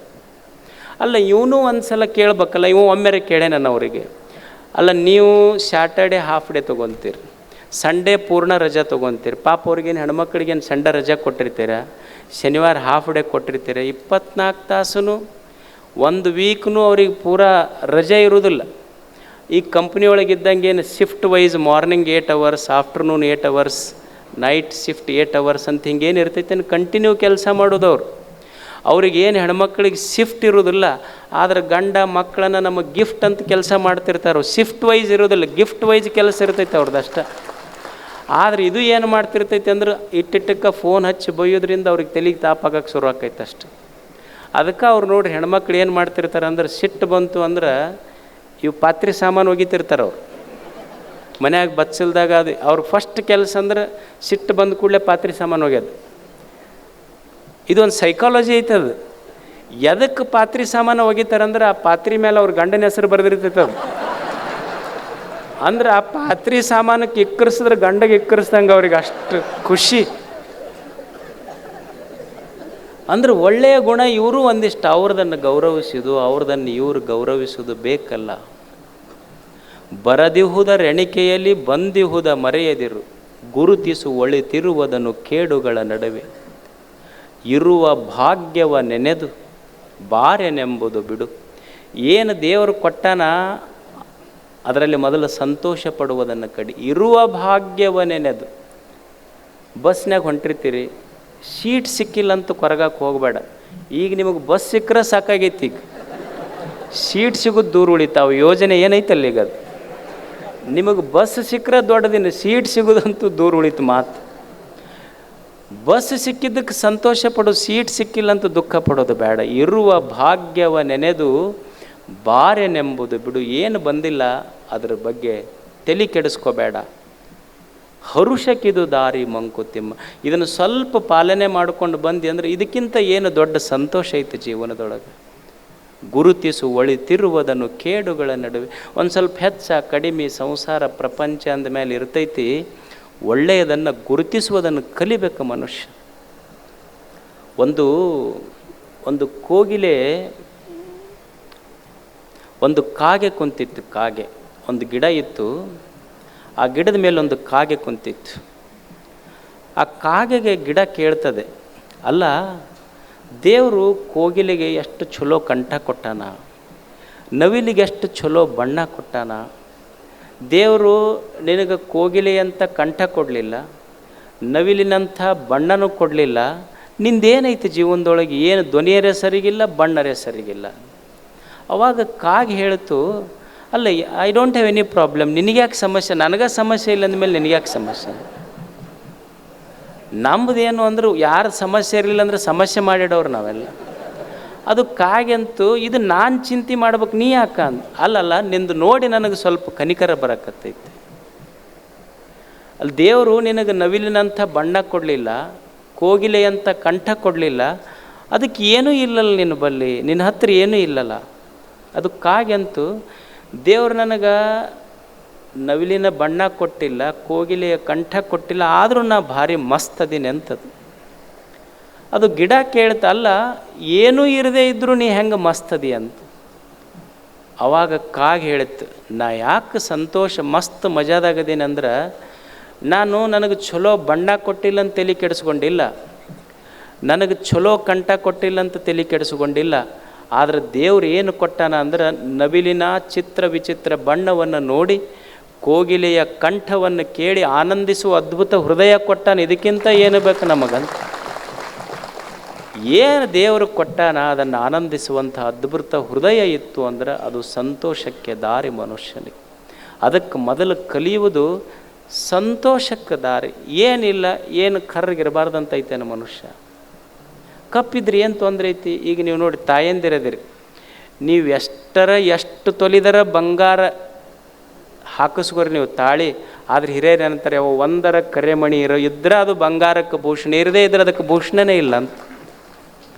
A: ಅಲ್ಲ ಇವನು ಒಂದು ಸಲ ಕೇಳ್ಬೇಕಲ್ಲ, ಒಮ್ಮೆರೆ ಕೇಳೇ ನಾನು ಅವರಿಗೆ, ಅಲ್ಲ ನೀವು ಸ್ಯಾಟರ್ಡೆ ಹಾಫ್ ಡೇ ತೊಗೊತೀರಿ, ಸಂಡೇ ಪೂರ್ಣ ರಜೆ ತೊಗೊತೀರಿ, ಪಾಪ ಅವ್ರಿಗೇನು ಹೆಣ್ಮಕ್ಳಿಗೇನು ಸಂಡೇ ರಜೆ ಕೊಟ್ಟಿರ್ತೀರ, ಶನಿವಾರ ಹಾಫ್ ಡೇ ಕೊಟ್ಟಿರ್ತೀರ, 24 ತಾಸು ಒಂದು ವೀಕ್ನೂ ಅವ್ರಿಗೆ ಪೂರಾ ರಜೆ ಇರೋದಿಲ್ಲ. ಈ ಕಂಪ್ನಿ ಒಳಗಿದ್ದಂಗೆ ಏನು shift wise morning 8 hours, afternoon 8 hours, night shift 8 hours ಅಂತ ಹಿಂಗೇನು ಇರ್ತೈತೆ ಕಂಟಿನ್ಯೂ ಕೆಲಸ ಮಾಡೋದವ್ರು. ಅವ್ರಿಗೇನು ಹೆಣ್ಮಕ್ಳಿಗೆ ಶಿಫ್ಟ್ ಇರೋದಿಲ್ಲ, ಆದರೆ ಗಂಡ ಮಕ್ಕಳನ್ನು ನಮಗೆ ಗಿಫ್ಟ್ ಅಂತ ಕೆಲಸ ಮಾಡ್ತಿರ್ತಾರೆ. ಶಿಫ್ಟ್ ವೈಸ್ ಇರೋದಿಲ್ಲ, ಗಿಫ್ಟ್ ವೈಸ್ ಕೆಲಸ ಇರ್ತೈತೆ ಅವ್ರದ್ದು ಅಷ್ಟೇ. ಆದರೆ ಇದು ಏನು ಮಾಡ್ತಿರ್ತೈತೆ ಅಂದ್ರೆ ಇಟ್ಟಿಟ್ಟಕ್ಕೆ ಫೋನ್ ಹಚ್ಚಿ ಬೈಯೋದ್ರಿಂದ ಅವ್ರಿಗೆ ತೆಲಿಗೆ ತಾಪಾಗಕ್ಕೆ ಶುರು ಆಕೈತೆ ಅಷ್ಟೆ. ಅದಕ್ಕೆ ಅವ್ರು ನೋಡ್ರಿ ಹೆಣ್ಮಕ್ಳು ಏನು ಮಾಡ್ತಿರ್ತಾರೆ ಅಂದ್ರೆ ಸಿಟ್ಟು ಬಂತು ಅಂದ್ರೆ ಪಾತ್ರೆ ಸಾಮಾನು ಒಗಿತಿರ್ತಾರೆ. ಅವ್ರು ಮನ್ಯಾಗ ಬಚ್ಚಲ್ದಾಗ ಅದು ಅವ್ರ ಫಸ್ಟ್ ಕೆಲಸ ಅಂದ್ರೆ ಸಿಟ್ಟು ಬಂದ ಕೂಡಲೇ ಪಾತ್ರೆ ಸಾಮಾನು ಒಗ್ಯೋದು. ಇದೊಂದು ಸೈಕಾಲಜಿ ಐತೆ. ಅದು ಎದಕ್ಕೆ ಪಾತ್ರೆ ಸಾಮಾನು ಒಗಿತಾರಂದ್ರೆ ಆ ಪಾತ್ರೆ ಮೇಲೆ ಅವ್ರ ಗಂಡನ ಹೆಸರು ಬರೆದಿರ್ತೈತೆ. ಅದು ಅಂದ್ರೆ ಆ ಪಾತ್ರೆ ಸಾಮಾನಕ್ಕೆ ಇಕ್ಕರಿಸಿದ್ರೆ ಗಂಡಗೆ ಇಕ್ಕರಿಸ್ದಂಗೆ ಅವ್ರಿಗೆ ಅಷ್ಟು ಖುಷಿ. ಅಂದ್ರೆ ಒಳ್ಳೆಯ ಗುಣ ಇವರು ಒಂದಿಷ್ಟು ಅವ್ರದನ್ನು ಗೌರವಿಸೋದು, ಅವ್ರದನ್ನು ಇವರು ಗೌರವಿಸೋದು ಬೇಕಲ್ಲ. ಬರದಿಹುದ ರೆಣಿಕೆಯಲ್ಲಿ ಬಂದಿಹುದ ಮರೆಯದಿರು, ಗುರುತಿಸು ಒಳಿತಿರುವುದನ್ನು ಕೇಡುಗಳ ನಡುವೆ, ಇರುವ ಭಾಗ್ಯವ ನೆನೆದು ಬಾರೆನೆಂಬುದು ಬಿಡು. ಏನು ದೇವರು ಕೊಟ್ಟನ ಅದರಲ್ಲಿ ಮೊದಲು ಸಂತೋಷ ಪಡುವುದನ್ನು ಕಡಿ. ಇರುವ ಭಾಗ್ಯವ ನೆನೆದು. ಬಸ್ನಾಗ ಹೊಂಟಿರ್ತೀರಿ, ಸೀಟ್ ಸಿಕ್ಕಿಲ್ಲ ಅಂತ ಕೊರಗಕ್ಕೆ ಹೋಗಬೇಡ. ಈಗ ನಿಮಗೆ ಬಸ್ ಸಿಕ್ಕರೆ ಸಾಕಾಗೈತಿ, ಈಗ ಸೀಟ್ ಸಿಗೋದು ದೂರ ಉಳಿತಾವೆ. ಯೋಜನೆ ಏನೈತಲ್ಲ ಈಗ ಅದು, ನಿಮಗೆ ಬಸ್ ಸಿಕ್ಕರೆ ದೊಡ್ಡದಿನ, ಸೀಟ್ ಸಿಗೋದಂತೂ ದೂರ ಉಳಿತು ಮಾತು. ಬಸ್ ಸಿಕ್ಕಿದ್ದಕ್ಕೆ ಸಂತೋಷ ಪಡೋದು, ಸೀಟ್ ಸಿಕ್ಕಿಲ್ಲ ಅಂತ ದುಃಖ ಪಡೋದು ಬೇಡ. ಇರುವ ಭಾಗ್ಯವ ನೆನೆದು ಬಾರೆನೆಂಬುದು ಬಿಡು. ಏನು ಬಂದಿಲ್ಲ ಅದ್ರ ಬಗ್ಗೆ ತಲೆ ಕೆಡಿಸ್ಕೋಬೇಡ. ಹರುಷಕ್ಕಿದು ದಾರಿ ಮಂಕುತಿಮ್ಮ. ಇದನ್ನು ಸ್ವಲ್ಪ ಪಾಲನೆ ಮಾಡಿಕೊಂಡು ಬಂದು ಅಂದರೆ ಇದಕ್ಕಿಂತ ಏನು ದೊಡ್ಡ ಸಂತೋಷ ಐತೆ ಜೀವನದೊಳಗೆ. ಗುರುತಿಸು ಒಳಿತಿರುವುದನ್ನು ಕೇಡುಗಳ ನಡುವೆ. ಒಂದು ಸ್ವಲ್ಪ ಹೆಚ್ಚ ಕಡಿಮೆ ಸಂಸಾರ ಪ್ರಪಂಚ ಅಂದಮೇಲೆ ಇರ್ತೈತಿ. ಒಳ್ಳೆಯದನ್ನು ಗುರುತಿಸುವುದನ್ನು ಕಲಿಬೇಕು ಮನುಷ್ಯ. ಒಂದು ಕೋಗಿಲೆ, ಒಂದು ಕಾಗೆ ಕುಂತಿತ್ತು. ಕಾಗೆ, ಒಂದು ಗಿಡ ಇತ್ತು, ಆ ಗಿಡದ ಮೇಲೆ ಒಂದು ಕಾಗೆ ಕುಂತಿತ್ತು. ಆ ಕಾಗೆಗೆ ಗಿಡ ಕೇಳ್ತದೆ, ಅಲ್ಲ ದೇವರು ಕೋಗಿಲೆಗೆ ಎಷ್ಟು ಚಲೋ ಕಂಠ ಕೊಟ್ಟಾನ, ನವಿಲಿಗೆ ಎಷ್ಟು ಚಲೋ ಬಣ್ಣ ಕೊಟ್ಟಾನ. ದೇವರು ನಿನಗೆ ಕೋಗಿಲೆಯಂಥ ಕಂಠ ಕೊಡಲಿಲ್ಲ, ನವಿಲಿನಂಥ ಬಣ್ಣನೂ ಕೊಡಲಿಲ್ಲ. ನಿಂದೇನೈತೆ ಜೀವನದೊಳಗೆ? ಏನು ಧ್ವನಿಯರೇ ಸರಿಗಿಲ್ಲ, ಬಣ್ಣರೇ ಸರಿಗಿಲ್ಲ. ಅವಾಗ ಕಾಗೆ ಹೇಳ್ತು, ಅಲ್ಲ I don't have any problem, ನಿನಗ್ಯಾಕೆ ಸಮಸ್ಯೆ? ನನಗೆ ಸಮಸ್ಯೆ ಇಲ್ಲ ಅಂದಮೇಲೆ ನಿನಗ್ಯಾಕೆ ಸಮಸ್ಯೆ? ನಮ್ಮದೇನು ಅಂದ್ರೆ ಯಾರು ಸಮಸ್ಯೆ ಇರಲಿಲ್ಲ ಅಂದರೆ ಸಮಸ್ಯೆ ಮಾಡಿಡೋರು ನಾವೆಲ್ಲ. ಅದು ಕಾಗೆಂತೂ ಇದು ನಾನು ಚಿಂತೆ ಮಾಡ್ಬೇಕು, ನೀ ಯಾಕ ಅಂತ. ಅಲ್ಲಲ್ಲ, ನಿಂದು ನೋಡಿ ನನಗೆ ಸ್ವಲ್ಪ ಕನಿಕರ ಬರಕತ್ತೈತೆ. ಅಲ್ಲಿ ದೇವರು ನಿನಗೆ ನವಿಲಿನಂಥ ಬಣ್ಣ ಕೊಡಲಿಲ್ಲ, ಕೋಗಿಲೆಯಂಥ ಕಂಠ ಕೊಡಲಿಲ್ಲ, ಅದಕ್ಕೆ ಏನೂ ಇಲ್ಲಲ್ಲ ನಿನ್ನ ಬಲ್ಲಿ, ನಿನ್ನ ಹತ್ರ ಏನೂ ಇಲ್ಲಲ್ಲ. ಅದು ಕಾಗೆಂತೂ ದೇವ್ರು ನನಗೆ ನವಿಲಿನ ಬಣ್ಣ ಕೊಟ್ಟಿಲ್ಲ, ಕೋಗಿಲೆಯ ಕಂಠ ಕೊಟ್ಟಿಲ್ಲ, ಆದರೂ ನಾ ಭಾರಿ ಮಸ್ತ್ ಅದೀನಿ ಅಂತದು. ಅದು ಗಿಡ ಕೇಳ್ತ, ಅಲ್ಲ ಏನೂ ಇರದೇ ಇದ್ದರೂ ನೀ ಹೆಂಗೆ ಮಸ್ತ್ ಅದಿ ಅಂತ. ಅವಾಗ ಕಾಗೆ ಹೇಳಿತ್ತು, ನಾ ಯಾಕೆ ಸಂತೋಷ ಮಸ್ತ್ ಮಜಾದಾಗದೀನಿ ಅಂದ್ರೆ ನನಗೆ ಚಲೋ ಬಣ್ಣ ಕೊಟ್ಟಿಲ್ಲ ಅಂತ ತಲೆ ಕೆಡಿಸ್ಕೊಂಡಿಲ್ಲ, ನನಗೆ ಚಲೋ ಕಂಠ ಕೊಟ್ಟಿಲ್ಲ ಅಂತ ತಲೆ ಕೆಡಿಸ್ಕೊಂಡಿಲ್ಲ. ಆದರೆ ದೇವ್ರು ಏನು ಕೊಟ್ಟಾನ ಅಂದ್ರೆ ನವಿಲಿನ ಚಿತ್ರ ವಿಚಿತ್ರ ಬಣ್ಣವನ್ನು ನೋಡಿ ಕೋಗಿಲೆಯ ಕಂಠವನ್ನು ಕೇಳಿ ಆನಂದಿಸುವ ಅದ್ಭುತ ಹೃದಯ ಕೊಟ್ಟಾನ. ಇದಕ್ಕಿಂತ ಏನು ಬೇಕು ನಮಗಂತ? ಏನು ದೇವರು ಕೊಟ್ಟಾನ ಅದನ್ನು ಆನಂದಿಸುವಂಥ ಅದ್ಭುತ ಹೃದಯ ಇತ್ತು ಅಂದ್ರೆ ಅದು ಸಂತೋಷಕ್ಕೆ ದಾರಿ ಮನುಷ್ಯನಿಗೆ. ಅದಕ್ಕೆ ಮೊದಲು ಕಲಿಯುವುದು ಸಂತೋಷಕ್ಕೆ ದಾರಿ. ಏನಿಲ್ಲ, ಏನು ಕರ್ರಗಿರಬಾರ್ದಂತ ಐತೇನು ಮನುಷ್ಯ? ಕಪ್ಪಿದ್ರಿ ಏನು ತೊಂದರೆ ಐತಿ? ಈಗ ನೀವು ನೋಡಿ, ತಾಯಂದಿರದಿರಿ, ನೀವು ಎಷ್ಟು ತೊಲಿದರ ಬಂಗಾರ ಹಾಕಿಸ್ಕೋರಿ ನೀವು ತಾಳಿ, ಆದರೆ ಹಿರಿಯರು ಏನಂತಾರೆ, ಅವು ಒಂದರ ಕರೆಮಣಿ ಇದ್ರೆ ಅದು ಬಂಗಾರಕ್ಕೆ ಭೂಷಣ, ಇರದೇ ಇದ್ರೆ ಅದಕ್ಕೆ ಭೂಷಣನೇ ಇಲ್ಲ ಅಂತ.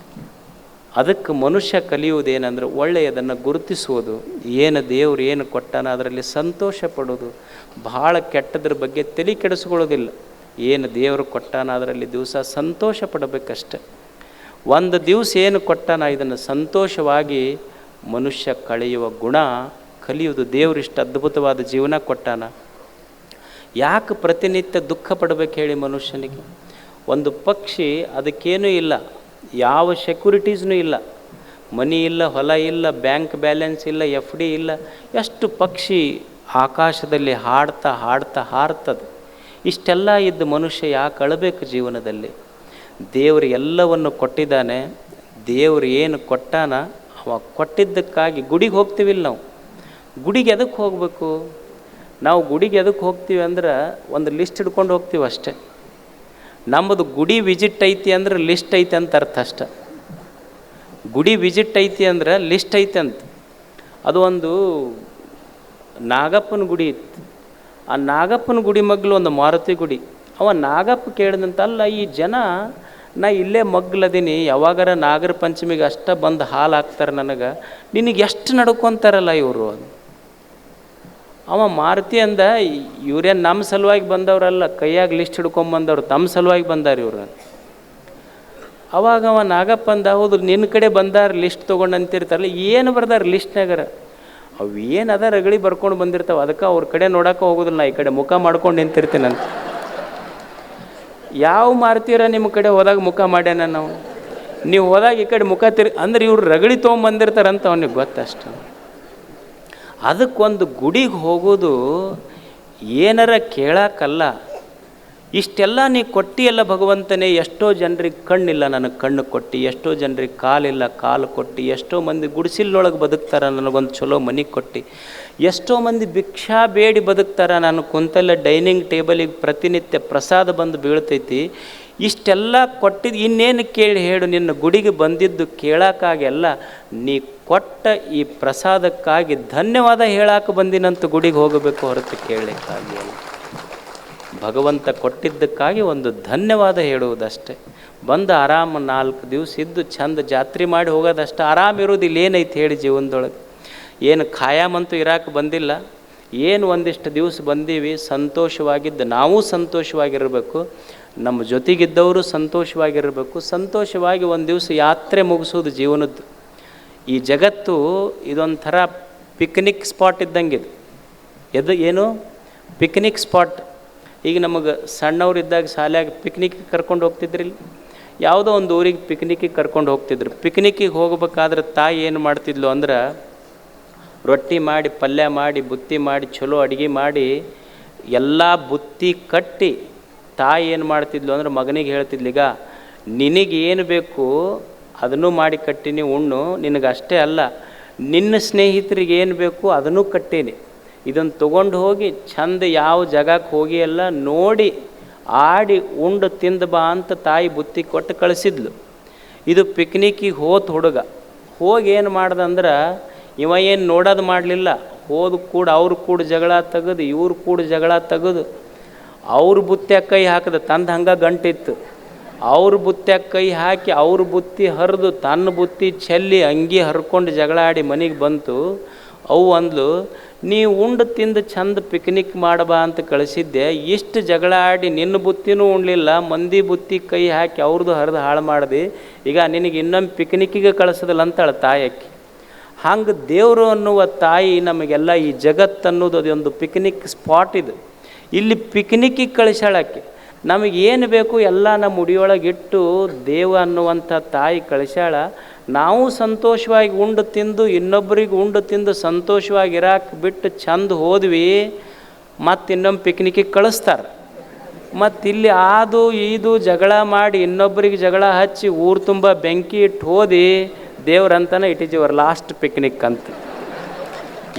A: ಅದಕ್ಕೆ ಮನುಷ್ಯ ಕಲಿಯುವುದೇನೆಂದ್ರೆ ಒಳ್ಳೆಯದನ್ನು ಗುರುತಿಸುವುದು, ಏನು ದೇವರು ಏನು ಕೊಟ್ಟಾನ ಅದರಲ್ಲಿ ಸಂತೋಷ ಪಡೋದು, ಭಾಳ ಕೆಟ್ಟದ್ರ ಬಗ್ಗೆ ತಲೆ ಕೆಡಿಸ್ಕೊಳ್ಳೋದಿಲ್ಲ. ಏನು ದೇವರು ಕೊಟ್ಟಾನ ಅದರಲ್ಲಿ ದಿವಸ ಸಂತೋಷ ಪಡಬೇಕಷ್ಟೆ. ಒಂದು ದಿವಸ ಏನು ಕೊಟ್ಟಾನ ಇದನ್ನು ಸಂತೋಷವಾಗಿ ಮನುಷ್ಯ ಕಳೆಯುವ ಗುಣ ಕಲಿಯುವುದು. ದೇವರು ಇಷ್ಟು ಅದ್ಭುತವಾದ ಜೀವನ ಕೊಟ್ಟಾನ, ಯಾಕೆ ಪ್ರತಿನಿತ್ಯ ದುಃಖ ಪಡಬೇಕು ಹೇಳಿ ಮನುಷ್ಯನಿಗೆ? ಒಂದು ಪಕ್ಷಿ ಅದಕ್ಕೇನೂ ಇಲ್ಲ, ಯಾವ ಸೆಕ್ಯೂರಿಟೀಸ್ನೂ ಇಲ್ಲ, ಮನಿ ಇಲ್ಲ, ಹೊಲ ಇಲ್ಲ, ಬ್ಯಾಂಕ್ ಬ್ಯಾಲೆನ್ಸ್ ಇಲ್ಲ, FD ಇಲ್ಲ. ಎಷ್ಟು ಪಕ್ಷಿ ಆಕಾಶದಲ್ಲಿ ಹಾಡ್ತಾ ಹಾಡ್ತಾ ಹಾರ್ತದೆ. ಇಷ್ಟೆಲ್ಲ ಇದ್ದು ಮನುಷ್ಯ ಯಾಕೆ ಅಳಬೇಕು ಜೀವನದಲ್ಲಿ? ದೇವರು ಎಲ್ಲವನ್ನು ಕೊಟ್ಟಿದ್ದಾನೆ. ದೇವರು ಏನು ಕೊಟ್ಟಾನ ಅವ ಕೊಟ್ಟಿದ್ದಕ್ಕಾಗಿ ಗುಡಿಗೆ ಹೋಗ್ತೀವಿಲ್ಲ ನಾವು. ಗುಡಿಗೆ ಎದಕ್ಕೆ ಹೋಗಬೇಕು? ನಾವು ಗುಡಿಗೆ ಎದಕ್ಕೆ ಹೋಗ್ತೀವಿ ಅಂದ್ರೆ ಒಂದು ಲಿಸ್ಟ್ ಹಿಡ್ಕೊಂಡು ಹೋಗ್ತೀವಿ ಅಷ್ಟೇ. ನಮ್ಮದು ಗುಡಿ ವಿಸಿಟ್ ಐತಿ ಅಂದ್ರೆ ಲಿಸ್ಟ್ ಐತೆ ಅಂತ ಅರ್ಥ ಅಷ್ಟೆ. ಗುಡಿ ವಿಸಿಟ್ ಐತಿ ಅಂದ್ರೆ ಲಿಸ್ಟ್ ಐತೆ ಅಂತ. ಅದು ಒಂದು ನಾಗಪ್ಪನ ಗುಡಿ ಇತ್ತು. ಆ ನಾಗಪ್ಪನ ಗುಡಿ ಮಗ್ಲು ಒಂದು ಮಾರುತಿ ಗುಡಿ. ಅವ ನಾಗಪ್ಪ ಕೇಳಿದಂತಲ್ಲ, ಈ ಜನ ನಾ ಇಲ್ಲೇ ಮಗ್ಲದೀನಿ, ಯಾವಾಗಾರ ನಾಗರ ಪಂಚಮಿಗೆ ಅಷ್ಟೇ ಬಂದು ಹಾಲು ಹಾಕ್ತಾರೆ ನನಗೆ, ನಿನಗೆ ಎಷ್ಟು ನಡ್ಕೊತಾರಲ್ಲ ಇವರು. ಅವ ಮಾರುತಿ ಅಂದ, ಇವ್ರೇನು ನಮ್ಮ ಸಲುವಾಗಿ ಬಂದವರಲ್ಲ, ಕೈಯಾಗ ಲಿಸ್ಟ್ ಹಿಡ್ಕೊಂಬಂದವ್ರು, ತಮ್ಮ ಸಲುವಾಗಿ ಬಂದಾರ ಇವ್ರು. ಅವಾಗ ಅವ ನಾಗಪ್ಪ ಅಂದ, ಹೌದು ನಿನ್ನ ಕಡೆ ಬಂದಾರ ಲಿಸ್ಟ್ ತೊಗೊಂಡು ಅಂತಿರ್ತಾರಲ್ಲ, ಏನು ಬರ್ದಾರ ಲಿಸ್ಟ್ನಾಗರ? ಅವು ಏನು ಅದ ರಗಳಿ ಬರ್ಕೊಂಡು ಬಂದಿರ್ತಾವೆ, ಅದಕ್ಕೆ ಅವ್ರ ಕಡೆ ನೋಡೋಕೆ ಹೋಗೋದಿಲ್ಲ, ನಾ ಈ ಕಡೆ ಮುಖ ಮಾಡ್ಕೊಂಡು ನಿಂತಿರ್ತೀನಂತ. ಯಾವ ಮಾರ್ತೀರ ನಿಮ್ಮ ಕಡೆ ಹೋದಾಗ ಮುಖ ಮಾಡ್ಯಾನ ನಾವು? ನೀವು ಹೋದಾಗ ಈ ಕಡೆ ಮುಖ ಅಂದ್ರೆ ಇವ್ರು ರಗಳಿ ತೊಗೊಂಬಂದಿರ್ತಾರಂತ ಅವನಿಗೆ ಗೊತ್ತಷ್ಟು. ಅದಕ್ಕೊಂದು ಗುಡಿಗೆ ಹೋಗೋದು ಏನಾರ ಕೇಳಕ್ಕಲ್ಲ. ಇಷ್ಟೆಲ್ಲ ನೀ ಕೊಟ್ಟಿಯಲ್ಲ ಭಗವಂತನೇ, ಎಷ್ಟೋ ಜನರಿಗೆ ಕಣ್ಣಿಲ್ಲ, ನನಗೆ ಕಣ್ಣು ಕೊಟ್ಟು, ಎಷ್ಟೋ ಜನರಿಗೆ ಕಾಲಿಲ್ಲ, ಕಾಲು ಕೊಟ್ಟು, ಎಷ್ಟೋ ಮಂದಿ ಗುಡಿಸಿಲ್ಲೊಳಗೆ ಬದುಕ್ತಾರೆ, ನನಗೊಂದು ಚಲೋ ಮನೆ ಕೊಟ್ಟು, ಎಷ್ಟೋ ಮಂದಿ ಭಿಕ್ಷಾ ಬೇಡಿ ಬದುಕ್ತಾರೆ, ನಾನು ಕುಂತಲ್ಲ ಡೈನಿಂಗ್ ಟೇಬಲಿಗೆ ಪ್ರತಿನಿತ್ಯ ಪ್ರಸಾದ ಬಂದು ಬೀಳ್ತೈತಿ. ಇಷ್ಟೆಲ್ಲ ಕೊಟ್ಟಿದ್ದು ಇನ್ನೇನು ಕೇಳಿ ಹೇಳು? ನಿನ್ನ ಗುಡಿಗೆ ಬಂದಿದ್ದು ಕೇಳೋಕ್ಕಾಗೆಲ್ಲ, ನೀ ಕೊಟ್ಟ ಈ ಪ್ರಸಾದಕ್ಕಾಗಿ ಧನ್ಯವಾದ ಹೇಳಕ್ಕೆ ಬಂದಿನಂತ ಗುಡಿಗೆ ಹೋಗಬೇಕು, ಹೊರತು ಕೇಳಲಿಕ್ಕಾಗಿ ಅಲ್ಲ. ಭಗವಂತ ಕೊಟ್ಟಿದ್ದಕ್ಕಾಗಿ ಒಂದು ಧನ್ಯವಾದ ಹೇಳುವುದಷ್ಟೇ. ಬಂದು ಆರಾಮ 4 ದಿವಸ ಇದ್ದು ಚಂದ ಜಾತ್ರೆ ಮಾಡಿ ಹೋಗೋದಷ್ಟೇ. ಆರಾಮಿರೋದಿಲ್ಲ, ಏನೈತೆ ಹೇಳಿ ಜೀವನದೊಳಗೆ? ಏನು ಖಾಯಾಮಂತೂ ಇರಾಕೆ ಬಂದಿಲ್ಲ. ಏನು ಒಂದಿಷ್ಟು ದಿವಸ ಬಂದೀವಿ, ಸಂತೋಷವಾಗಿದ್ದು ನಾವು ಸಂತೋಷವಾಗಿರಬೇಕು, ನಮ್ಮ ಜೊತೆಗಿದ್ದವರು ಸಂತೋಷವಾಗಿರಬೇಕು. ಸಂತೋಷವಾಗಿ ಒಂದು ದಿವಸ ಯಾತ್ರೆ ಮುಗಿಸೋದು ಜೀವನದ್ದು. ಈ ಜಗತ್ತು ಇದೊಂಥರ ಪಿಕ್ನಿಕ್ ಸ್ಪಾಟ್ ಇದ್ದಂಗಿದೆ. ಏನು ಪಿಕ್ನಿಕ್ ಸ್ಪಾಟ್? ಈಗ ನಮಗೆ ಸಣ್ಣವರಿದ್ದಾಗ ಶಾಲ್ಯಾಗ ಪಿಕ್ನಿಕ್ಕಿಗೆ ಕರ್ಕೊಂಡು ಹೋಗ್ತಿದ್ರಿಲ್ಲ, ಯಾವುದೋ ಒಂದು ಊರಿಗೆ ಪಿಕ್ನಿಕ್ಕಿಗೆ ಕರ್ಕೊಂಡು ಹೋಗ್ತಿದ್ರು. ಪಿಕ್ನಿಕ್ಕಿಗೆ ಹೋಗ್ಬೇಕಾದ್ರೆ ತಾಯಿ ಏನು ಮಾಡ್ತಿದ್ಲು ಅಂದ್ರೆ, ರೊಟ್ಟಿ ಮಾಡಿ, ಪಲ್ಯ ಮಾಡಿ, ಬುತ್ತಿ ಮಾಡಿ, ಚಲೋ ಅಡುಗೆ ಮಾಡಿ, ಎಲ್ಲ ಬುತ್ತಿ ಕಟ್ಟಿ ತಾಯಿ ಏನು ಮಾಡ್ತಿದ್ಲು ಅಂದ್ರೆ ಮಗನಿಗೆ ಹೇಳ್ತಿದ್ಲು, ಈಗ ನಿನಗೇನು ಬೇಕು ಅದನ್ನು ಮಾಡಿ ಕಟ್ಟೀನಿ, ಉಣ್ಣು. ನಿನಗಷ್ಟೇ ಅಲ್ಲ, ನಿನ್ನ ಸ್ನೇಹಿತರಿಗೆ ಏನು ಬೇಕು ಅದನ್ನು ಕಟ್ಟೀನಿ. ಇದನ್ನು ತೊಗೊಂಡು ಹೋಗಿ ಚಂದ ಯಾವ ಜಾಗಕ್ಕೆ ಹೋಗಿ ಎಲ್ಲ ನೋಡಿ ಆಡಿ ಉಂಡು ತಿಂದು ಬಾ ಅಂತ ತಾಯಿ ಬುತ್ತಿ ಕೊಟ್ಟು ಕಳಿಸಿದ್ಲು. ಇದು ಪಿಕ್ನಿಕ್ಕಿಗೆ ಹೋದ ಹುಡುಗ ಹೋಗಿ ಏನು ಮಾಡ್ದಂದ್ರೆ, ಇವ ಏನು ನೋಡೋದು ಮಾಡಲಿಲ್ಲ, ಹೋದ ಕೂಡ ಅವ್ರು ಕೂಡ ಜಗಳ ತೆಗೆದು, ಇವ್ರು ಕೂಡ ಜಗಳ ತೆಗೆದು, ಅವ್ರ ಬುತ್ತ್ಯಾಗ ಕೈ ಹಾಕಿದ, ತಂದು ಹಂಗೆ ಗಂಟಿತ್ತು. ಅವ್ರ ಬುತ್ತ್ಯಾಗ ಕೈ ಹಾಕಿ ಅವ್ರ ಬುತ್ತಿ ಹರಿದು ತನ್ನ ಬುತ್ತಿ ಚೆಲ್ಲಿ ಅಂಗಿ ಹರ್ಕೊಂಡು ಜಗಳ ಆಡಿ ಮನೆಗೆ ಬಂತು. ಅವು ಅಂದ್ಲು, ನೀವು ಉಂಡು ತಿಂದು ಚಂದ ಪಿಕ್ನಿಕ್ ಮಾಡಬಾ ಅಂತ ಕಳಿಸಿದ್ದೆ, ಇಷ್ಟು ಜಗಳ ಆಡಿ ನಿನ್ನ ಬುತ್ತಿನೂ ಉಣ್ಲಿಲ್ಲ, ಮಂದಿ ಬುತ್ತಿ ಕೈ ಹಾಕಿ ಅವ್ರದ್ದು ಹರಿದು ಹಾಳು ಮಾಡಿದೆ, ಈಗ ನಿನಗೆ ಇನ್ನೊಮ್ಮೆ ಪಿಕ್ನಿಕ್ಕಿಗೆ ಕಳಿಸೋದಿಲ್ಲ ಅಂತಾಳೆ ತಾಯಕ್ಕೆ. ಹಂಗೆ ದೇವರು ಅನ್ನುವ ತಾಯಿ ನಮಗೆಲ್ಲ ಈ ಜಗತ್ತು ಅನ್ನೋದು ಅದೊಂದು ಪಿಕ್ನಿಕ್ ಸ್ಪಾಟ್ ಇದು. ಇಲ್ಲಿ ಪಿಕ್ನಿಕ್ಕಿಗೆ ಕಳಿಸಾಳಕ್ಕೆ ನಮಗೇನು ಬೇಕು ಎಲ್ಲ ನಮ್ಮ ಉಡಿಯೊಳಗಿಟ್ಟು ದೇವ ಅನ್ನುವಂಥ ತಾಯಿ ಕಳಿಸಾಳ. ನಾವು ಸಂತೋಷವಾಗಿ ಉಂಡು ತಿಂದು ಇನ್ನೊಬ್ಬರಿಗೆ ಉಂಡು ತಿಂದು ಸಂತೋಷವಾಗಿ ಇರಾಕೆ ಬಿಟ್ಟು ಚಂದ ಹೋದ್ವಿ. ಮತ್ತು ಇನ್ನೊಮ್ಮೆ ಪಿಕ್ನಿಕ್ಕಿಗೆ ಕಳಿಸ್ತಾರೆ. ಮತ್ತು ಇಲ್ಲಿ ಅದು ಇದು ಜಗಳ ಮಾಡಿ ಇನ್ನೊಬ್ಬರಿಗೆ ಜಗಳ ಹಚ್ಚಿ ಊರು ತುಂಬ ಬೆಂಕಿ ಇಟ್ಟು ಹೋದಿ ದೇವ್ರಂತನೇ it is your last picnic ಅಂತ.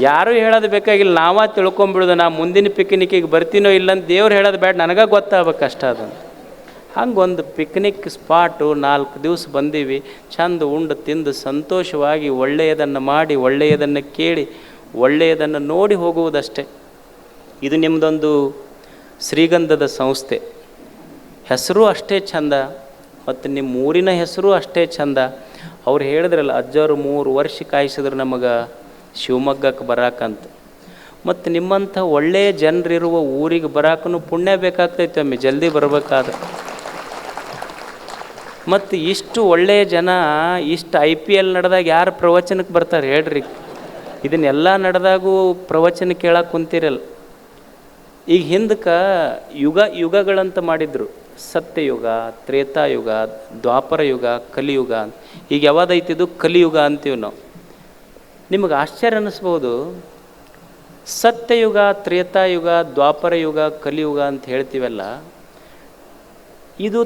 A: ಯಾರೂ ಹೇಳೋದು ಬೇಕಾಗಿಲ್ಲ, ನಾವೇ ತಿಳ್ಕೊಂಬಿಡೋದು ನಾ ಮುಂದಿನ ಪಿಕ್ನಿಕ್ಕಿಗೆ ಬರ್ತೀನೋ ಇಲ್ಲಂತ ದೇವ್ರು ಹೇಳೋದು ಬೇಡ, ನನಗೆ ಗೊತ್ತಾಗಬೇಕು ಅಷ್ಟ ಅದನ್ನು. ಹಂಗೊಂದು ಪಿಕ್ನಿಕ್ ಸ್ಪಾಟು 4 ದಿವಸ ಬಂದೀವಿ, ಚಂದ ಉಂಡು ತಿಂದು ಸಂತೋಷವಾಗಿ ಒಳ್ಳೆಯದನ್ನು ಮಾಡಿ ಒಳ್ಳೆಯದನ್ನು ಕೇಳಿ ಒಳ್ಳೆಯದನ್ನು ನೋಡಿ ಹೋಗುವುದಷ್ಟೇ. ಇದು ನಿಮ್ಮದೊಂದು ಶ್ರೀಗಂಧದ ಸಂಸ್ಥೆ, ಹೆಸರು ಅಷ್ಟೇ ಚಂದ ಮತ್ತು ನಿಮ್ಮ ಊರಿನ ಹೆಸರು ಅಷ್ಟೇ ಚಂದ. ಅವ್ರು ಹೇಳಿದ್ರಲ್ಲ ಅಜ್ಜವರು 3 ವರ್ಷ ಕಾಯಿಸಿದ್ರು ನಮಗೆ ಶಿವಮೊಗ್ಗಕ್ಕೆ ಬರಾಕಂತ. ಮತ್ತು ನಿಮ್ಮಂಥ ಒಳ್ಳೆಯ ಜನರಿರುವ ಊರಿಗೆ ಬರಾಕೂ ಪುಣ್ಯ ಬೇಕಾಗ್ತೈತೆ ಒಮ್ಮೆ ಜಲ್ದಿ ಬರಬೇಕಾದ್ರೆ. ಮತ್ತು ಇಷ್ಟು ಒಳ್ಳೆಯ ಜನ ಇಷ್ಟು IPL ನಡೆದಾಗ ಯಾರು ಪ್ರವಚನಕ್ಕೆ ಬರ್ತಾರೆ ಹೇಳ್ರಿ? ಇದನ್ನೆಲ್ಲ ನಡೆದಾಗೂ ಪ್ರವಚನ ಕೇಳಕ್ಕೆ ಕುಂತಿರಲ್ಲ. ಈಗ ಹಿಂದಕ್ಕೆ ಯುಗಗಳಂತ ಮಾಡಿದರು, ಸತ್ಯಯುಗ, ತ್ರೇತಾಯುಗ, ದ್ವಾಪರ ಯುಗ, ಕಲಿಯುಗ. ಈಗ ಯಾವ್ದೈತಿದು ಕಲಿಯುಗ ಅಂತೀವಿ ನಾವು. ನಿಮಗೆ ಆಶ್ಚರ್ಯ ಅನ್ನಿಸ್ಬೋದು, ಸತ್ಯಯುಗ, ತ್ರೇತಾಯುಗ, ದ್ವಾಪರ ಯುಗ, ಕಲಿಯುಗ ಅಂತ ಹೇಳ್ತೀವಲ್ಲ, ಇದು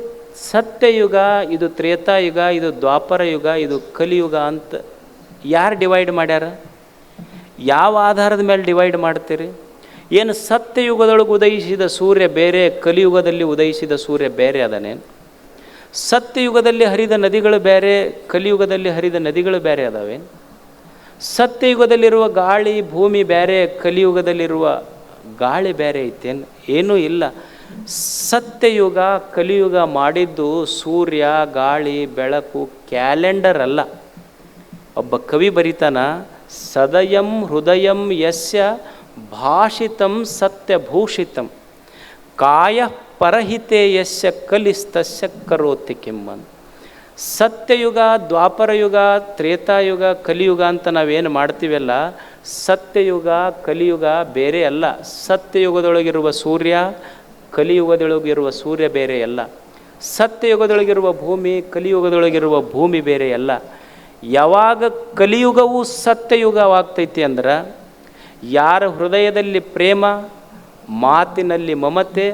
A: ಸತ್ಯಯುಗ, ಇದು ತ್ರೇತಾಯುಗ, ಇದು ದ್ವಾಪರ ಯುಗ, ಇದು ಕಲಿಯುಗ ಅಂತ ಯಾರು ಡಿವೈಡ್ ಮಾಡ್ಯಾರ? ಯಾವ ಆಧಾರದ ಮೇಲೆ ಡಿವೈಡ್ ಮಾಡ್ತೀರಿ? ಏನು ಸತ್ಯಯುಗದೊಳಗೆ ಉದಯಿಸಿದ ಸೂರ್ಯ ಬೇರೆ, ಕಲಿಯುಗದಲ್ಲಿ ಉದಯಿಸಿದ ಸೂರ್ಯ ಬೇರೆ ಅದನೇನು? ಸತ್ಯಯುಗದಲ್ಲಿ ಹರಿದ ನದಿಗಳು ಬೇರೆ, ಕಲಿಯುಗದಲ್ಲಿ ಹರಿದ ನದಿಗಳು ಬೇರೆ ಅದಾವೆ? ಸತ್ಯಯುಗದಲ್ಲಿರುವ ಗಾಳಿ ಭೂಮಿ ಬೇರೆ, ಕಲಿಯುಗದಲ್ಲಿರುವ ಗಾಳಿ ಬೇರೆ ಐತೇನು? ಏನೂ ಇಲ್ಲ. ಸತ್ಯಯುಗ ಕಲಿಯುಗ ಮಾಡಿದ್ದು ಸೂರ್ಯ, ಗಾಳಿ, ಬೆಳಕು, ಕ್ಯಾಲೆಂಡರ್ ಅಲ್ಲ. ಒಬ್ಬ ಕವಿ ಬರಿತಾನ, ಸದಯಂ ಹೃದಯಂ ಯಸ್ಯ ಭಾಷಿತಂ ಸತ್ಯಭೂಷಿತಂ ಕಾಯ ಪರಹಿತೆ ಯಸ್ಯ ಕಲಿಸ್ತಸ್ಯ ಕರೋತಿ ಕಿಮ್ಮನ್. ಸತ್ಯಯುಗ, ದ್ವಾಪರಯುಗ, ತ್ರೇತಾಯುಗ, ಕಲಿಯುಗ ಅಂತ ನಾವೇನು ಮಾಡ್ತೀವಲ್ಲ, ಸತ್ಯಯುಗ ಕಲಿಯುಗ ಬೇರೆ ಅಲ್ಲ. ಸತ್ಯಯುಗದೊಳಗಿರುವ ಸೂರ್ಯ, ಕಲಿಯುಗದೊಳಗಿರುವ ಸೂರ್ಯ ಬೇರೆ ಅಲ್ಲ. ಸತ್ಯಯುಗದೊಳಗಿರುವ ಭೂಮಿ, ಕಲಿಯುಗದೊಳಗಿರುವ ಭೂಮಿ ಬೇರೆ ಅಲ್ಲ. ಯಾವಾಗ ಕಲಿಯುಗವು ಸತ್ಯಯುಗವಾಗ್ತೈತಿ ಅಂದ್ರೆ, ಯಾರ ಹೃದಯದಲ್ಲಿ ಪ್ರೇಮ, ಮಾತಿನಲ್ಲಿ ಮಮತೆ,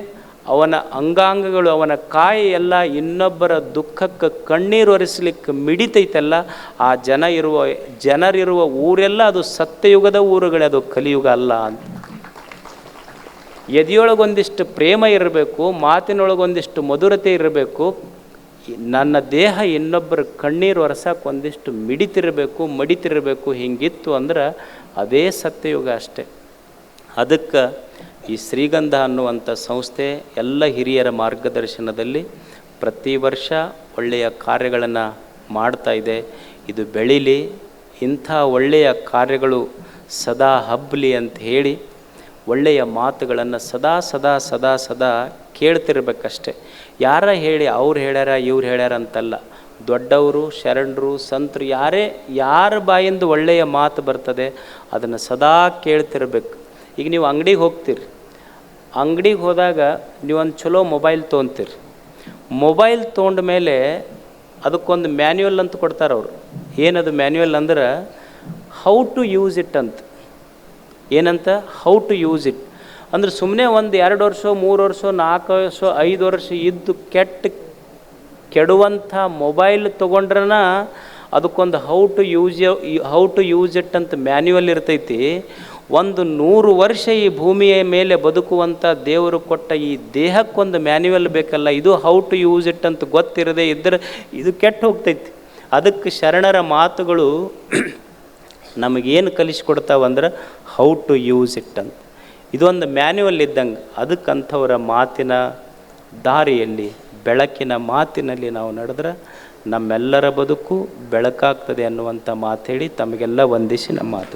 A: ಅವನ ಅಂಗಾಂಗಗಳು, ಅವನ ಕಾಯಿ ಎಲ್ಲ ಇನ್ನೊಬ್ಬರ ದುಃಖಕ್ಕೆ ಕಣ್ಣೀರು ಒರೆಸಲಿಕ್ಕೆ ಮಿಡಿತೈತಲ್ಲ, ಆ ಜನರಿರುವ ಊರೆಲ್ಲ ಅದು ಸತ್ಯಯುಗದ ಊರುಗಳೇ, ಅದು ಕಲಿಯುಗ ಅಲ್ಲ ಅಂತ. ಎದೆಯೊಳಗೊಂದಿಷ್ಟು ಪ್ರೇಮ ಇರಬೇಕು, ಮಾತಿನೊಳಗೊಂದಿಷ್ಟು ಮಧುರತೆ ಇರಬೇಕು, ನನ್ನ ದೇಹ ಇನ್ನೊಬ್ಬರ ಕಣ್ಣೀರು ಒರೆಸಕ್ಕೆ ಒಂದಿಷ್ಟು ಮಡಿತಿರಬೇಕು. ಹಿಂಗಿತ್ತು ಅಂದ್ರೆ ಅದೇ ಸತ್ಯಯುಗ ಅಷ್ಟೆ. ಅದಕ್ಕೆ ಈ ಶ್ರೀಗಂಧ ಅನ್ನುವಂಥ ಸಂಸ್ಥೆ ಎಲ್ಲ ಹಿರಿಯರ ಮಾರ್ಗದರ್ಶನದಲ್ಲಿ ಪ್ರತಿ ವರ್ಷ ಒಳ್ಳೆಯ ಕಾರ್ಯಗಳನ್ನು ಮಾಡ್ತಾ ಇದೆ. ಇದು ಬೆಳೀಲಿ, ಇಂಥ ಒಳ್ಳೆಯ ಕಾರ್ಯಗಳು ಸದಾ ಹಬ್ಬಲಿ ಅಂತ ಹೇಳಿ ಒಳ್ಳೆಯ ಮಾತುಗಳನ್ನು ಸದಾ ಕೇಳ್ತಿರ್ಬೇಕಷ್ಟೆ. ಯಾರ ಹೇಳಿ ಅವ್ರು ಹೇಳ್ಯಾರ ಇವ್ರು ಹೇಳ್ಯಾರ ಅಂತಲ್ಲ, ದೊಡ್ಡವರು, ಶರಣರು, ಸಂತರು, ಯಾರ ಬಾಯಿಂದ ಒಳ್ಳೆಯ ಮಾತು ಬರ್ತದೆ ಅದನ್ನು ಸದಾ ಕೇಳ್ತಿರ್ಬೇಕು. ಈಗ ನೀವು ಅಂಗಡಿಗೆ ಹೋಗ್ತೀರಿ, ಅಂಗಡಿಗೆ ಹೋದಾಗ ನೀವೊಂದು ಚಲೋ ಮೊಬೈಲ್ ತೊಗೊತೀರಿ. ಮೊಬೈಲ್ ತೊಗೊಂಡ ಮೇಲೆ ಅದಕ್ಕೊಂದು ಮ್ಯಾನ್ಯುವಲ್ ಅಂತ ಕೊಡ್ತಾರೆ ಅವರು. ಏನದು ಮ್ಯಾನ್ಯುವಲ್ ಅಂದ್ರೆ ಹೌ ಟು ಯೂಸ್ ಇಟ್ ಅಂತ. ಏನಂತ? ಹೌ ಟು ಯೂಸ್ ಇಟ್ ಅಂದ್ರೆ ಸುಮ್ಮನೆ ಒಂದು 2 ವರ್ಷ 3 ವರ್ಷ 4 ವರ್ಷ 5 ವರ್ಷ ಇದ್ದು ಕೆಡುವಂಥ ಮೊಬೈಲ್ ತೊಗೊಂಡ್ರನ ಅದಕ್ಕೊಂದು ಹೌ ಟು ಯೂಸ್ ಇಟ್ ಅಂತ ಮ್ಯಾನ್ಯುವಲ್ ಇರ್ತೈತಿ. ಒಂದು 100 ವರ್ಷ ಈ ಭೂಮಿಯ ಮೇಲೆ ಬದುಕುವಂಥ ದೇವರು ಕೊಟ್ಟ ಈ ದೇಹಕ್ಕೊಂದು ಮ್ಯಾನ್ಯುವಲ್ ಬೇಕಲ್ಲ, ಇದು ಹೌ ಟು ಯೂಸ್ ಇಟ್ ಅಂತ ಗೊತ್ತಿರದೇ ಇದ್ದರೆ ಇದು ಕೆಟ್ಟು ಹೋಗ್ತೈತಿ. ಅದಕ್ಕೆ ಶರಣರ ಮಾತುಗಳು ನಮಗೇನು ಕಲಿಸ್ಕೊಡ್ತಾವಂದ್ರೆ ಹೌ ಟು ಯೂಸ್ ಇಟ್ ಅಂತ. ಇದೊಂದು ಮ್ಯಾನ್ಯುವಲ್ ಇದ್ದಂಗೆ. ಅದಕ್ಕಂಥವರ ಮಾತಿನ ದಾರಿಯಲ್ಲಿ, ಬೆಳಕಿನ ಮಾತಿನಲ್ಲಿ ನಾವು ನಡೆದ್ರೆ ನಮ್ಮೆಲ್ಲರ ಬದುಕು ಬೆಳಕಾಗ್ತದೆ ಅನ್ನುವಂಥ ಮಾತು ಹೇಳಿ ತಮಗೆಲ್ಲ ವಂದಿಸಿ ನಮ್ಮ ಮಾತು